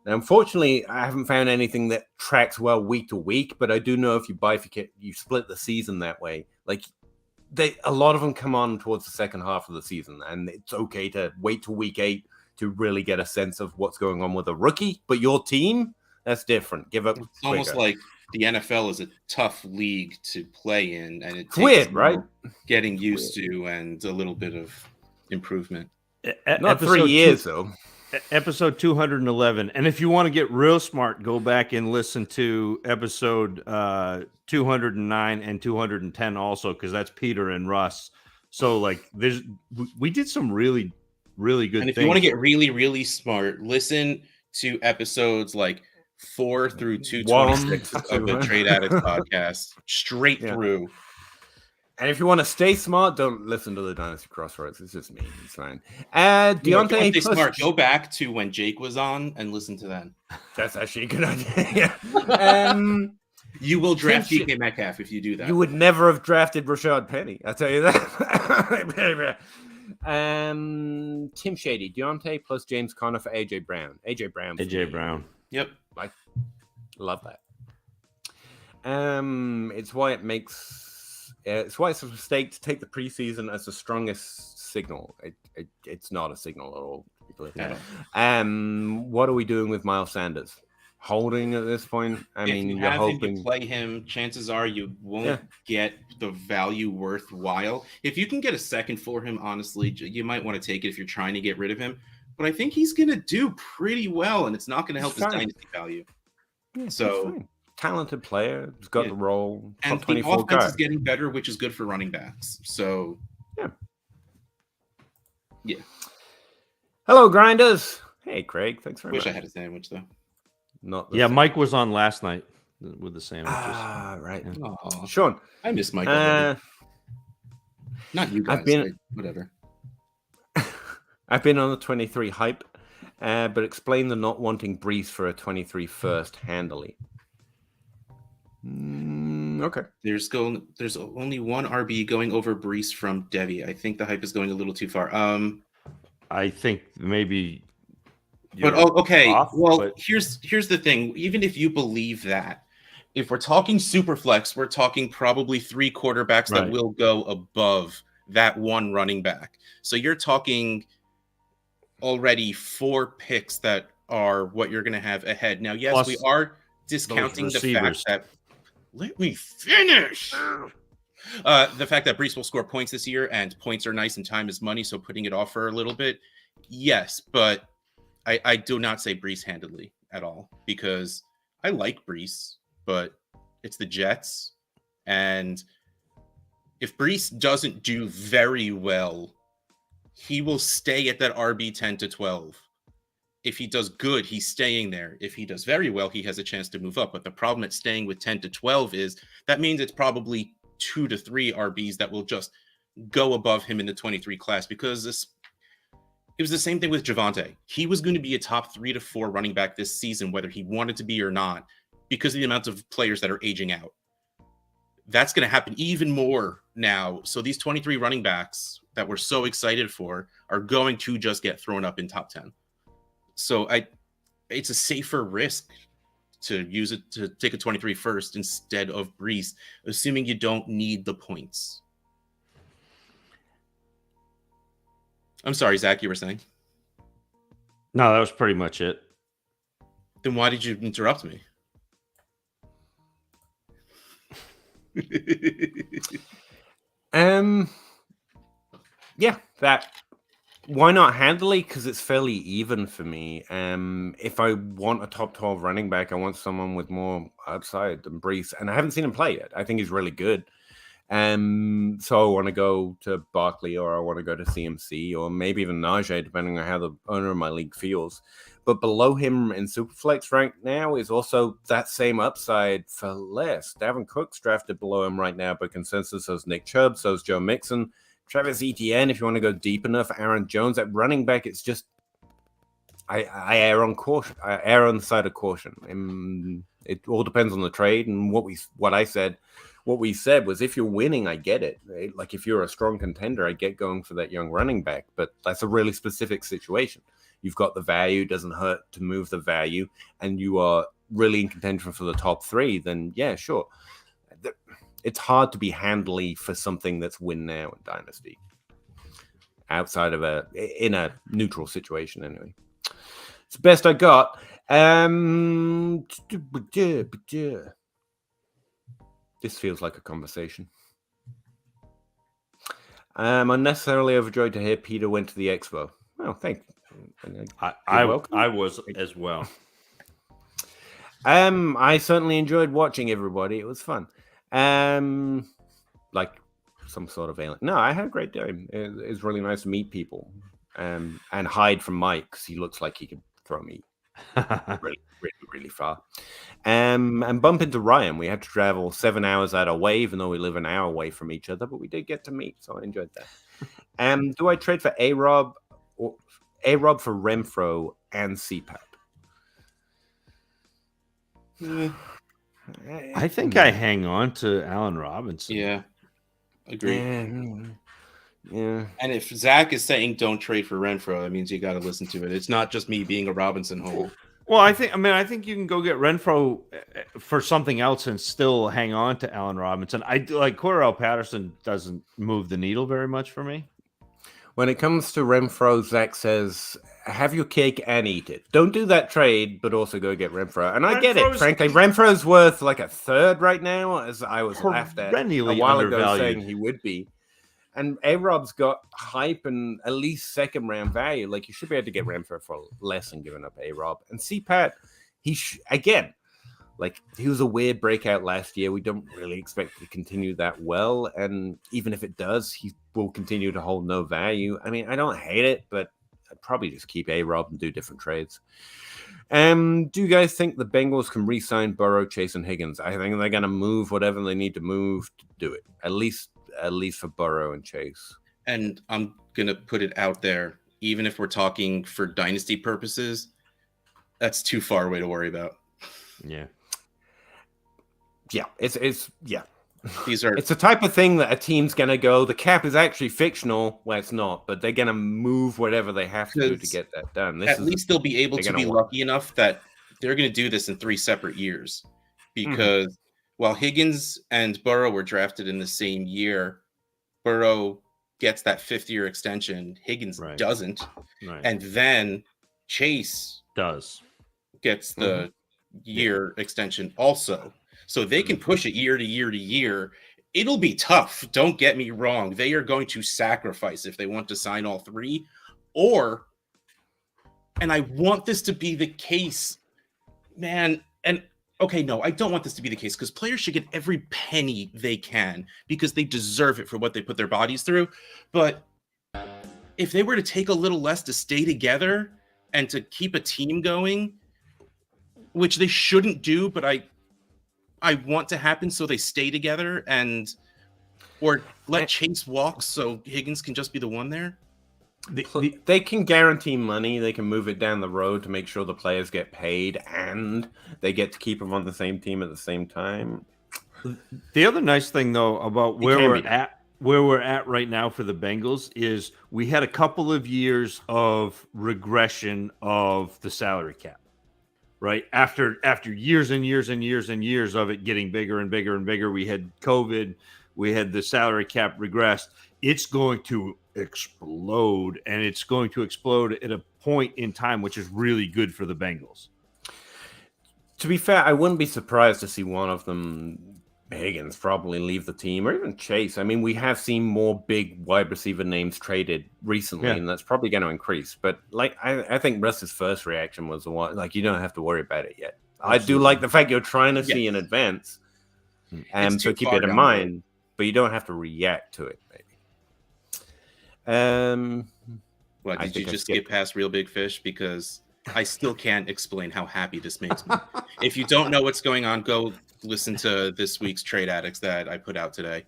Now, unfortunately, I haven't found anything that tracks well week to week, but I do know if you bifurcate, you split the season that way. Like a lot of them come on towards the second half of the season, and it's okay to wait till week 8 to really get a sense of what's going on with a rookie. But your team, that's different. Give up. It's almost like the NFL is a tough league to play in, and it's weird, right? Getting used to and a little bit of improvement. Not 3 years, though. Episode 211. And if you want to get real smart, go back and listen to episode 209 and 210 also, because that's Peter and Russ. So like we did some really good and if things. you want to get really, really smart, listen to episodes like 4 through 226 of the Trade Addicts podcast straight through. And if you want to stay smart, don't listen to the Dynasty Crossroads. It's just me. It's fine. Deontay, stay smart. Go back to when Jake was on and listen to them. That's actually a good idea. Yeah. You will draft DK Metcalf if you do that. You would never have drafted Rashad Penny. I'll tell you that. Tim Shady, Deontay plus James Conner for AJ Brown. AJ Brown. Yep. I love that. It's why it's a mistake to take the preseason as the strongest signal. It's not a signal at all. What are we doing with Miles Sanders? Holding at this point? You're hoping to play him. Chances are you won't get the value worthwhile. If you can get a second for him, honestly, you might want to take it if you're trying to get rid of him. But I think he's going to do pretty well, and it's not going to help his dynasty value. Yeah, so talented player. He's got the role. And Top the 24 offense guy. is getting better, which is good for running backs. So, yeah. Hello, grinders. Hey, Craig. Thanks very much. Wish I had a sandwich though. Not Yeah, Mike was on last night with the sandwiches. Ah, right. Yeah. Aw, Sean, I miss Mike already. Not you guys. Whatever. I've been on the 23 hype, but explain the not wanting Brees for a 23 first handily. Okay. There's only one RB going over Brees from Devi. I think the hype is going a little too far. I think maybe. But okay. Off, well, but... here's the thing. Even if you believe that, if we're talking super flex, we're talking probably 3 quarterbacks that will go above that one running back. So you're talking already 4 picks that are what you're going to have ahead. Now, yes, we are discounting the fact that. Let me finish. The fact that Brees will score points this year, and points are nice and time is money, so putting it off for a little bit, yes, but I do not say Brees handedly at all, because I like Brees, but it's the Jets, and if Brees doesn't do very well, he will stay at that RB 10 to 12. If he does good, he's staying there. If he does very well, he has a chance to move up. But the problem at staying with 10 to 12 is that means it's probably 2 to 3 RBs that will just go above him in the 23 class, because it was the same thing with Javonte. He was going to be a top 3 to 4 running back this season, whether he wanted to be or not, because of the amount of players that are aging out. That's going to happen even more now. So these 23 running backs that we're so excited for are going to just get thrown up in top 10. So it's a safer risk to use it to take a 23 first instead of Brees, assuming you don't need the points. I'm sorry, Zach, you were saying? No, that was pretty much it. Then why did you interrupt me? Yeah, that. Why not handily? Because it's fairly even for me. If I want a top 12 running back, I want someone with more upside than Brees, and I haven't seen him play yet. I think he's really good. So I want to go to Barkley, or I want to go to CMC, or maybe even Najee, depending on how the owner of my league feels. But below him in Superflex right now is also that same upside for less. Dalvin Cook's drafted below him right now by consensus. So's Nick Chubb, so's Joe Mixon. Travis Etienne, if you want to go deep enough. Aaron Jones at running back, it's just I err on caution. I err on the side of caution. It all depends on the trade, and what we said was, if you're winning, I get it. Right? Like if you're a strong contender, I get going for that young running back, but that's a really specific situation. You've got the value, doesn't hurt to move the value, and you are really in contention for the top 3, then yeah, sure. It's hard to be handily for something that's win now in Dynasty. Outside of in a neutral situation, anyway. It's the best I got. This feels like a conversation. I'm unnecessarily overjoyed to hear Peter went to the Expo. Oh, thank you. I was as well. I certainly enjoyed watching everybody. It was fun. Like some sort of alien. No, I had a great time. It's really nice to meet people. And hide from Mike, because he looks like he could throw me really, really, really far. And bump into Ryan. We had to travel 7 hours out of way, even though we live an hour away from each other, but we did get to meet, so I enjoyed that. Do I trade for A-Rob for Renfro and CPAP? I think I hang on to Allen Robinson. Yeah, agree. Yeah. And if Zach is saying don't trade for Renfro, that means you got to listen to it. It's not just me being a Robinson hole. Well, I think you can go get Renfro for something else and still hang on to Allen Robinson. I like Cordarrelle Patterson doesn't move the needle very much for me. When it comes to Renfro, Zach says, have your cake and eat it. Don't do that trade, but also go get Renfro. And I get it, frankly. Renfro's worth like a third right now, as I was laughed at a while ago saying he would be. And A-Rob's got hype and at least second-round value. Like, you should be able to get Renfro for less than giving up A-Rob. And CPAT, again, Like, he was a weird breakout last year. We don't really expect to continue that well. And even if it does, he will continue to hold no value. I mean, I don't hate it, but I'd probably just keep A-Rob and do different trades. Do you guys think the Bengals can re-sign Burrow, Chase, and Higgins? I think they're going to move whatever they need to move to do it. At least for Burrow and Chase. And I'm going to put it out there, even if we're talking for dynasty purposes, that's too far away to worry about. Yeah. Yeah, it's These are it's the type of thing that a team's gonna go. The cap is actually fictional. Well, it's not, but they're gonna move whatever they have to do to get that done. At least they'll be able to be lucky enough that they're going to do this in 3 separate years, because while Higgins and Burrow were drafted in the same year, Burrow gets that 5th-year extension. Higgins doesn't, and then Chase gets the year extension also. So they can push it year to year to year. It'll be tough. Don't get me wrong. They are going to sacrifice if they want to sign all 3, and I want this to be the case, man. And okay, no, I don't want this to be the case, because players should get every penny they can because they deserve it for what they put their bodies through. But if they were to take a little less to stay together and to keep a team going, which they shouldn't do, but I want to happen so they stay together, or let Chase walk so Higgins can just be the one there. They can guarantee money. They can move it down the road to make sure the players get paid, and they get to keep them on the same team at the same time. The other nice thing, though, about where we're at right now for the Bengals is we had a couple of years of regression of the salary cap. Right after years and years and years and years of it getting bigger and bigger and bigger, we had COVID, we had the salary cap regressed. It's going to explode, and it's going to explode at a point in time which is really good for the Bengals. To be fair, I wouldn't be surprised to see one of them, Higgins, probably leave the team, or even Chase. I mean, we have seen more big wide receiver names traded recently, and that's probably going to increase. But like, I think Russ's first reaction was the one, like, you don't have to worry about it yet. Absolutely. I do like the fact you're trying to see in advance, so keep it in mind, but you don't have to react to it, maybe. What, did you just skip past Real Big Fish? Because I still can't explain how happy this makes me. If you don't know what's going on, go listen to this week's Trade Addicts that I put out today.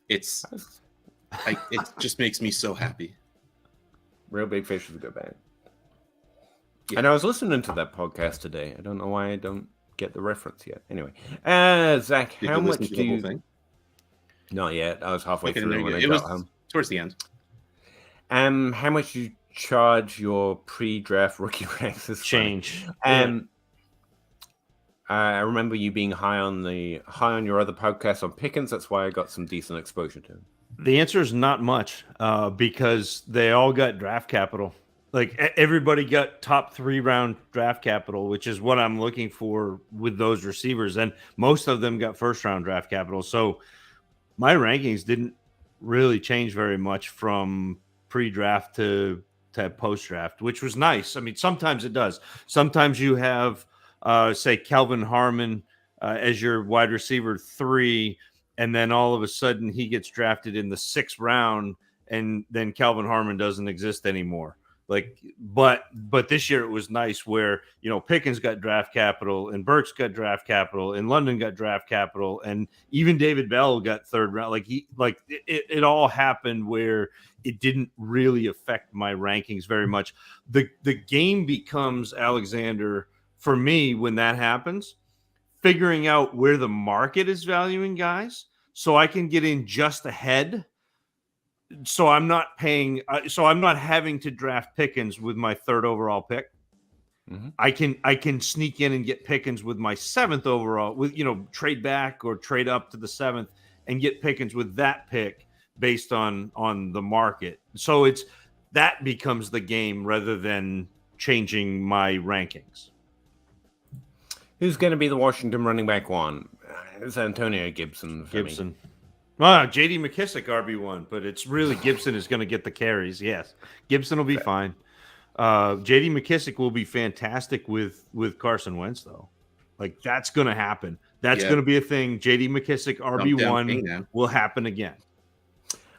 It just makes me so happy. Real Big Fish is a good band. Yeah. And I was listening to that podcast today. I don't know why I don't get the reference yet. Anyway, Zach, how much do you think? Not yet. I was halfway through when I got home. Towards the end. How much do you charge your pre-draft rookie ranks this change? I remember you being high on your other podcast on Pickens. That's why I got some decent exposure to him. The answer is not much, because they all got draft capital. Like, everybody got top 3 round draft capital, which is what I'm looking for with those receivers. And most of them got 1st round draft capital. So my rankings didn't really change very much from pre-draft to post-draft, which was nice. I mean, sometimes it does. Sometimes you have, say, Kelvin Harmon as your wide receiver 3, and then all of a sudden he gets drafted in the 6th round, and then Kelvin Harmon doesn't exist anymore. Like, but this year it was nice where, you know, Pickens got draft capital, and Burks got draft capital, and London got draft capital, and even David Bell got 3rd round. It all happened where it didn't really affect my rankings very much. The game becomes, Alexander, for me, when that happens, figuring out where the market is valuing guys so I can get in just ahead. So I'm not paying. So I'm not having to draft Pickens with my 3rd overall pick. Mm-hmm. I can sneak in and get Pickens with my 7th overall. With, you know, trade back or trade up to the 7th and get Pickens with that pick based on the market. So that becomes the game rather than changing my rankings. Who's going to be the Washington running back 1? It's Antonio Gibson. J.D. McKissick RB1, but it's really Gibson is going to get the carries. Yes, Gibson will be fine. J.D. McKissick will be fantastic with Carson Wentz, though. Like that's going to happen. That's going to be a thing. J.D. McKissick RB1 will happen again.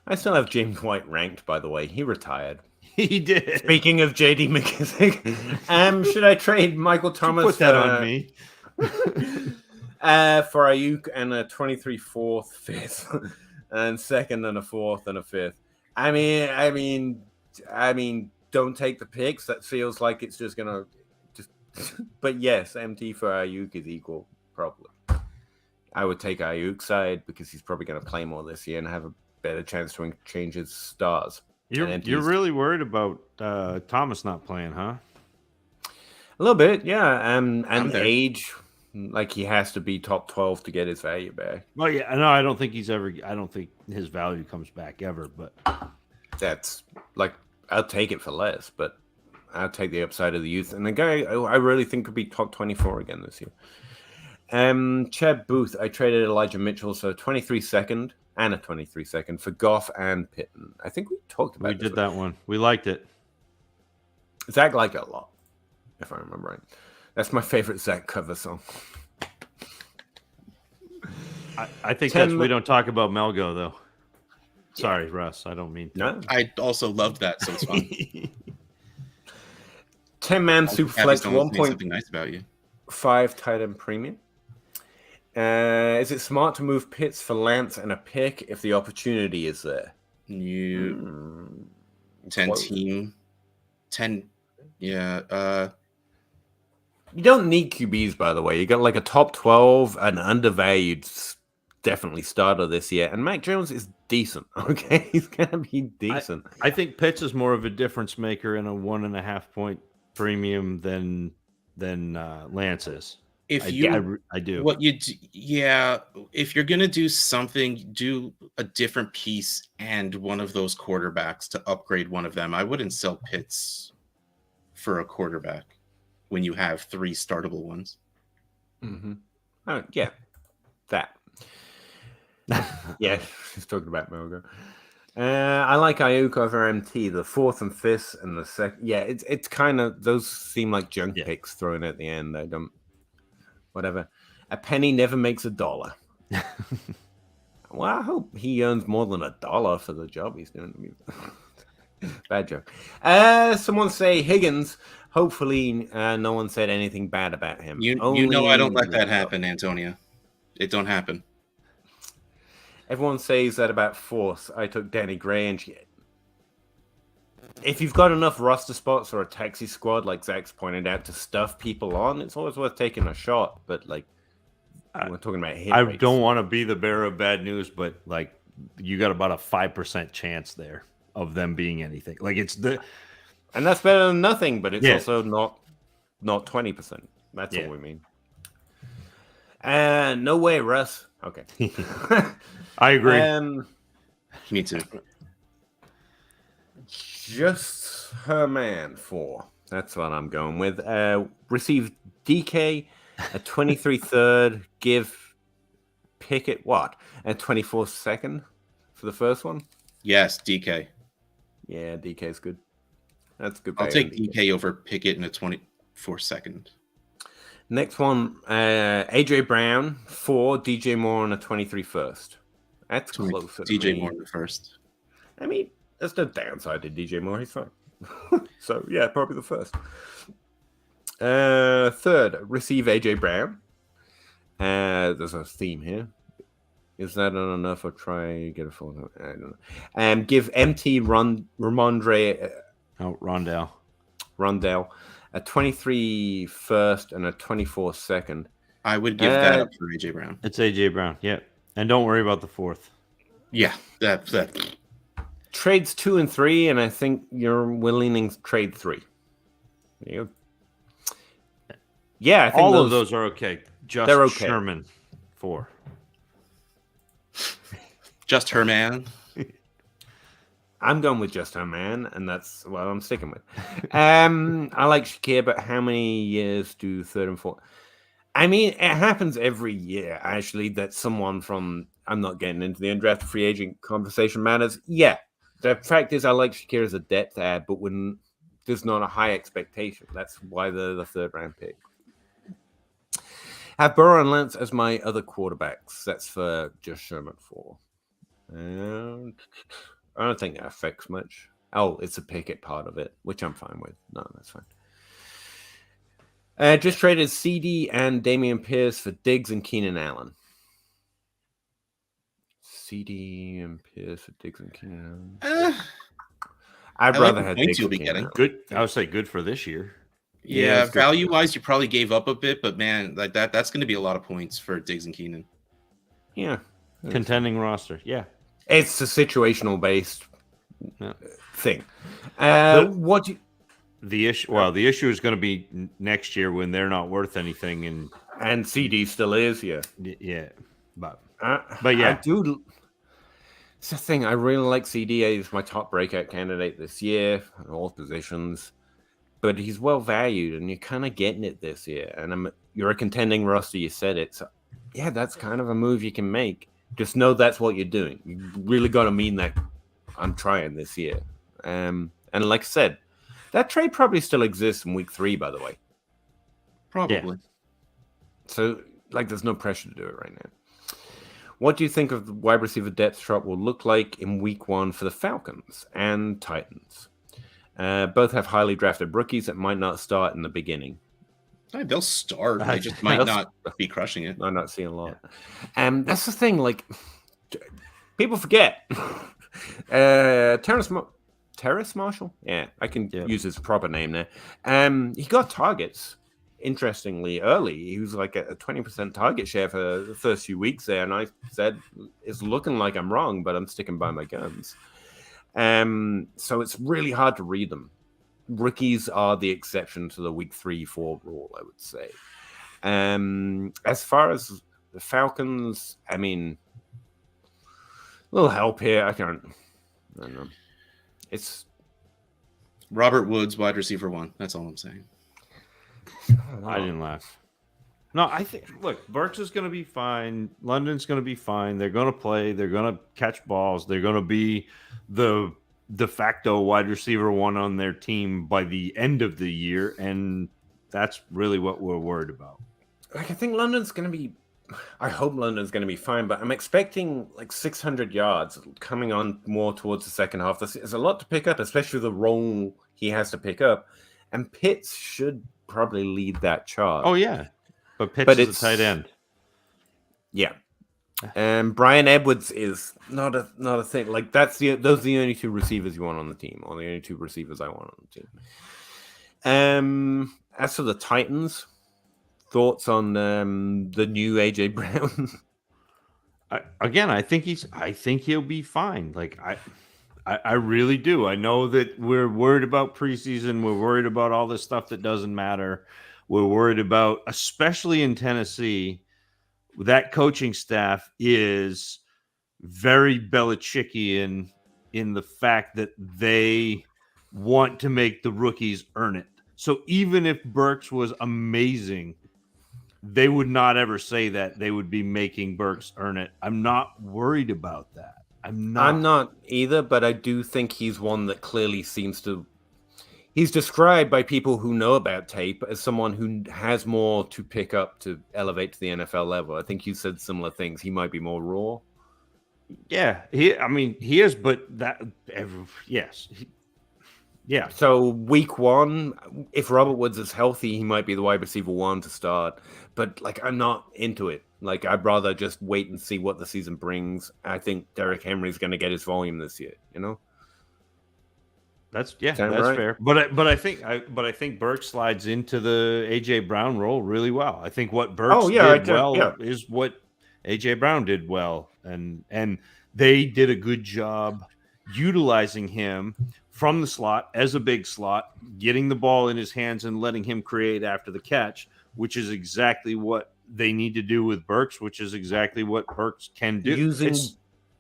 I still have James White ranked, by the way. He retired. He did. Speaking of J.D. McKissick, should I trade Michael Thomas? Put that on me. For Ayuk and a 23 4th, 5th, and 2nd and a 4th and a 5th. I mean, don't take the picks. That feels like it's just gonna But yes, MT for Ayuk is equal, probably. I would take Ayuk's side because he's probably going to play more this year and have a better chance to change his stars. You're really worried about Thomas not playing, huh? A little bit, yeah. And age, like he has to be top 12 to get his value back. Well, yeah, no, I don't think his value comes back ever. But that's like I'll take it for less, but I'll take the upside of the youth. And the guy I really think could be top 24 again this year. Chad Booth, I traded Elijah Mitchell, so 23 second and a 23 second for Goff and Pittman. I think we talked about We did that one. We liked it. Zach liked it a lot, if I remember right. That's my favorite Zach cover song. I think that's we don't talk about Melgo, though. Sorry, Russ. I don't mean to. No. I also loved that, so it's fun. 10-man Superflex, something nice about you. 5 tight end premium. Is it smart to move Pitts for Lance and a pick if the opportunity is there? 10 team. 10. Yeah. You don't need QBs, by the way. You got like a top 12, an undervalued, definitely starter this year. And Mac Jones is decent. Okay. He's going to be decent. I think Pitts is more of a difference maker in a 1.5 point premium than Lance is. I do. What you do, yeah. If you're gonna do something, do a different piece and one of those quarterbacks to upgrade one of them. I wouldn't sell Pitts for a quarterback when you have 3 startable ones. Mm-hmm. Oh, yeah, that. Yeah, he's talking about Melgo. I like Ayuk over MT, the 4th and 5th and the 2nd. Yeah, it's kind of those seem like junk picks thrown at the end. I don't. Whatever. A penny never makes a dollar. Well, I hope he earns more than $1 for the job he's doing. Bad joke. Someone say Higgins. Hopefully, no one said anything bad about him. You know I don't let that happen, Antonio. It don't happen. Everyone says that about Force. I took Danny Gray, and if you've got enough roster spots or a taxi squad, like Zach's pointed out, to stuff people on, it's always worth taking a shot. But like, we're talking about hit rates. Don't want to be the bearer of bad news, but like, you got about a 5% chance there of them being anything. Like and that's better than nothing. But it's also not 20%. That's all we mean. No way, Russ. Okay, I agree. Me too. Just her man 4. That's what I'm going with. Receive DK, a 23 third, give Pickett what? A 24 second for the first one? Yes, DK. Yeah, DK is good. That's good. I'll take DK over Pickett in a 24 second. Next one, AJ Brown 4, DJ Moore on a 23 first. That's closer. DJ Moore in the first. I mean, there's no downside to DJ Moore. He's fine. So, yeah, probably the first. Third, receive AJ Brown. There's a theme here. Is that not enough? Or try get a full? I don't know. Give MT Rondell a 23 first and a 24 second. I would give that up for AJ Brown. It's AJ Brown, yeah. And don't worry about the 4th. Yeah, that. Trades 2 and 3, and I think you're leaning trade 3. There you go. Yeah, I think all of those are okay. They're okay. Sherman 4. Just her man. I'm going with just her man, and that's what I'm sticking with. I like Shakir, but how many years do 3rd and 4th? I mean, it happens every year, actually, that someone from, I'm not getting into the undrafted free agent conversation matters. Yeah. The fact is, I like Shakir as a depth add, but when there's not a high expectation, that's why the 3rd round pick. Have Burrow and Lance as my other quarterbacks. That's for Josh Sherman 4. And I don't think that affects much. Oh, it's a Pickett part of it, which I'm fine with. No, that's fine. Just traded CD and Damian Pierce for Diggs and Keenan Allen. CD and Pierce for Diggs and Keenan Allen. I'd rather have Diggs you'll be getting. Good. I would say good for this year. Yeah, value-wise, you probably gave up a bit, but man, like that's going to be a lot of points for Diggs and Keenan. Yeah. Contending roster. Yeah. It's a situational based thing. What do you... The issue? Well, the issue is going to be next year when they're not worth anything, and CD still is, yeah. But yeah, I do. It's the thing. I really like CD. He's my top breakout candidate this year at all positions, but he's well valued, and you're kind of getting it this year. And you're a contending roster. You said it. So, yeah, that's kind of a move you can make. Just know that's what you're doing. You really got to mean that. I'm trying this year, and like I said, that trade probably still exists in week 3. By the way, probably. Yeah. So, like, there's no pressure to do it right now. What do you think of the wide receiver depth chart will look like in week 1 for the Falcons and Titans? Both have highly drafted rookies that might not start in the beginning. They'll start. They just might not be crushing it. I'm not seeing a lot. That's the thing. Like, people forget. Terrace Marshall? Yeah, I can use his proper name there. He got targets. Interestingly, early, he was like a 20% target share for the first few weeks there, and I said it's looking like I'm wrong, but I'm sticking by my guns. So it's really hard to read them. Rookies are the exception to the week 3-4 rule, I would say. As far as the Falcons, I mean, a little help here. I don't know. It's Robert Woods, wide receiver 1. That's all I'm saying. I didn't laugh. No, I think, look, Burks is going to be fine. London's going to be fine. They're going to play. They're going to catch balls. They're going to be the de facto wide receiver 1 on their team by the end of the year. And that's really what we're worried about. Like, I think London's going to be, I hope London's going to be fine, but I'm expecting like 600 yards coming on more towards the second half. There's a lot to pick up, especially the role he has to pick up. And Pitts should probably lead that charge. Oh, yeah. But Pitts is a tight end. Yeah. And Brian Edwards is not a thing. Like, those are the only 2 receivers you want on the team, or the only 2 receivers I want on the team. As for the Titans, thoughts on the new AJ Brown? I think he'll be fine. Like, I really do. I know that we're worried about preseason. We're worried about all this stuff that doesn't matter. We're worried about, especially in Tennessee, that coaching staff is very Belichickian in the fact that they want to make the rookies earn it. So even if Burks was amazing, they would not ever say that. They would be making Burks earn it. I'm not worried about that. I'm not either, but I do think he's one that clearly seems to... He's described by people who know about tape as someone who has more to pick up to elevate to the NFL level. I think you said similar things. He might be more raw. Yeah, he is, but yes. Yeah. So week 1, if Robert Woods is healthy, he might be the wide receiver 1 to start. But, like, I'm not into it. Like, I'd rather just wait and see what the season brings. I think Derrick Henry's going to get his volume this year, you know? That's fair. But I think Burks slides into the AJ Brown role really well. I think what Burks did well is what AJ Brown did well, and they did a good job utilizing him from the slot as a big slot, getting the ball in his hands and letting him create after the catch, which is exactly what they need to do with Burks, which is exactly what Burks can do. Using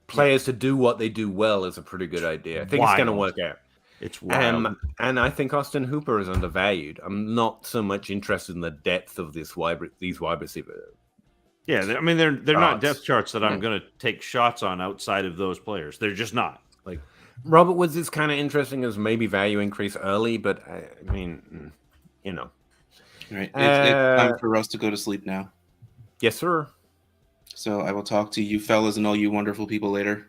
players to do what they do well is a pretty good idea. I think it's going to work out. It's wild. And I think Austin Hooper is undervalued. I'm not so much interested in the depth of these wide receivers. Yeah, I mean, they're not depth charts that I'm going to take shots on outside of those players. They're just not. Like, Robert Woods is kind of interesting as maybe value increase early, but I mean, you know. All right, it's time for us to go to sleep now. Yes, sir. So I will talk to you fellas and all you wonderful people later.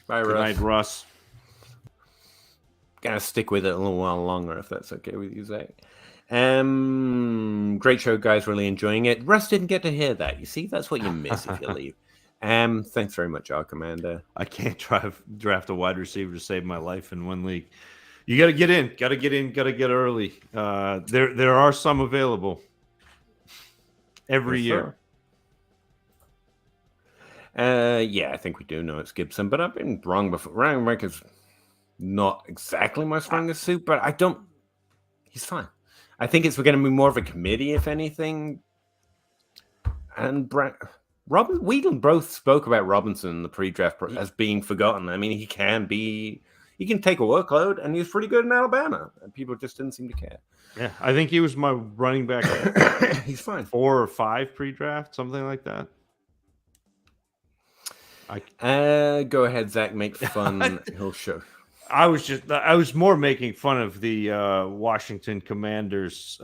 Bye, Good Russ. night, Russ. Gonna stick with it a little while longer if that's okay with you, Zach. Great show, guys. Really enjoying it. Russ didn't get to hear that. You see, that's what you miss if you leave. Thanks very much, our commander. I can't draft a wide receiver to save my life in one league. You got to get in. Got to get in. Got to get early. There are some available every year. Yeah, I think we do know it's Gibson, but I've been wrong before. Running back is not exactly my strongest suit, but I don't. He's fine. I think it's going to be more of a committee, if anything. And we both spoke about Robinson in the pre-draft as being forgotten. I mean, he can take a workload, and he's pretty good in Alabama, and people just didn't seem to care. Yeah, I think he was my running back. He's fine. 4 or 5 pre-draft, something like that. Go ahead, Zach. Make fun. He'll show. I was more making fun of the Washington Commanders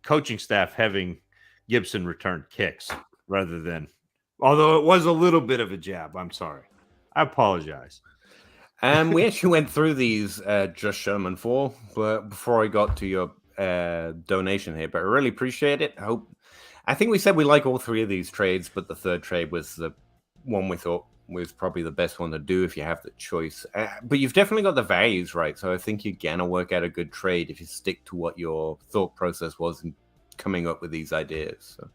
coaching staff having Gibson return kicks rather than, although it was a little bit of a jab. I'm sorry. I apologize. We actually went through these just Sherman 4, but before I got to your donation here, but I really appreciate it. I think we said we like all 3 of these trades, but the third trade was the one we thought was probably the best one to do if you have the choice. But you've definitely got the values right, so I think you're going to work out a good trade if you stick to what your thought process was in coming up with these ideas. So.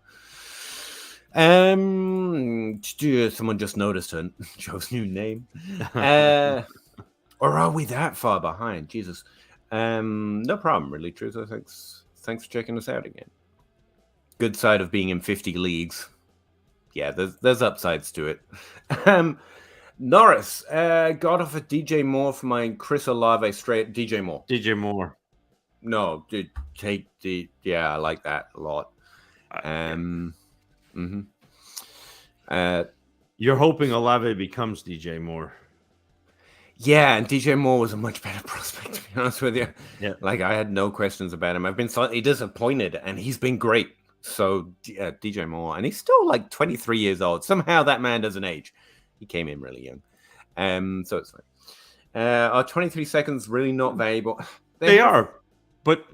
Someone just noticed Joe's new name. Or are we that far behind? Jesus. No problem, really, Truth. Thanks for checking us out again. Good side of being in 50 leagues. Yeah, there's upsides to it. Norris got off of DJ Moore for my Chris Olave straight. DJ Moore. No, dude, take the. Yeah, I like that a lot. You're hoping Olave becomes DJ Moore. Yeah, and DJ Moore was a much better prospect, to be honest with you. Yeah, like I had no questions about him. I've been slightly disappointed, and he's been great. So DJ Moore, and he's still like 23 years old. Somehow that man doesn't age. He came in really young. So it's fine. Are 23 seconds really not valuable? They are, but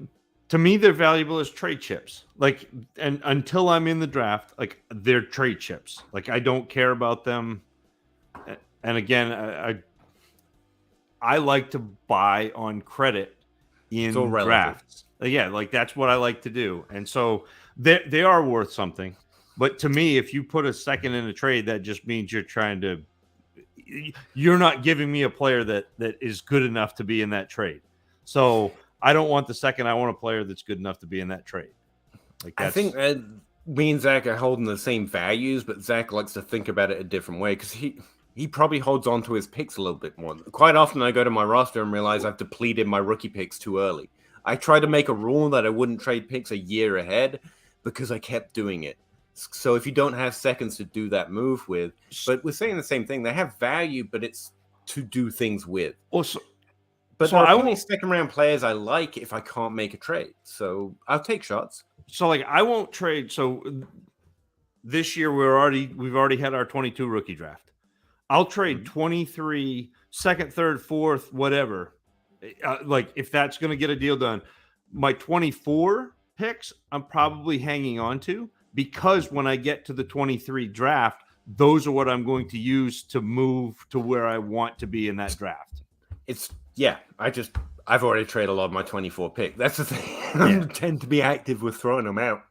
to me, they're valuable as trade chips. Like, and until I'm in the draft, like they're trade chips. Like I don't care about them. And again, I like to buy on credit in drafts. Yeah, like that's what I like to do. And so they are worth something. But to me, if you put a second in a trade, that just means you're not giving me a player that is good enough to be in that trade. So I don't want the second. I want a player that's good enough to be in that trade. Like I think me and Zach are holding the same values, but Zach likes to think about it a different way because he probably holds on to his picks a little bit more. Quite often I go to my roster and realize I've depleted my rookie picks too early. I try to make a rule that I wouldn't trade picks a year ahead because I kept doing it. So if you don't have seconds to do that move with, but we're saying the same thing. They have value, but it's to do things with. Also, but so there are only second round players I like if I can't make a trade. So I'll take shots. So like I won't trade. So this year we've already had our 22 rookie draft. I'll trade 23 second, third, fourth, whatever. Like if that's going to get a deal done, my 24 picks I'm probably hanging on to because when I get to the 23 draft, those are what I'm going to use to move to where I want to be in that draft. I've already traded a lot of my 24 pick. That's the thing. I tend to be active with throwing them out.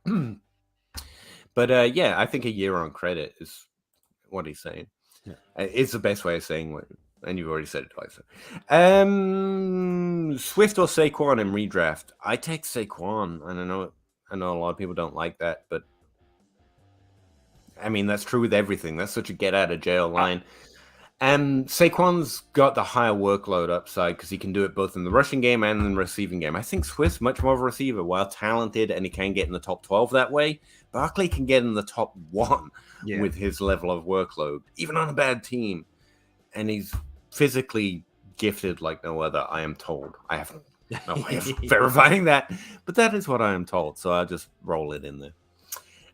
But I think a year on credit is what he's saying. Yeah. It's the best way of saying what, and you've already said it twice. Swift or Saquon in redraft? I take Saquon, and I know a lot of people don't like that, but I mean that's true with everything. That's such a get out of jail line. Saquon's got the higher workload upside because he can do it both in the rushing game and in the receiving game. I think Swift's much more of a receiver, while talented, and he can get in the top 12 that way. Barkley can get in the top 1 with his level of workload, even on a bad team. And he's physically gifted like no other, I am told. I have no way of verifying that, but that is what I am told, so I'll just roll it in there.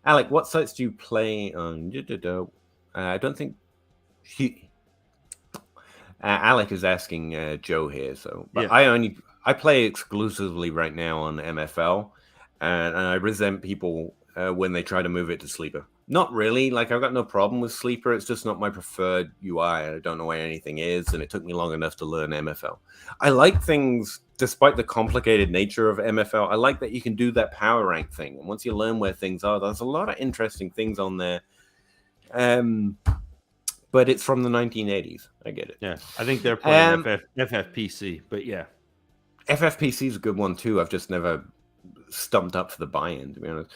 Alec, what sites do you play on? I don't think he. Alec is asking Joe here, but Yeah. I play exclusively right now on MFL, and I resent people when they try to move it to Sleeper. Not really. Like, I've got no problem with Sleeper. It's just not my preferred UI. I don't know where anything is, and it took me long enough to learn MFL. I like things, despite the complicated nature of MFL, I like that you can do that power rank thing. And once you learn where things are, there's a lot of interesting things on there. But it's from the 1980s. I get it. Yeah, I think they're playing FFPC, but yeah. FFPC is a good one, too. I've just never stumped up for the buy-in, to be honest.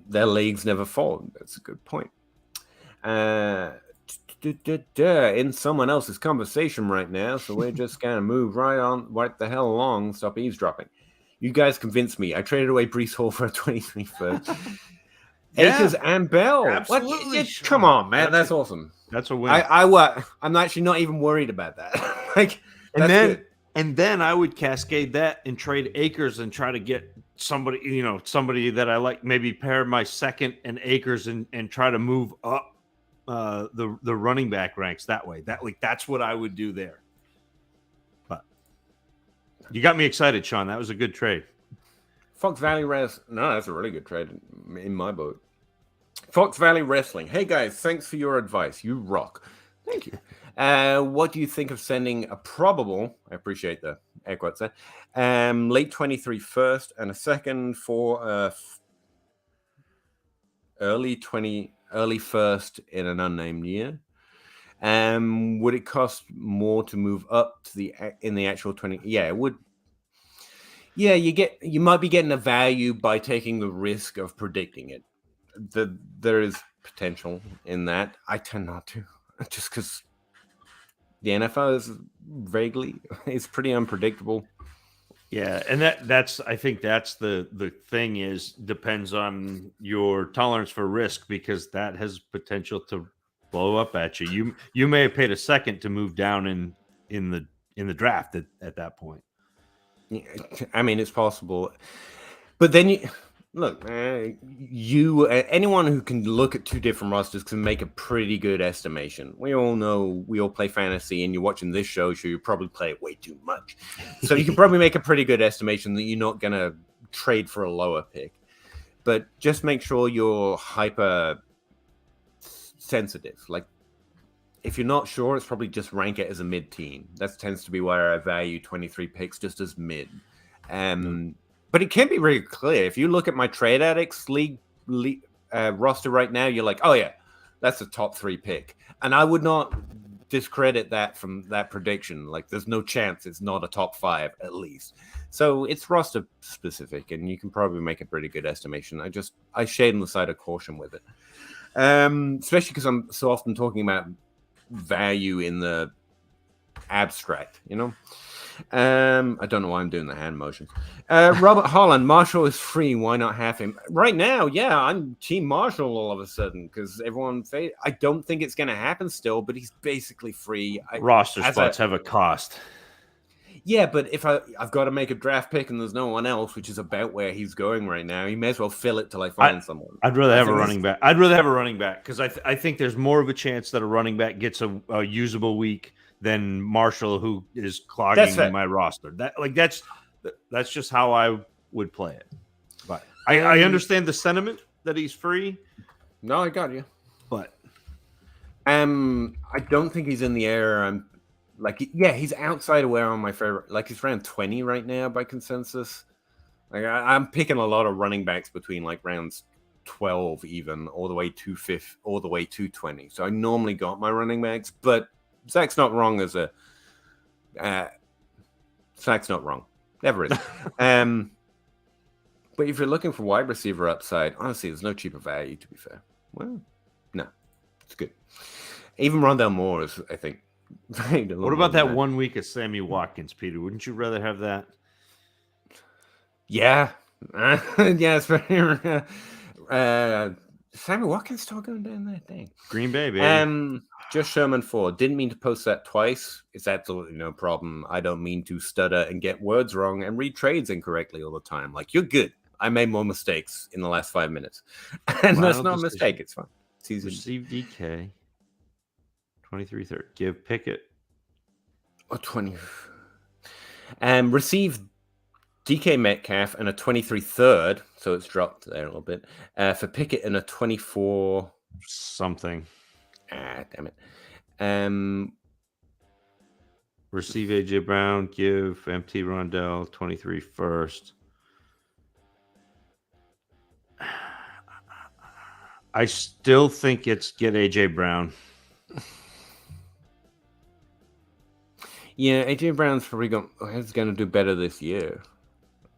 Their leagues never fall. That's a good point. In someone else's conversation right now, so we're just gonna move right the hell along. Stop eavesdropping. You guys convinced me. I traded away Brees Hall for a 23 first. Akers and Bell. Absolutely. Come on, man. That's awesome. That's a win. I'm actually not even worried about that. And then I would cascade that and trade Akers and try to get somebody that I like, maybe pair my second and Akers and try to move up the running back ranks that way. That's what I would do there. But you got me excited, Sean. That was a good trade. Fox Valley Wrestling. No, that's a really good trade in my book. Fox Valley Wrestling. Hey guys, thanks for your advice. You rock. Thank you. What do you think of sending a probable? I appreciate the air quotes there. Late 23 first and a second for early first in an unnamed year. Would it cost more to move up to in the actual 20? Yeah, it would. Yeah, you might be getting a value by taking the risk of predicting it. There is potential in that. I tend not to, just because the NFL is pretty unpredictable. Yeah, and I think that's the thing is depends on your tolerance for risk, because that has potential to blow up at you. You may have paid a second to move down in the draft at that point. I mean, it's possible, but then anyone who can look at two different rosters can make a pretty good estimation. We all know we all play fantasy, and you're watching this show, so you probably play it way too much. So you can probably make a pretty good estimation that you're not going to trade for a lower pick. But just make sure you're hyper sensitive. Like, if you're not sure, it's probably just rank it as a mid-team. That tends to be where I value 23 picks just as mid. But it can be really clear. If you look at my Trade Addicts league roster right now, you're like, oh yeah, that's a top 3 pick. And I would not discredit that from that prediction. Like, there's no chance it's not a top 5 at least. So it's roster specific, and you can probably make a pretty good estimation. I shade on the side of caution with it. Especially because I'm so often talking about value in the abstract, I don't know why I'm doing the hand motions. Robert Holland, Marshall is free. Why not have him right now? Yeah, I'm Team Marshall all of a sudden because I don't think it's going to happen still, but he's basically free. Roster spots have a cost. Yeah, but if I've got to make a draft pick and there's no one else, which is about where he's going right now, he may as well fill it till I find someone. I'd rather have a running back. I'd rather have a running back because I think there's more of a chance that a running back gets a usable week than Marshall, who is clogging my roster. That's just how I would play it. But I understand the sentiment that he's free. No, I got you. But I don't think he's in the air. He's outside of where I'm my favorite. Like, he's around 20 right now by consensus. Like, I'm picking a lot of running backs between like rounds 12 even all the way to 5th, all the way to 20. So I normally got my running backs, but Zach's not wrong as a Zach's not wrong. Never is. But if you're looking for wide receiver upside, honestly, there's no cheaper value, to be fair. Well, no, it's good. Even Rondell Moore is, I think. What about that 1 week of Sammy Watkins, Peter? Wouldn't you rather have that? Yeah. Yeah, it's very Sammy Watkins still going down that thing. Green Bay, baby. Just Sherman 4. Didn't mean to post that twice. It's absolutely no problem. I don't mean to stutter and get words wrong and read trades incorrectly all the time. Like, you're good. I made more mistakes in the last 5 minutes. And that's not a mistake. It's fine. Receive DK. 23 third. Give Pickett. Or 20. Receive DK Metcalf and a 23 third. So it's dropped there a little bit. For Pickett and a 24 something. Damn it. Receive AJ Brown, give MT Rondell 23 first. I still think it's get AJ Brown. Yeah, AJ Brown's probably going to do better this year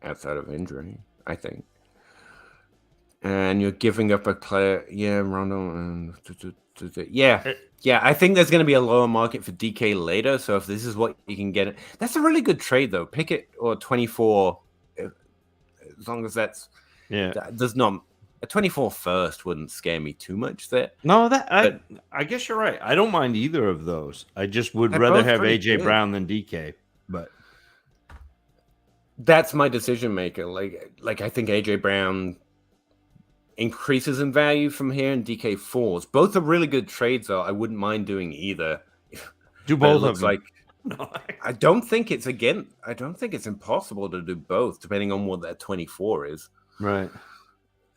outside of injury, I think. And you're giving up a player, Rondo, and yeah. I think there's going to be a lower market for DK later. So if this is what you can get, that's a really good trade though. Pickett or 24, as long as that's there's not a 24 first wouldn't scare me too much there. No, I guess you're right. I don't mind either of those. I just would rather have AJ Brown than DK, but that's my decision maker. Like I think AJ Brown increases in value from here and DK falls. Both are really good trades though. I wouldn't mind doing either. Do both of them. Like I don't think it's impossible to do both depending on what that 24 is. Right.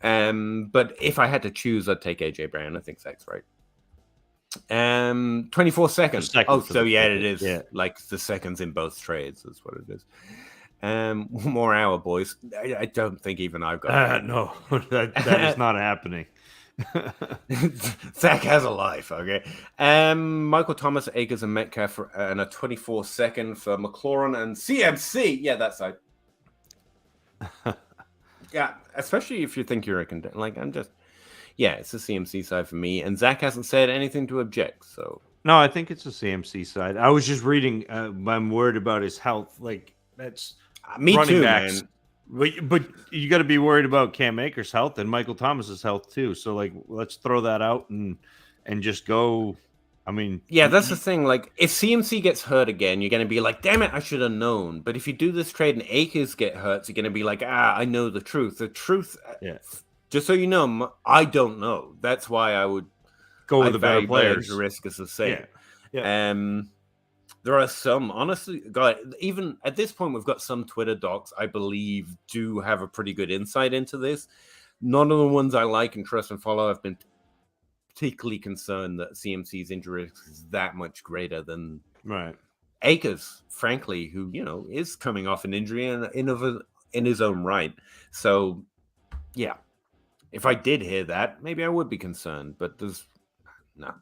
But if I had to choose, I'd take AJ Brown. I think Zach's right. 24 seconds. Oh, so it is. Yeah. Like the seconds in both trades is what it is. One more hour, boys. I don't think even I've got no, that is not happening. Zach has a life, okay. Michael Thomas, Akers, and Metcalf and a 24 second for McLaurin and CMC. Yeah, that's right. Yeah, especially if you think you're a contender. Like it's the CMC side for me. And Zach hasn't said anything to object. So no, I think it's the CMC side. I was just reading. I'm worried about his health. Like that's me too, backs. Man. But you got to be worried about Cam Akers' health and Michael Thomas's health too. So let's throw that out and just go. I mean, yeah, that's the thing. Like, if CMC gets hurt again, you're going to be like, damn it, I should have known. But if you do this trade and Akers get hurt, you're going to be like, I know the truth. The truth, just so you know, I don't know. That's why I would go with the better players. Risk is the same. Yeah. There are some, honestly, God, even at this point, we've got some Twitter docs I believe do have a pretty good insight into this. None of the ones I like and trust and follow have been particularly concerned that CMC's injury is that much greater than Akers, frankly, who is coming off an injury in his own right. So, yeah, if I did hear that, maybe I would be concerned. But there's no.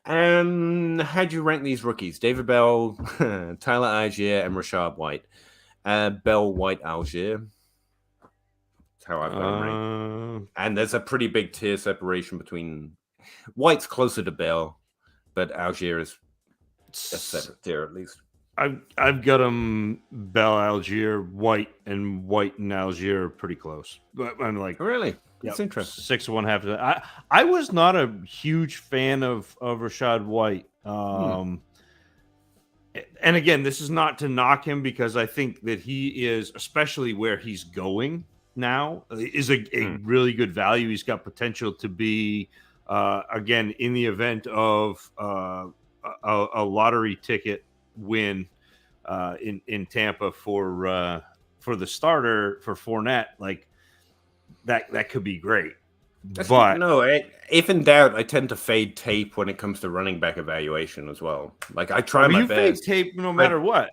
How'd you rank these rookies? David Bell, Tyler Algier, and Rashad White. Bell, White, Algier. That's how I've got them ranked. And there's a pretty big tier separation between White's closer to Bell, but Algier is a separate tier at least. I've got them Bell, Algier, White, and Algier are pretty close. But I'm like, really? That's interesting. 6 1 half. I was not a huge fan of Rashad White. And again, this is not to knock him because I think that he is, especially where he's going now, is a really good value. He's got potential to be, again, in the event of a lottery ticket win in Tampa for the starter for Fournette, like that could be great. But no, if in doubt, I tend to fade tape when it comes to running back evaluation as well. Like I try my best. Fade tape no matter what.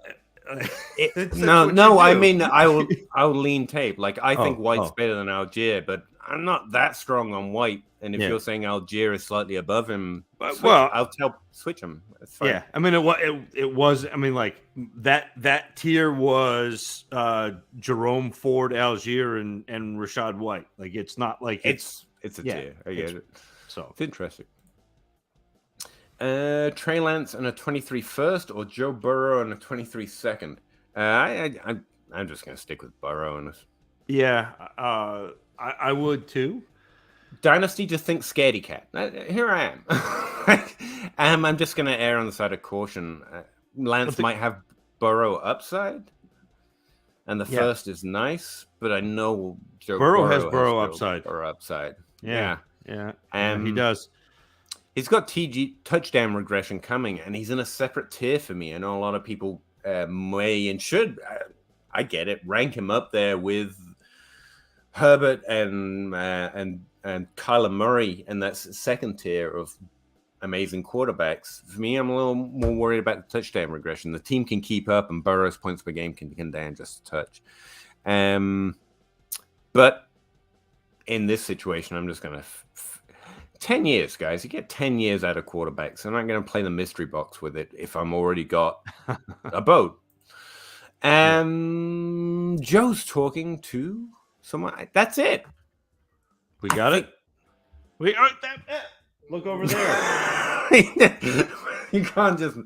I mean I will lean tape. Like I think White's better than Algier, but I'm not that strong on White. And if you're saying Algier is slightly above him, I'll switch him. It's fine. Yeah, I mean it was. I mean, like that tier was Jerome Ford, Algier, and Rashad White. Like it's not like it's a tier. I get it. So it's interesting. Trey Lance and a 23 first, or Joe Burrow and a 23 second. I'm just gonna stick with Burrow on this. Yeah, I would too. Dynasty just thinks scaredy cat. Here I am. I'm just going to err on the side of caution. Lance might have Burrow upside. and the Yeah. first is nice, but I know Joe Burrow has real Burrow upside. Burrow upside. Yeah. He Um, does. He's got TG touchdown regression coming, and he's in a separate tier for me. I know a lot of people may and should. I get it. Rank him up there with Herbert and Kyler Murray, and that's second tier of amazing quarterbacks. For me, I'm a little more worried about the touchdown regression. The team can keep up, and Burrow's points per game can come down just a touch. But in this situation, I'm just going to 10 years, guys. You get 10 years out of quarterbacks. I'm not going to play the mystery box with it if I'm already got a boat. Joe's talking to someone. That's it. We got it. We are that. Look over there. You can't just